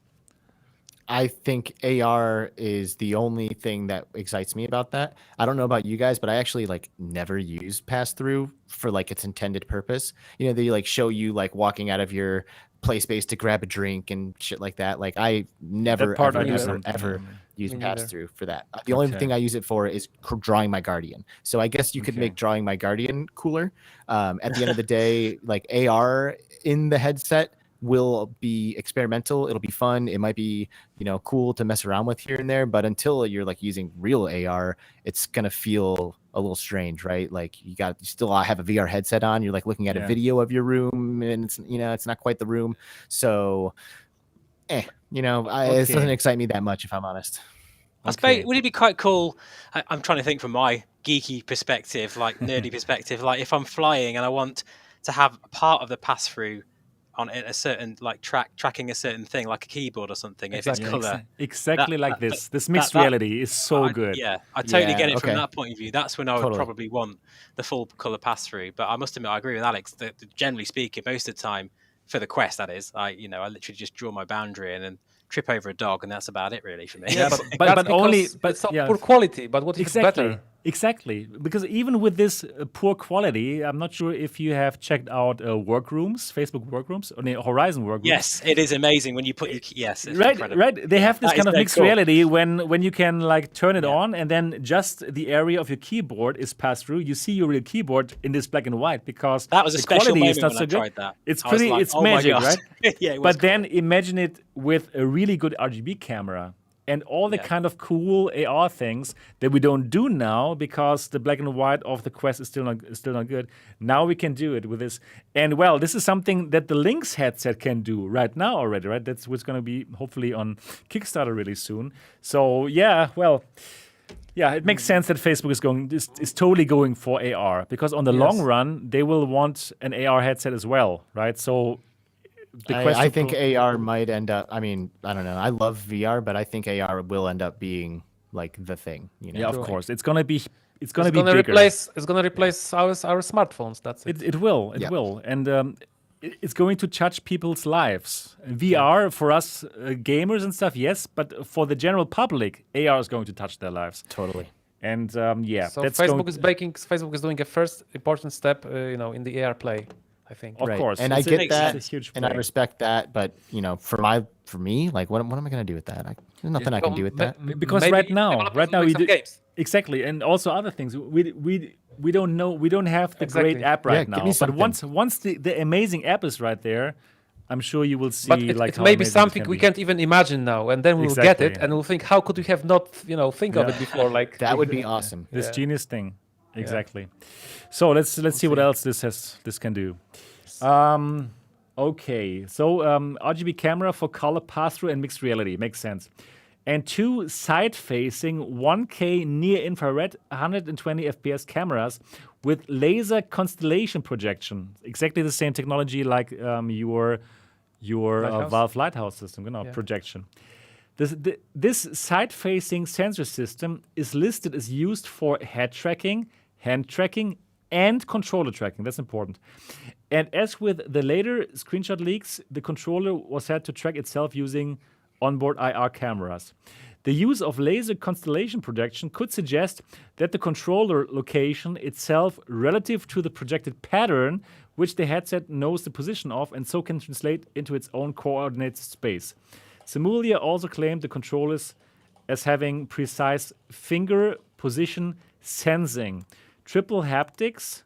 Speaker 4: I think AR is the only thing that excites me about that. I don't know about you guys, but I actually like never use pass-through for like its intended purpose. They like show you like walking out of your play space to grab a drink and shit like that. Like I never ever use pass-through for that. The only thing I use it for is drawing my Guardian. So I guess you could make drawing my Guardian cooler. At the end of the day, like AR in the headset will be experimental. It'll be fun. It might be, cool to mess around with here and there, but until you're like using real AR, it's going to feel a little strange, right? Like you still have a VR headset on. You're like looking at a video of your room, and it's not quite the room. So, it doesn't excite me that much, if I'm honest.
Speaker 5: I suppose, would it be quite cool? I'm trying to think from my geeky perspective, like nerdy perspective, like if I'm flying and I want to have part of the pass through on a certain like tracking a certain thing, like a keyboard or something.
Speaker 2: Exactly.
Speaker 5: If it's color,
Speaker 2: exactly like this. This mixed reality is so good.
Speaker 5: Yeah, I totally get it from that point of view. That's when I would probably want the full color pass through. But I must admit, I agree with Alex that generally speaking, most of the time for the Quest, that is, I literally just draw my boundary and then trip over a dog, and that's about it really for me.
Speaker 3: Yeah, but only it's poor quality. But what is better?
Speaker 2: Exactly, because even with this poor quality, I'm not sure if you have checked out workrooms, Facebook workrooms, or the Horizon workrooms.
Speaker 5: Yes, it is amazing when you put yes, it's incredible.
Speaker 2: Right. They have this kind of mixed
Speaker 5: cool.
Speaker 2: reality when you can like turn it on, and then just the area of your keyboard is passed through. You see your real keyboard in this black and white because
Speaker 5: that was a
Speaker 2: the
Speaker 5: special
Speaker 2: quality
Speaker 5: moment
Speaker 2: is not
Speaker 5: when
Speaker 2: so
Speaker 5: I
Speaker 2: good.
Speaker 5: tried that.
Speaker 2: It's
Speaker 5: I was
Speaker 2: pretty.
Speaker 5: like,
Speaker 2: It's
Speaker 5: oh my
Speaker 2: magic,
Speaker 5: gosh.
Speaker 2: right?
Speaker 5: Yeah, it was
Speaker 2: but then imagine it with a really good RGB camera. And all the kind of cool AR things that we don't do now because the black and white of the Quest is still not good. Now we can do it with this. And well, this is something that the Lynx headset can do right now already, right? That's what's going to be hopefully on Kickstarter really soon. So it makes sense that Facebook is totally going for AR because on the long run they will want an AR headset as well, right? So.
Speaker 4: I think AR might end up. I mean, I don't know. I love VR, but I think AR will end up being like the thing. You know?
Speaker 2: Yeah, of course. It's gonna be bigger.
Speaker 3: Replace our smartphones. That's it.
Speaker 2: It will. It will, and it's going to touch people's lives. VR for us gamers and stuff, yes, but for the general public, AR is going to touch their lives.
Speaker 4: Totally.
Speaker 2: And
Speaker 3: So Facebook is doing a first important step, in the AR play. I think.
Speaker 2: Of course,
Speaker 4: and I get that,
Speaker 2: huge
Speaker 4: and I respect that. But for me, like, what am I going to do with that? There's nothing I can do with that.
Speaker 2: Because right now we do games. Exactly, and also other things. We don't know. We don't have the great app right now. But once the amazing app is right there, I'm sure you will see.
Speaker 3: But it may be something we can't even imagine now, and then we'll get it, and we'll think, how could we have not, think of it before? Like
Speaker 4: that would be awesome.
Speaker 2: This genius thing. Exactly. So let's see what else this can do. Okay. So RGB camera for color pass-through and mixed reality makes sense. And 2 side-facing 1K near-infrared 120 FPS cameras with laser constellation projection. Exactly the same technology like your Valve Lighthouse system, projection. This side-facing sensor system is listed as used for head tracking, hand tracking, and controller tracking. That's important. And as with the later screenshot leaks, the controller was said to track itself using onboard IR cameras. The use of laser constellation projection could suggest that the controller location itself relative to the projected pattern, which the headset knows the position of and so can translate into its own coordinated space. Simulia also claimed the controllers as having precise finger position sensing, triple haptics,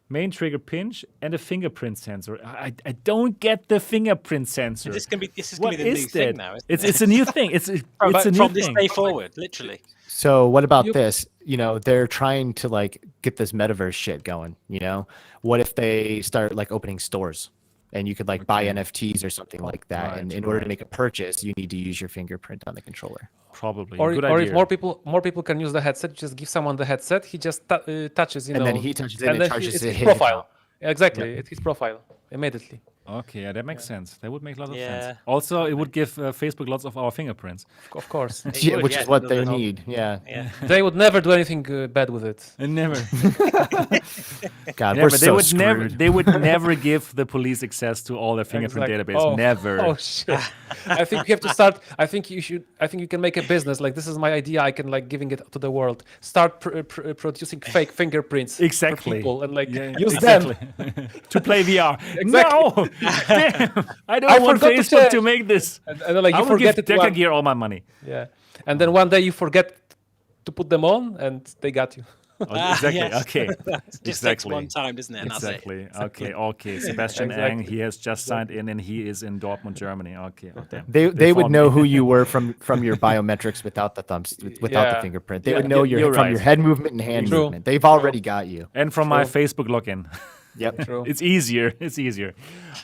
Speaker 2: main trigger pinch, and a fingerprint sensor. I don't get the fingerprint sensor.
Speaker 5: This is going to be the new thing now, isn't it?
Speaker 2: It's a new thing. It's a new thing.
Speaker 5: From this day forward, literally.
Speaker 4: So what about this? They're trying to like get this metaverse shit going. What if they start like opening stores? And you could like buy NFTs or something like that.
Speaker 2: Right,
Speaker 4: and in order to make a purchase, you need to use your fingerprint on the controller.
Speaker 2: Probably.
Speaker 3: Or
Speaker 2: if
Speaker 3: more people can use the headset, just give someone the headset. He just touches,
Speaker 4: and then he touches it and it charges
Speaker 3: his profile. Exactly, it's his profile immediately.
Speaker 2: Okay, yeah, that makes sense. That would make a lot of sense. Also, it would give Facebook lots of our fingerprints.
Speaker 3: Of course.
Speaker 4: Which is what they need. Yeah.
Speaker 3: They would never do anything bad with it.
Speaker 2: Never.
Speaker 4: God, we're so
Speaker 2: they would never give the police access to all their fingerprint database. Never.
Speaker 3: Oh shit. I think you have to start. I think you can make a business. Like, this is my idea. I can like giving it to the world. Start producing fake fingerprints.
Speaker 2: Exactly.
Speaker 3: For people and like use them
Speaker 2: to play VR.
Speaker 3: Exactly.
Speaker 2: No. Damn, I don't want Facebook to make this.
Speaker 3: And like you
Speaker 2: I will
Speaker 3: forget
Speaker 2: give DecaGear all my money.
Speaker 3: Yeah, and then one day you forget to put them on, and they got you.
Speaker 2: Exactly.
Speaker 5: Yes.
Speaker 2: Okay.
Speaker 5: Just takes one time, doesn't it?
Speaker 2: Exactly. Okay. Sebastian Ang, he has just signed in, and he is in Dortmund, Germany. Okay. Oh, damn.
Speaker 4: They would know who you were from your biometrics without the thumbs, without the fingerprint. They would know from your head movement and hand movement. They've already got you.
Speaker 2: And from my Facebook login.
Speaker 4: Yep.
Speaker 3: True.
Speaker 2: It's easier.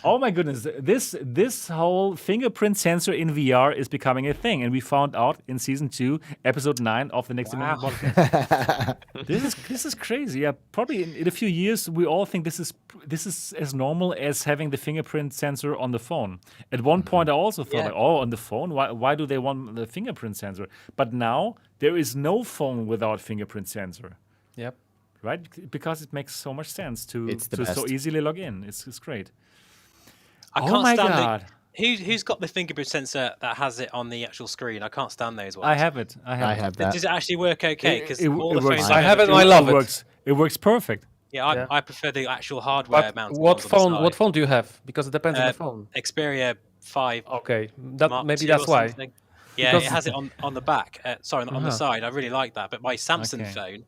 Speaker 2: Oh my goodness. This whole fingerprint sensor in VR is becoming a thing. And we found out in season 2, episode 9 of the Next Dimension podcast. This is crazy. Yeah, probably in a few years we all think this is as normal as having the fingerprint sensor on the phone. At one point I also thought, on the phone? Why do they want the fingerprint sensor? But now there is no phone without fingerprint sensor.
Speaker 3: Yep.
Speaker 2: Right? Because it makes so much sense to
Speaker 4: best.
Speaker 2: so easily log in. It's great.
Speaker 5: I can't stand
Speaker 2: God.
Speaker 5: Who's got the fingerprint sensor that has it on the actual screen? I can't stand those ones.
Speaker 2: I have it.
Speaker 4: I have that.
Speaker 5: Does it actually work okay? Because all the
Speaker 2: works.
Speaker 5: phones
Speaker 3: I have it and I love it.
Speaker 2: It works perfect.
Speaker 5: Yeah, I prefer the actual hardware
Speaker 3: But
Speaker 5: mounted
Speaker 3: what
Speaker 5: ones on the
Speaker 3: phone?
Speaker 5: side.
Speaker 3: What phone do you have? Because it depends on the phone.
Speaker 5: Xperia 5.
Speaker 3: Okay,
Speaker 5: Mark
Speaker 3: maybe
Speaker 5: II
Speaker 3: that's
Speaker 5: or
Speaker 3: why.
Speaker 5: something. Yeah,
Speaker 3: Because-
Speaker 5: it has it on the back. On the side. I really like that. But my Samsung
Speaker 2: Okay.
Speaker 5: phone,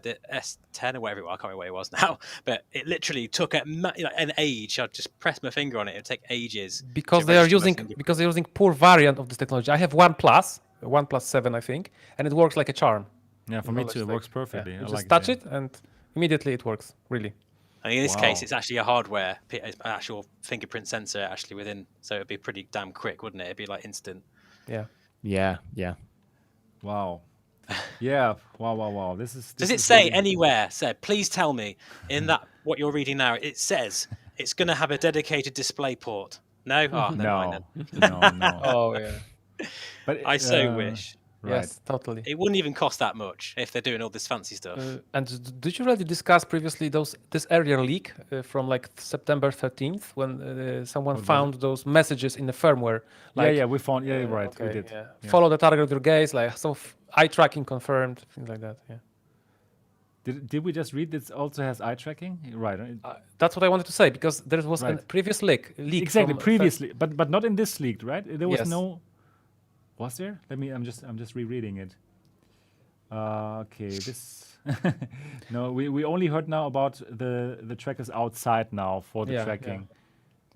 Speaker 5: the S10 or whatever it was, I can't remember what it was now. But it literally took an age. I'd just press my finger on it. It'd take ages.
Speaker 3: Because
Speaker 5: to
Speaker 3: they are
Speaker 5: register my
Speaker 3: using
Speaker 5: fingerprint.
Speaker 3: they're using poor variant of this technology. I have OnePlus 7, I think, and it works like a charm.
Speaker 2: Yeah, for me too. It works perfectly.
Speaker 3: You
Speaker 2: I
Speaker 3: just
Speaker 2: like
Speaker 3: touch
Speaker 2: yeah.
Speaker 3: it, and immediately it works. Really.
Speaker 5: And in this
Speaker 2: Wow.
Speaker 5: case, it's actually a hardware, an actual fingerprint sensor actually within. So it'd be pretty damn quick, wouldn't it? It'd be like instant.
Speaker 3: Yeah.
Speaker 4: Yeah.
Speaker 2: Wow. Yeah. Wow. This is.
Speaker 5: Does it say anywhere, Seb? Please tell me in that what you're reading now. It says it's going to have a dedicated display port. No, oh, never mind then.
Speaker 2: No.
Speaker 3: Oh yeah.
Speaker 2: But
Speaker 5: I so wish.
Speaker 2: Right.
Speaker 3: Yes, totally.
Speaker 5: It wouldn't even cost that much if they're doing all this fancy stuff.
Speaker 3: And did you already discuss previously this earlier leak from like September 13th when someone found those messages in the firmware? Like,
Speaker 2: yeah, we found. Yeah, right.
Speaker 3: okay,
Speaker 2: We did.
Speaker 3: yeah.
Speaker 2: Yeah.
Speaker 3: Follow the target with your gaze, like so eye tracking confirmed, things like that. Yeah.
Speaker 2: Did we just read this also has eye tracking? Right.
Speaker 3: That's what I wanted to say because there was a
Speaker 2: Right.
Speaker 3: previous leak.
Speaker 2: Exactly.
Speaker 3: from
Speaker 2: Previously, but not in this leak, right? There was
Speaker 3: Yes.
Speaker 2: no. Was there? I'm just rereading it. Okay. This. No, we only heard now about the trackers outside now for the
Speaker 3: Yeah,
Speaker 2: tracking.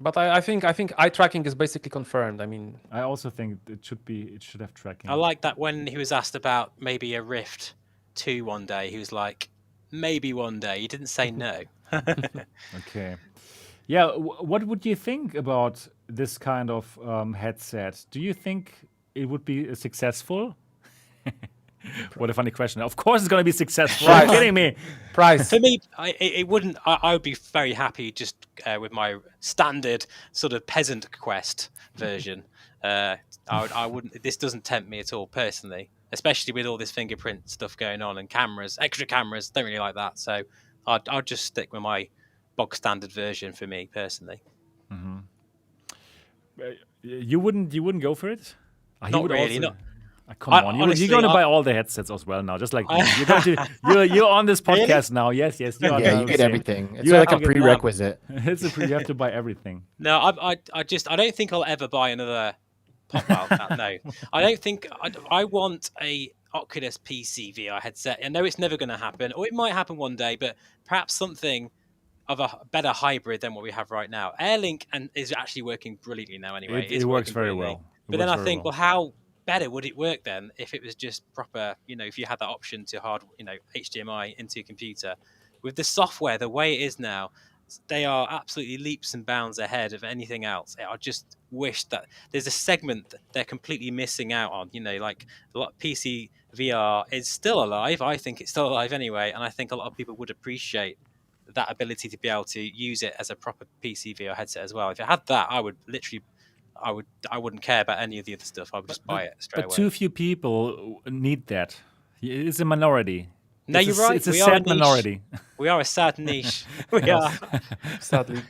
Speaker 3: But I think eye tracking is basically confirmed. I mean,
Speaker 2: I also think it should have tracking.
Speaker 5: I like that when he was asked about maybe a Rift 2 one day, he was like, maybe one day. He didn't say no.
Speaker 2: Okay. Yeah. What would you think about this kind of headset? Do you think it would be successful? What a funny question. Of course, it's going to be successful. Are you kidding me?
Speaker 3: price.
Speaker 5: For me, it wouldn't. I would be very happy just with my standard sort of peasant Quest version. I wouldn't. This doesn't tempt me at all personally, especially with all this fingerprint stuff going on and cameras, extra cameras. Don't really like that. So I'd just stick with my bog standard version for me personally.
Speaker 2: You wouldn't go for it? You
Speaker 5: Not
Speaker 2: would
Speaker 5: really.
Speaker 2: also-
Speaker 5: Not.
Speaker 2: Come on,
Speaker 5: honestly,
Speaker 2: you're going to buy all the headsets as well now, just like me. You're on this podcast now. Yes, you're on.
Speaker 4: Yeah,
Speaker 2: I
Speaker 4: you
Speaker 2: would
Speaker 4: get
Speaker 2: say.
Speaker 4: everything. It's
Speaker 2: You
Speaker 4: like
Speaker 2: have
Speaker 4: a
Speaker 2: to get
Speaker 4: prerequisite.
Speaker 2: You have to buy everything.
Speaker 5: No, I don't think I'll ever buy another. Well, no, I don't think. I want a Oculus PC VR headset. I know it's never going to happen, or it might happen one day, but perhaps something of a better hybrid than what we have right now. Airlink is actually working brilliantly now. Anyway,
Speaker 2: It works very well.
Speaker 5: But then I think, well, how better would it work then if it was just proper? If you had that option to HDMI into your computer, with the software the way it is now. They are absolutely leaps and bounds ahead of anything else. I just wish that there's a segment that they're completely missing out on. Like a lot of PC VR is still alive. I think it's still alive anyway, and I think a lot of people would appreciate that ability to be able to use it as a proper PC VR headset as well. If it had that, I wouldn't care about any of the other stuff. I would just buy it straight away.
Speaker 2: But too few people need that. It's a minority.
Speaker 5: No, you're right.
Speaker 2: It's a
Speaker 5: We are
Speaker 2: sad
Speaker 5: niche.
Speaker 2: minority.
Speaker 5: We are a sad niche. We are.
Speaker 3: Sadly.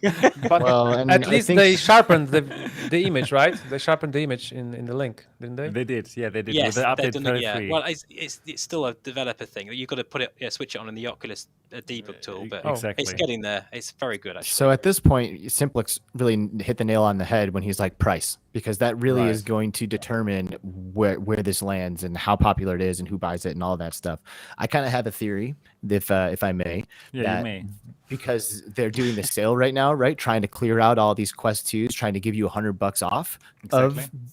Speaker 3: But
Speaker 4: Well, and
Speaker 3: at
Speaker 4: I
Speaker 3: least
Speaker 4: think-
Speaker 3: they sharpened the image, right? They sharpened the image in the link, didn't they?
Speaker 2: They did. Yeah, they did.
Speaker 5: Yes,
Speaker 2: With the
Speaker 5: they've
Speaker 2: update
Speaker 5: done it, yeah.
Speaker 2: 33.
Speaker 5: Well, it's still a developer thing. You've got to put it, switch it on in the Oculus debug tool, but
Speaker 2: exactly.
Speaker 5: it's getting there. It's very good, actually.
Speaker 4: So at this point, Simplex really hit the nail on the head when he's like price, because that really is going to determine where this lands and how popular it is and who buys it and all that stuff. I kind of have a theory, if I may,
Speaker 2: Yeah, you may.
Speaker 4: because they're doing the sale right now, right? Trying to clear out all these Quest 2s, trying to give you $100 off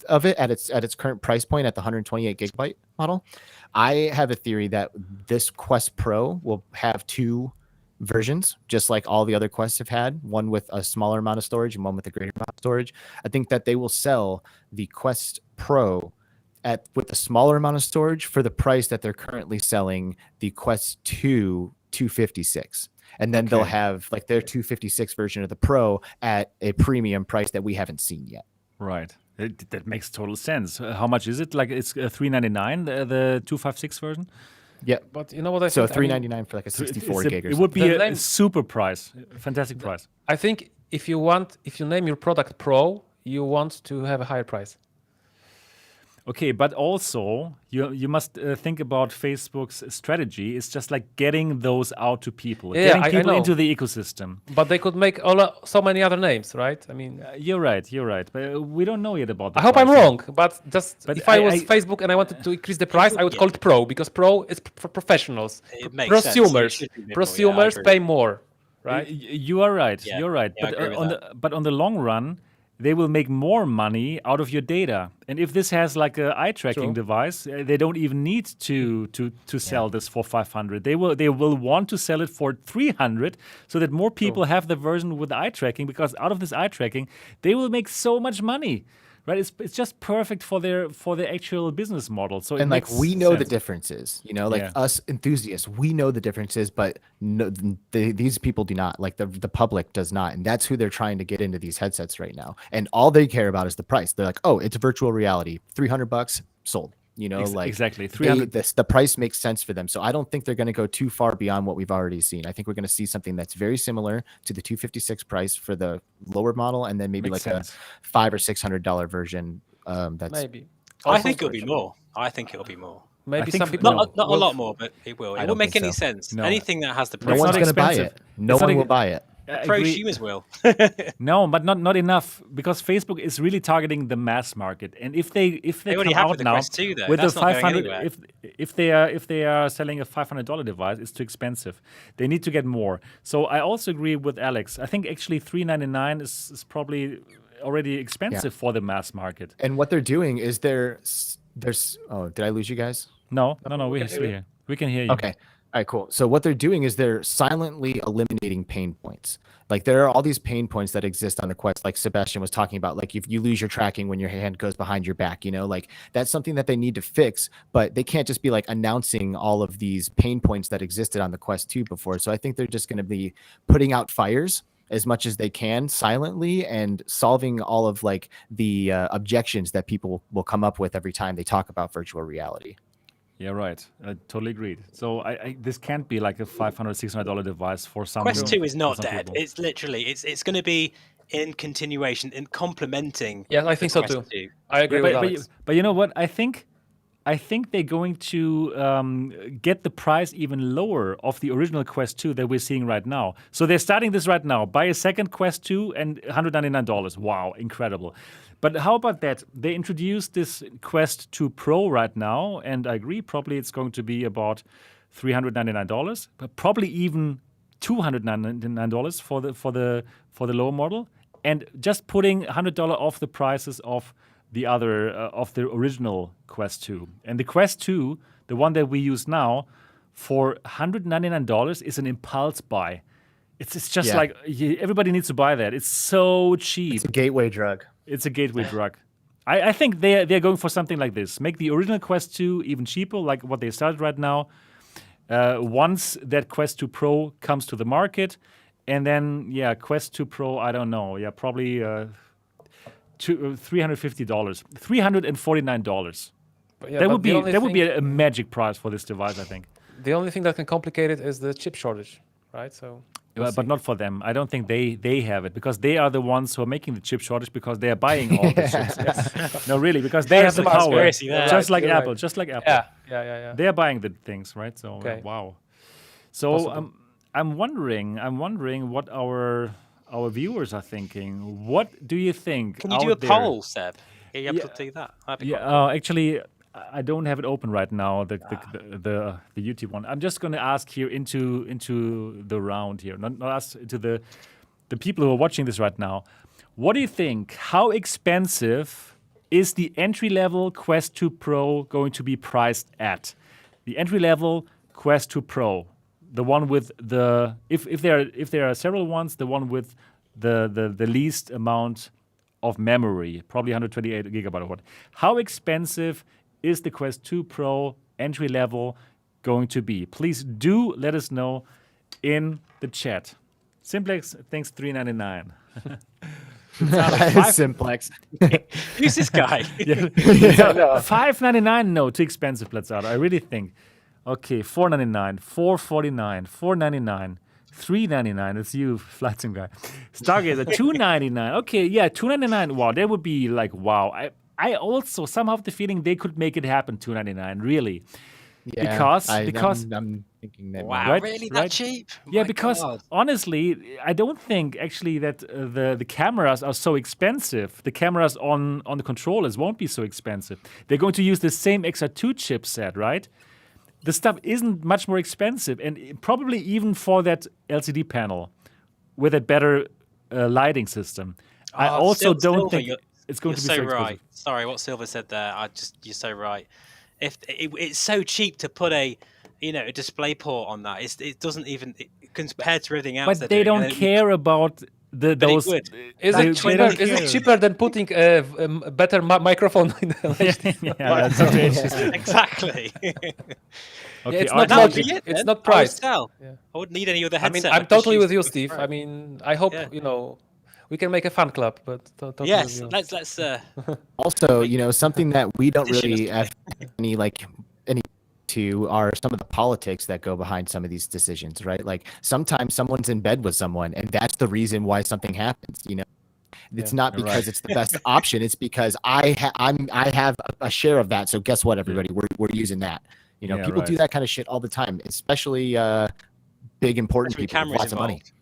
Speaker 4: of it at its current price point at the 128 gigabyte model. I have a theory that this Quest Pro will have two versions, just like all the other Quests have had, one with a smaller amount of storage and one with a greater amount of storage. I think that they will sell the Quest Pro with a smaller amount of storage for the price that they're currently selling the Quest 2 256. And then they'll have like their 256 version of the Pro at a premium price that we haven't seen yet.
Speaker 2: Right. That makes total sense. How much is it? Like it's $399, the 256 version?
Speaker 4: Yeah.
Speaker 3: But you know what I
Speaker 4: So
Speaker 3: think? I mean,
Speaker 4: $399 for like a 64 gig or
Speaker 2: It would be
Speaker 3: The
Speaker 2: a super price, a fantastic price.
Speaker 3: I think if you name your product Pro, you want to have a higher price.
Speaker 2: Okay, but also you must think about Facebook's strategy. It's just like getting those out to people, getting people into the ecosystem.
Speaker 3: But they could make so many other names, right? I mean,
Speaker 2: you're right. But we don't know yet about.
Speaker 3: I hope I'm wrong, but if I was Facebook and I wanted to increase the price, I would call it Pro, because Pro is for professionals, prosumers. Prosumers pay more, right?
Speaker 2: You are right. Yeah, you're right. But on the long run, they will make more money out of your data. And if this has like an eye tracking device, they don't even need to sell this for 500. They will want to sell it for 300, so that more people have the version with eye tracking, because out of this eye tracking, they will make so much money. Right, it's just perfect for their actual business model. So
Speaker 4: and like we know the differences, us enthusiasts, we know the differences, but these people do not. Like the public does not, and that's who they're trying to get into these headsets right now. And all they care about is the price. They're like, oh, it's virtual reality, $300 sold.
Speaker 2: Exactly 300.
Speaker 4: The price makes sense for them. So I don't think they're going to go too far beyond what we've already seen. I think we're going to see something that's very similar to the $256 price for the lower model, and then maybe a $500 or $600 version. That's
Speaker 3: maybe.
Speaker 5: I think it'll be more.
Speaker 3: Maybe some people
Speaker 5: not a lot more, but it will. It won't make any sense. No. Anything that has the price.
Speaker 4: No one's going to buy it. No one will buy it.
Speaker 5: Prosumers will.
Speaker 2: No, but not enough, because Facebook is really targeting the mass market. And if they
Speaker 5: already
Speaker 2: come
Speaker 5: have
Speaker 2: out
Speaker 5: the
Speaker 2: now
Speaker 5: Quest 2, though.
Speaker 2: with
Speaker 5: That's
Speaker 2: the
Speaker 5: not going
Speaker 2: 500,
Speaker 5: anywhere.
Speaker 2: if they are selling a $500 device, it's too expensive. They need to get more. So I also agree with Alex. I think actually $399 is probably already expensive for the mass market.
Speaker 4: And what they're doing is there's oh, did I lose you guys?
Speaker 2: No, we're still here. We can hear you.
Speaker 4: Okay. All right, cool. So what they're doing is they're silently eliminating pain points. Like there are all these pain points that exist on the Quest, like Sebastian was talking about. Like if you lose your tracking when your hand goes behind your back, like that's something that they need to fix. But they can't just be like announcing all of these pain points that existed on the Quest 2 before. So I think they're just going to be putting out fires as much as they can silently and solving all of like the objections that people will come up with every time they talk about virtual reality.
Speaker 2: Yeah, right. I totally agreed. So this can't be like a $500, $600 device for some.
Speaker 5: Quest 2 is not dead. People. It's literally, it's going to be in continuation, in complementing.
Speaker 3: Yeah, I think so too. I agree with Alex.
Speaker 2: But you know what? I think they're going to get the price even lower of the original Quest 2 that we're seeing right now. So they're starting this right now. Buy a second Quest 2 and $199. Wow, incredible. But how about that? They introduced this Quest 2 Pro right now, and I agree, probably it's going to be about $399, but probably even $299 for the low model, and just putting $100 off the prices of the other of the original Quest 2. And the Quest 2, the one that we use now, for $199 is an impulse buy. It's just like everybody needs to buy that. It's so cheap.
Speaker 4: It's a gateway drug.
Speaker 2: It's a gateway drug. I think they're going for something like this. Make the original Quest 2 even cheaper, like what they started right now. Once that Quest 2 Pro comes to the market, and then Quest 2 Pro, I don't know, probably $350, $349. That would be a magic price for this device, I think.
Speaker 3: The only thing that can complicate it is the chip shortage, right? So.
Speaker 2: But not for them. I don't think they have it, because they are the ones who are making the chip shortage, because they are buying all the chips. Yes. No, really, because they have the power. Just like Apple.
Speaker 3: Yeah.
Speaker 2: They are buying the things, right? So wow. So I'm wondering what our viewers are thinking. What do you think?
Speaker 5: Can you do a poll, Seb? Are you able to do that?
Speaker 2: Actually, I don't have it open right now, the YouTube one. I'm just going to ask here into the round here, not us, to the people who are watching this right now. What do you think? How expensive is the entry-level Quest 2 Pro going to be priced at? The entry-level Quest 2 Pro, the one with the if there are several ones, the one with the least amount of memory, probably 128 gigabyte or what. How expensive is the Quest 2 Pro entry level going to be? Please do let us know in the chat. Simplex thinks $399.
Speaker 4: Simplex.
Speaker 5: Who's this guy?
Speaker 2: $599, no, too expensive, Platzada. I really think. Okay, $499, $449, $499, $399. That's you, Flight Sim guy. Stargazer, $299. Okay, yeah, $299. Wow, that would be like wow. I also somehow have the feeling they could make it happen. $299, really.
Speaker 4: Yeah,
Speaker 2: Because
Speaker 4: I'm thinking that.
Speaker 5: Wow,
Speaker 2: Right,
Speaker 5: really
Speaker 2: right.
Speaker 5: that cheap?
Speaker 2: yeah,
Speaker 5: My
Speaker 2: because
Speaker 5: God.
Speaker 2: honestly, I don't think actually that the cameras are so expensive. The cameras on the controllers won't be so expensive. They're going to use the same XR2 chipset, right? The stuff isn't much more expensive, and probably even for that LCD panel with a better lighting system. I also don't think it's going to be so
Speaker 5: right.
Speaker 2: expensive.
Speaker 5: Sorry, what Silver said there. You're so right. If it's so cheap to put a display port on that, it doesn't even compared to everything else.
Speaker 2: But they don't care about those.
Speaker 5: would.
Speaker 3: Is
Speaker 2: They-
Speaker 3: it
Speaker 2: they
Speaker 3: cheaper?
Speaker 2: don't
Speaker 3: Is
Speaker 2: care.
Speaker 3: it cheaper than putting a better microphone in the
Speaker 2: Yeah, that's interesting.
Speaker 5: Exactly.
Speaker 2: Okay,
Speaker 3: it's
Speaker 2: all
Speaker 3: not
Speaker 2: right,
Speaker 5: That would
Speaker 3: logic.
Speaker 5: be it.
Speaker 3: It's
Speaker 5: then.
Speaker 3: not
Speaker 5: I would
Speaker 3: priced.
Speaker 5: sell.
Speaker 3: Yeah.
Speaker 5: I wouldn't need any other
Speaker 3: I mean,
Speaker 5: headset.
Speaker 3: I'm
Speaker 5: I'd just
Speaker 3: totally
Speaker 5: use
Speaker 3: with you,
Speaker 5: this.
Speaker 3: Steve. I mean, I hope
Speaker 5: Yeah.
Speaker 3: we can make a fan club, but totally
Speaker 5: Yes,
Speaker 3: with you.
Speaker 5: let's.
Speaker 4: Also, something that we don't
Speaker 5: Petition us
Speaker 4: really
Speaker 5: to
Speaker 4: have any to are some of the politics that go behind some of these decisions, right? Like sometimes someone's in bed with someone, and that's the reason why something happens. It's not
Speaker 2: You're
Speaker 4: because
Speaker 2: right.
Speaker 4: it's the best option. It's because I have a share of that. So guess what, everybody? We're using that.
Speaker 2: Yeah,
Speaker 4: People do
Speaker 2: right.
Speaker 4: that kind of shit all the time, especially big important
Speaker 5: Especially
Speaker 4: people with
Speaker 5: cameras
Speaker 4: lots of money.
Speaker 5: involved.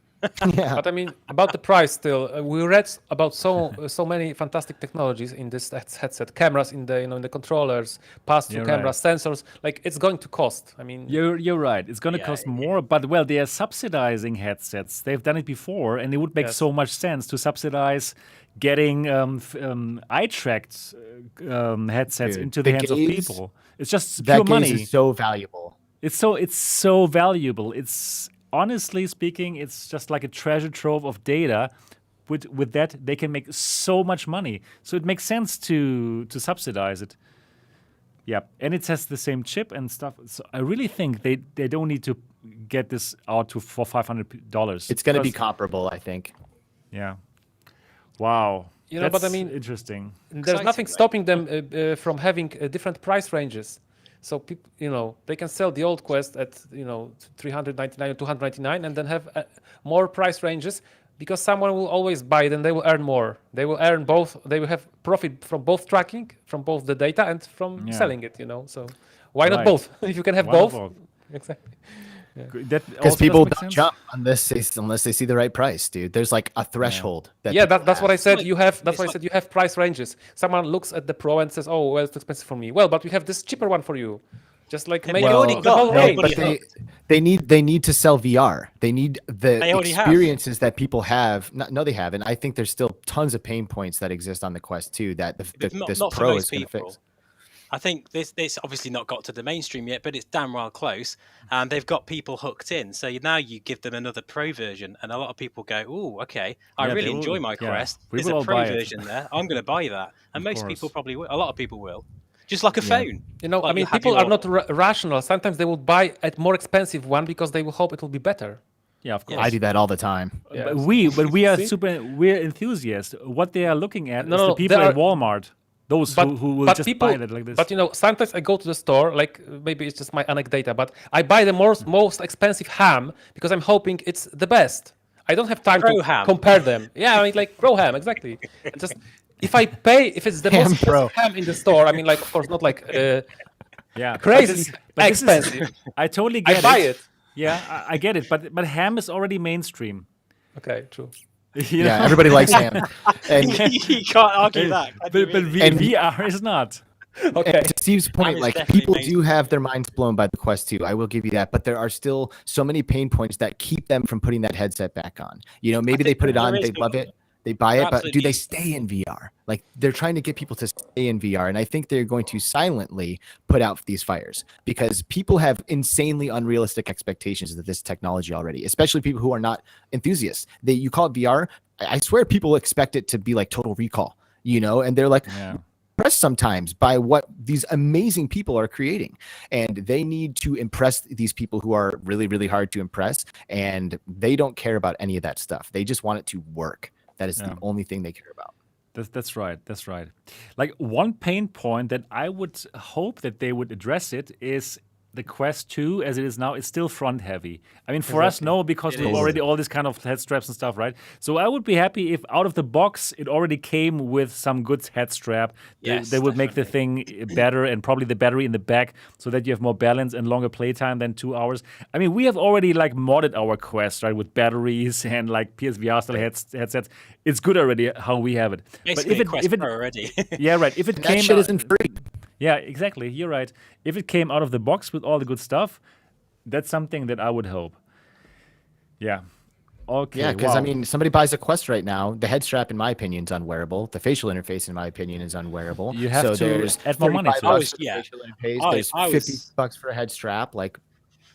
Speaker 4: Yeah.
Speaker 3: But I mean, about the price still, we read about so many fantastic technologies in this headset. Cameras in the in the controllers, pass-through
Speaker 2: You're
Speaker 3: cameras, sensors. Like it's going to cost. I mean,
Speaker 2: You're right. It's going to
Speaker 5: Yeah,
Speaker 2: cost more, but well, they are subsidizing headsets. They've done it before, and it would make
Speaker 3: Yes.
Speaker 2: so much sense to subsidize getting eye-tracked headsets
Speaker 4: Dude,
Speaker 2: into the
Speaker 4: the
Speaker 2: hands of
Speaker 4: gaze-
Speaker 2: people. It's just
Speaker 4: That
Speaker 2: pure
Speaker 4: gaze
Speaker 2: money.
Speaker 4: is so valuable.
Speaker 2: It's so valuable. It's honestly speaking, it's just like a treasure trove of data. With that, they can make so much money. So it makes sense to subsidize it. Yeah, and it has the same chip and stuff. So I really think they don't need to get this out for $500.
Speaker 4: It's going to be
Speaker 2: Because-
Speaker 4: comparable, I think.
Speaker 2: Yeah. Wow.
Speaker 3: but I
Speaker 2: That's
Speaker 3: mean,
Speaker 2: interesting.
Speaker 3: there's
Speaker 5: Exciting,
Speaker 3: nothing
Speaker 5: right?
Speaker 3: stopping them from having different price ranges. So people, they can sell the old Quest at $399 or $299, and then have more price ranges because someone will always buy it and they will earn more. They will earn both. They will have profit from both tracking, from both the data, and from
Speaker 2: Yeah.
Speaker 3: selling it. So why not
Speaker 2: Right.
Speaker 3: both? If you can have
Speaker 2: Why not
Speaker 3: both,
Speaker 2: both?
Speaker 3: exactly.
Speaker 2: That
Speaker 4: Because
Speaker 2: also
Speaker 4: people
Speaker 2: does make
Speaker 4: don't
Speaker 2: sense.
Speaker 4: jump unless they see the right price, dude. There's like a threshold.
Speaker 3: Yeah,
Speaker 4: people
Speaker 3: that's what I
Speaker 4: have.
Speaker 3: said.
Speaker 5: like-
Speaker 3: You have. That's
Speaker 5: it's
Speaker 3: why I
Speaker 5: like-
Speaker 3: said you have price ranges. Someone looks at the Pro and says, "Oh, well, it's expensive for me." Well, but we have this cheaper one for you. Just like
Speaker 5: Yeah,
Speaker 3: make
Speaker 5: but you already
Speaker 3: the
Speaker 5: got
Speaker 3: whole
Speaker 5: no,
Speaker 3: range.
Speaker 5: but
Speaker 4: But they need to sell VR. They need the
Speaker 5: They already have.
Speaker 4: experiences that people have. No, they have, and I think there's still tons of pain points that exist on the Quest 2 that
Speaker 5: But
Speaker 4: this
Speaker 5: not for
Speaker 4: Pro
Speaker 5: most
Speaker 4: is going to
Speaker 5: people.
Speaker 4: fix.
Speaker 5: I think this obviously not got to the mainstream yet, but it's damn well close. And they've got people hooked in. So now you give them another Pro version, and a lot of people go, "Oh, okay, I
Speaker 2: Yeah,
Speaker 5: really
Speaker 2: they will-
Speaker 5: enjoy my
Speaker 2: yeah,
Speaker 5: Quest.
Speaker 2: we
Speaker 5: There's
Speaker 2: will
Speaker 5: a
Speaker 2: all
Speaker 5: Pro
Speaker 2: buy it."
Speaker 5: version there. I'm going to buy that." And
Speaker 2: Of
Speaker 5: most people
Speaker 2: course.
Speaker 5: probably will. A lot of people will. Just like a phone.
Speaker 3: I
Speaker 5: Like
Speaker 3: mean,
Speaker 5: you have
Speaker 3: people are
Speaker 5: your-
Speaker 3: not rational. Sometimes they will buy a more expensive one because they will hope it will be better.
Speaker 2: Yeah, of course.
Speaker 4: I do that all the time.
Speaker 3: Yeah.
Speaker 2: But we are
Speaker 3: See?
Speaker 2: we're enthusiasts. What they are looking at
Speaker 3: No,
Speaker 2: is
Speaker 3: no,
Speaker 2: the people
Speaker 3: there
Speaker 2: at Walmart. Those who will just buy it like this.
Speaker 3: But sometimes I go to the store, like maybe it's just my anecdata, but I buy the most expensive ham because I'm hoping it's the best. I don't have time
Speaker 5: Pro
Speaker 3: to
Speaker 5: ham.
Speaker 3: compare them. Yeah, I mean like Pro ham, exactly. Just if it's the
Speaker 4: Ham
Speaker 3: most
Speaker 4: Pro.
Speaker 3: expensive ham in the store, I mean like of course not like
Speaker 2: yeah,
Speaker 3: crazy
Speaker 2: but this is-
Speaker 3: expensive.
Speaker 2: I totally get
Speaker 3: I
Speaker 2: it.
Speaker 3: buy it.
Speaker 2: Yeah, I get it. But ham is already mainstream.
Speaker 3: Okay, true.
Speaker 2: You
Speaker 4: Yeah,
Speaker 2: know?
Speaker 4: everybody likes ham. And
Speaker 5: You can't argue that. can you
Speaker 2: but
Speaker 5: really?
Speaker 4: And-
Speaker 2: VR is not.
Speaker 3: Okay.
Speaker 4: to Steve's point,
Speaker 5: is
Speaker 4: like
Speaker 5: definitely
Speaker 4: people do
Speaker 5: mainstream.
Speaker 4: have their minds blown by the Quest 2. I will give you that, but there are still so many pain points that keep them from putting that headset back on. Maybe they
Speaker 5: think
Speaker 4: put it
Speaker 5: there
Speaker 4: on,
Speaker 5: is
Speaker 4: they
Speaker 5: no-
Speaker 4: love it, they buy it, but do
Speaker 5: Absolutely.
Speaker 4: they stay in VR? Like they're trying to get people to stay in VR, and I think they're going to silently put out these fires because people have insanely unrealistic expectations of this technology already, especially people who are not enthusiasts. You call it VR, I swear people expect it to be like Total Recall, and they're like,
Speaker 2: Yeah.
Speaker 4: impressed sometimes by what these amazing people are creating, and they need to impress these people who are really, really hard to impress, and they don't care about any of that stuff. They just want it to work. That is the only thing they care about.
Speaker 2: That's right. That's right. Like one pain point that I would hope that they would address it is the Quest 2, as it is now, is still front heavy. I mean, for us, no, because we have already all this kind of head straps and stuff, right? So I would be happy if out of the box, it already came with some good head strap.
Speaker 5: Yes,
Speaker 2: they would make the thing better, and probably the battery in the back so that you have more balance and longer playtime than 2 hours. I mean, we have already like modded our Quest, right, with batteries and like PSVR style headsets. It's good already how we have it.
Speaker 5: Basically, but if it already.
Speaker 2: Yeah, right. If it
Speaker 4: That
Speaker 2: came
Speaker 4: shit isn't free.
Speaker 2: Yeah, exactly. You're right. If it came out of the box with all the good stuff, that's something that I would hope. Yeah. Okay.
Speaker 4: Yeah, because I mean, somebody buys a Quest right now. The head strap, in my opinion, is unwearable. The facial interface, in my opinion, is unwearable.
Speaker 2: You have to
Speaker 4: there's
Speaker 2: add more money to
Speaker 4: $35
Speaker 2: it.
Speaker 4: for the facial interface. There's $50 for a head strap. Like,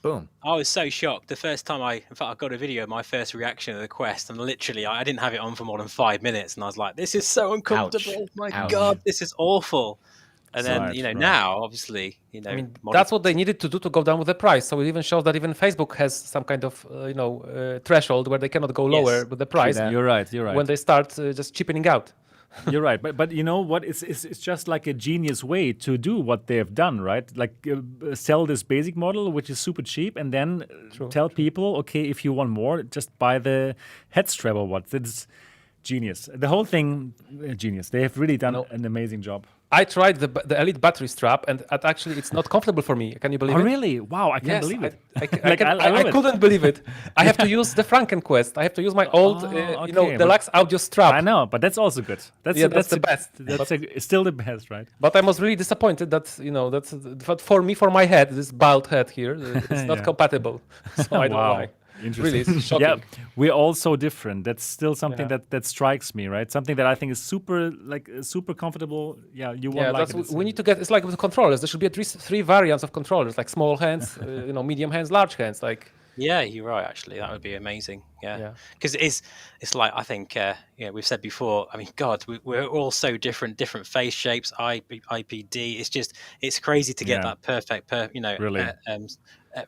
Speaker 4: boom.
Speaker 5: I was so shocked the first time I got a video of my first reaction to the Quest, and literally I didn't have it on for more than 5 minutes, and I was like, "This is so uncomfortable! My God, this is awful." And then now obviously
Speaker 3: I mean that's what they needed to do to go down with the price. So it even shows that even Facebook has some kind of threshold where they cannot go lower with the price.
Speaker 2: You're right.
Speaker 3: When they start just cheapening out.
Speaker 2: You're right, but you know what? It's just like a genius way to do what they have done, right? Like sell this basic model, which is super cheap, and then tell people, okay, if you want more, just buy the head strap or what. It's genius. The whole thing, genius. They have really done an amazing job.
Speaker 3: I tried the Elite battery strap, and actually, it's not comfortable for me. Can you believe it?
Speaker 2: Oh, really? Wow, I can't believe it.
Speaker 3: I couldn't believe it. I have to use the Franken-Quest. I have to use my old, deluxe audio strap.
Speaker 2: I know, but that's also good. That's
Speaker 3: the best.
Speaker 2: It's still the best, right?
Speaker 3: But I was really disappointed that for me, for my head, this bald head here, it's not compatible. So I don't know why. Really, it's shocking.
Speaker 2: Yeah, we're all so different. That's still something that strikes me, right? Something that I think is super comfortable. Yeah, you won't like it.
Speaker 3: We need to get. It's like with the controllers. There should be at least 3 variants of controllers, like small hands, medium hands, large hands. Like.
Speaker 5: Yeah, you're right. Actually, that would be amazing. Yeah, because it's like I think we've said before. I mean, God, we're all so different face shapes, IPD. It's crazy to get that perfect,
Speaker 2: really.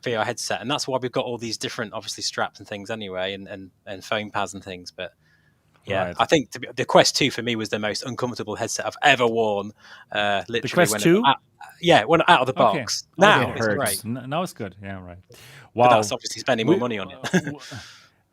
Speaker 5: VR headset, and that's why we've got all these different, obviously, straps and things anyway, and foam pads and things. But I think the Quest 2 for me was the most uncomfortable headset I've ever worn. Literally,
Speaker 2: the Quest 2?
Speaker 5: When out of the box. Now it's great.
Speaker 2: Now it's good. Yeah, right. Wow.
Speaker 5: But that's obviously spending more money on it.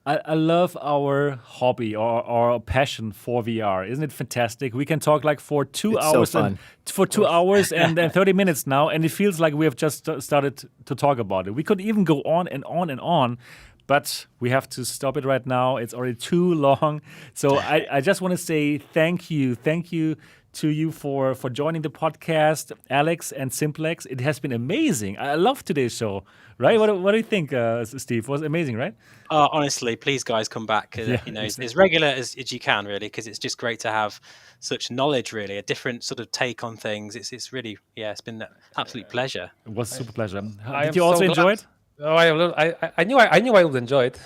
Speaker 2: I love our hobby or our passion for VR. Isn't it fantastic? We can talk like for 2 hours for 2 hours and 30 minutes now, and it feels like we have just started to talk about it. We could even go on and on and on, but we have to stop it right now. It's already too long. So I just want to say thank you to you for joining the podcast, Alex and Simplex. It has been amazing. I love today's show. Right? What do you think, Steve? It was amazing, right?
Speaker 5: Honestly, please, guys, come back. As regular as you can, really, because it's just great to have such knowledge. Really, a different sort of take on things. It's really, it's been an absolute pleasure.
Speaker 2: It was a super pleasure. Did you also enjoy it?
Speaker 3: Oh, I knew I would enjoy it.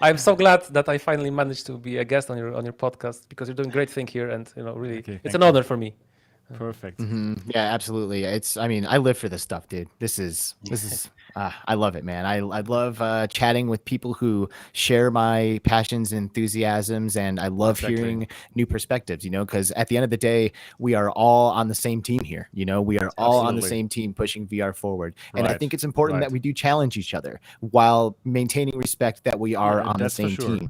Speaker 3: I'm so glad that I finally managed to be a guest on your podcast, because you're doing great thing here, and really, it's an honor for me.
Speaker 2: Perfect.
Speaker 4: Mm-hmm. Yeah, absolutely. I live for this stuff, dude. This is I love it, man. I love chatting with people who share my passions and enthusiasms, and I love hearing new perspectives, because at the end of the day, we are all on the same team here. We are all on the same team pushing VR forward. And I think it's important that we do challenge each other while maintaining respect that we are on the same team,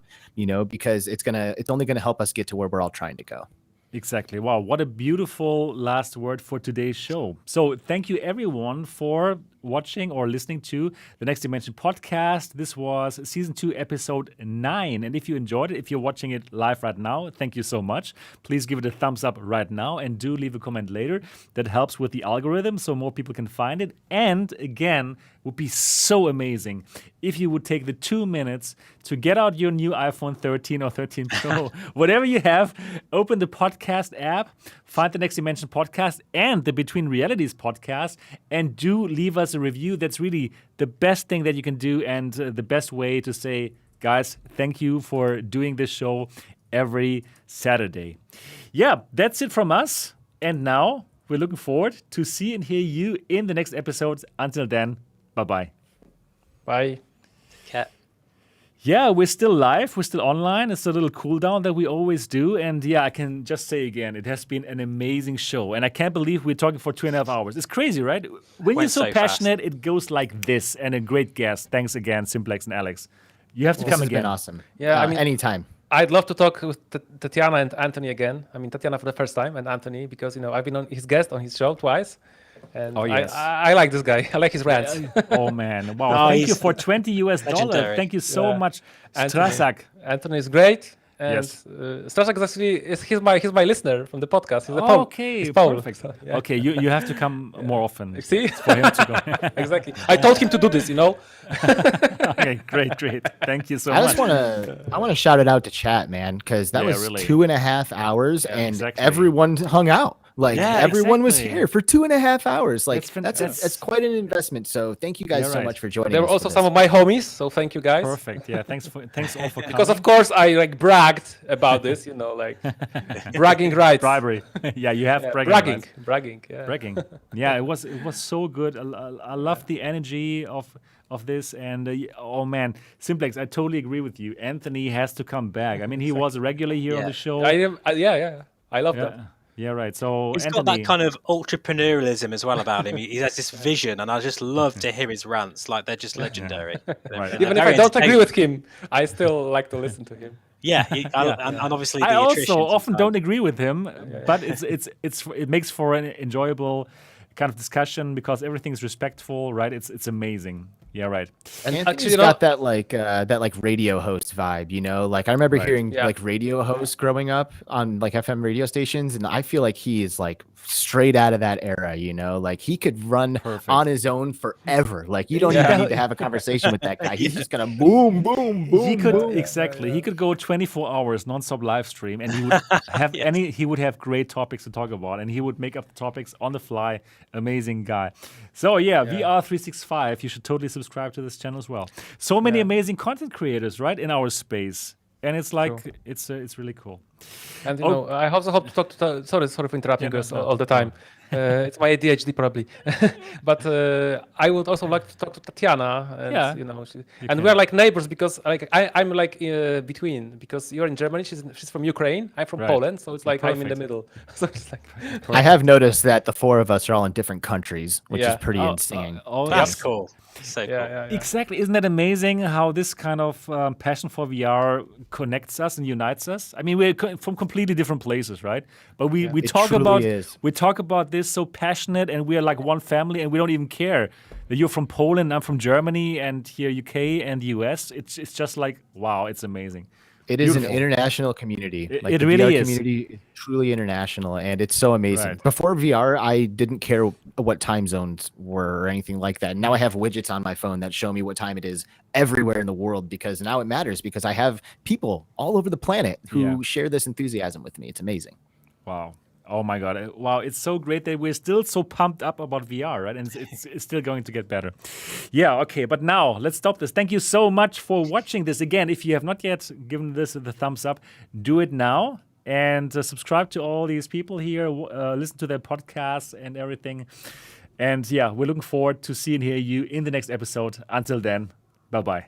Speaker 4: because it's only going to help us get to where we're all trying to go.
Speaker 2: Exactly. Wow, what a beautiful last word for today's show. So thank you everyone for watching or listening to the Next Dimension podcast. This was season 2, episode 9. And if you enjoyed it, if you're watching it live right now, thank you so much. Please give it a thumbs up right now, and do leave a comment later. That helps with the algorithm so more people can find it. And again, would be so amazing if you would take the 2 minutes to get out your new iPhone 13 or 13 Pro, whatever you have, open the podcast app, find the Next Dimension podcast and the Between Realities podcast, and do leave us a review. That's really the best thing that you can do, and the best way to say, guys, thank you for doing this show every Saturday. Yeah, that's it from us. And now we're looking forward to see and hear you in the next episodes. Until then, bye-bye.
Speaker 3: Bye.
Speaker 5: Cat.
Speaker 2: Yeah, we're still live. We're still online. It's a little cool down that we always do. And yeah, I can just say again, it has been an amazing show. And I can't believe we're talking for 2.5 hours. It's crazy, right? When you're so passionate, it goes like this. And a great guest. Thanks again, Simplex and Alex. You have to come again.
Speaker 4: This has been awesome.
Speaker 3: Yeah, I mean,
Speaker 4: anytime.
Speaker 3: I'd love to talk with Tatiana and Anthony again. I mean, Tatiana for the first time and Anthony because, I've been on his guest on his show twice. And I like this guy. I like his rants.
Speaker 2: Oh, man. Wow. Thank you for $20. Thank you so much, Strasak.
Speaker 3: Anthony is great. And Strasak is actually he's my listener from the podcast. He's a Pole.
Speaker 2: Okay,
Speaker 3: he's Pole.
Speaker 2: Perfect. So, okay, you have to come more often.
Speaker 3: See?
Speaker 2: For him to go.
Speaker 3: Exactly. I told him to do this,
Speaker 2: Okay, great. Thank you so much.
Speaker 4: I want to shout it out to chat, man, because that was really 2.5 hours and everyone hung out. Like everyone was here for 2.5 hours. Like that's quite an investment. So thank you guys so much for joining.
Speaker 3: There were also some of my homies, so thank you guys.
Speaker 2: Perfect. Yeah, thanks all for coming.
Speaker 3: Because of course I bragged about this, bragging rights.
Speaker 2: Bribery. Yeah, you have
Speaker 3: bragging.
Speaker 2: Yeah. Bragging. Yeah, it was so good. I love the energy of this, and oh man, Simplex, I totally agree with you. Anthony has to come back. I mean, he was a regular here on the show.
Speaker 3: I love that.
Speaker 2: Yeah, right. So
Speaker 5: he's
Speaker 2: Anthony,
Speaker 5: got that kind of entrepreneurialism as well about him. He has this vision, and I just love to hear his rants. Like they're just legendary.
Speaker 2: Right.
Speaker 3: Even if I don't agree with him, I still like to listen to him.
Speaker 5: Yeah, and obviously
Speaker 2: I also often don't agree with him, but it makes for an enjoyable kind of discussion because everything's respectful, right? It's amazing. Yeah, right.
Speaker 4: And Anthony's got that radio host vibe, Like I remember hearing like radio hosts growing up on like FM radio stations, and I feel like he is like straight out of that era, Like he could run on his own forever. Like you don't even need to have a conversation with that guy. He's just gonna boom, boom, boom.
Speaker 2: He could
Speaker 4: boom.
Speaker 2: Exactly. He could go 24 hours nonstop live stream, and he would have he would have great topics to talk about, and he would make up the topics on the fly. Amazing guy. So VR 365. You should totally subscribe to this channel as well. So many amazing content creators, right, in our space, and it's like it's really cool.
Speaker 3: And I also hope to talk to. Sorry for interrupting us all the time. It's my ADHD probably, but I would also like to talk to Tatiana. And we're like neighbors because I'm like between because you're in Germany, she's from Ukraine, I'm from Poland, so it's like I'm in the middle. So it's like
Speaker 4: I have noticed that the four of us are all in different countries, which is pretty insane.
Speaker 5: That's cool. So cool.
Speaker 2: Exactly. Isn't that amazing how this kind of passion for VR connects us and unites us? I mean, we're from completely different places, right? But we talk about this so passionate, and we're like one family, and we don't even care that you're from Poland, I'm from Germany, and here UK and the US. It's just like wow, it's amazing.
Speaker 4: It is an international community.
Speaker 2: It really is.
Speaker 4: Community is truly international, and it's so amazing. Right. Before VR, I didn't care what time zones were or anything like that. Now I have widgets on my phone that show me what time it is everywhere in the world because now it matters because I have people all over the planet who share this enthusiasm with me. It's amazing.
Speaker 2: Wow. Oh my God. Wow. It's so great that we're still so pumped up about VR, right? And it's still going to get better. Yeah. Okay. But now let's stop this. Thank you so much for watching this. Again, if you have not yet given this the thumbs up, do it now and subscribe to all these people here. Listen to their podcasts and everything. And we're looking forward to seeing you in the next episode. Until then, bye-bye.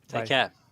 Speaker 5: Take care.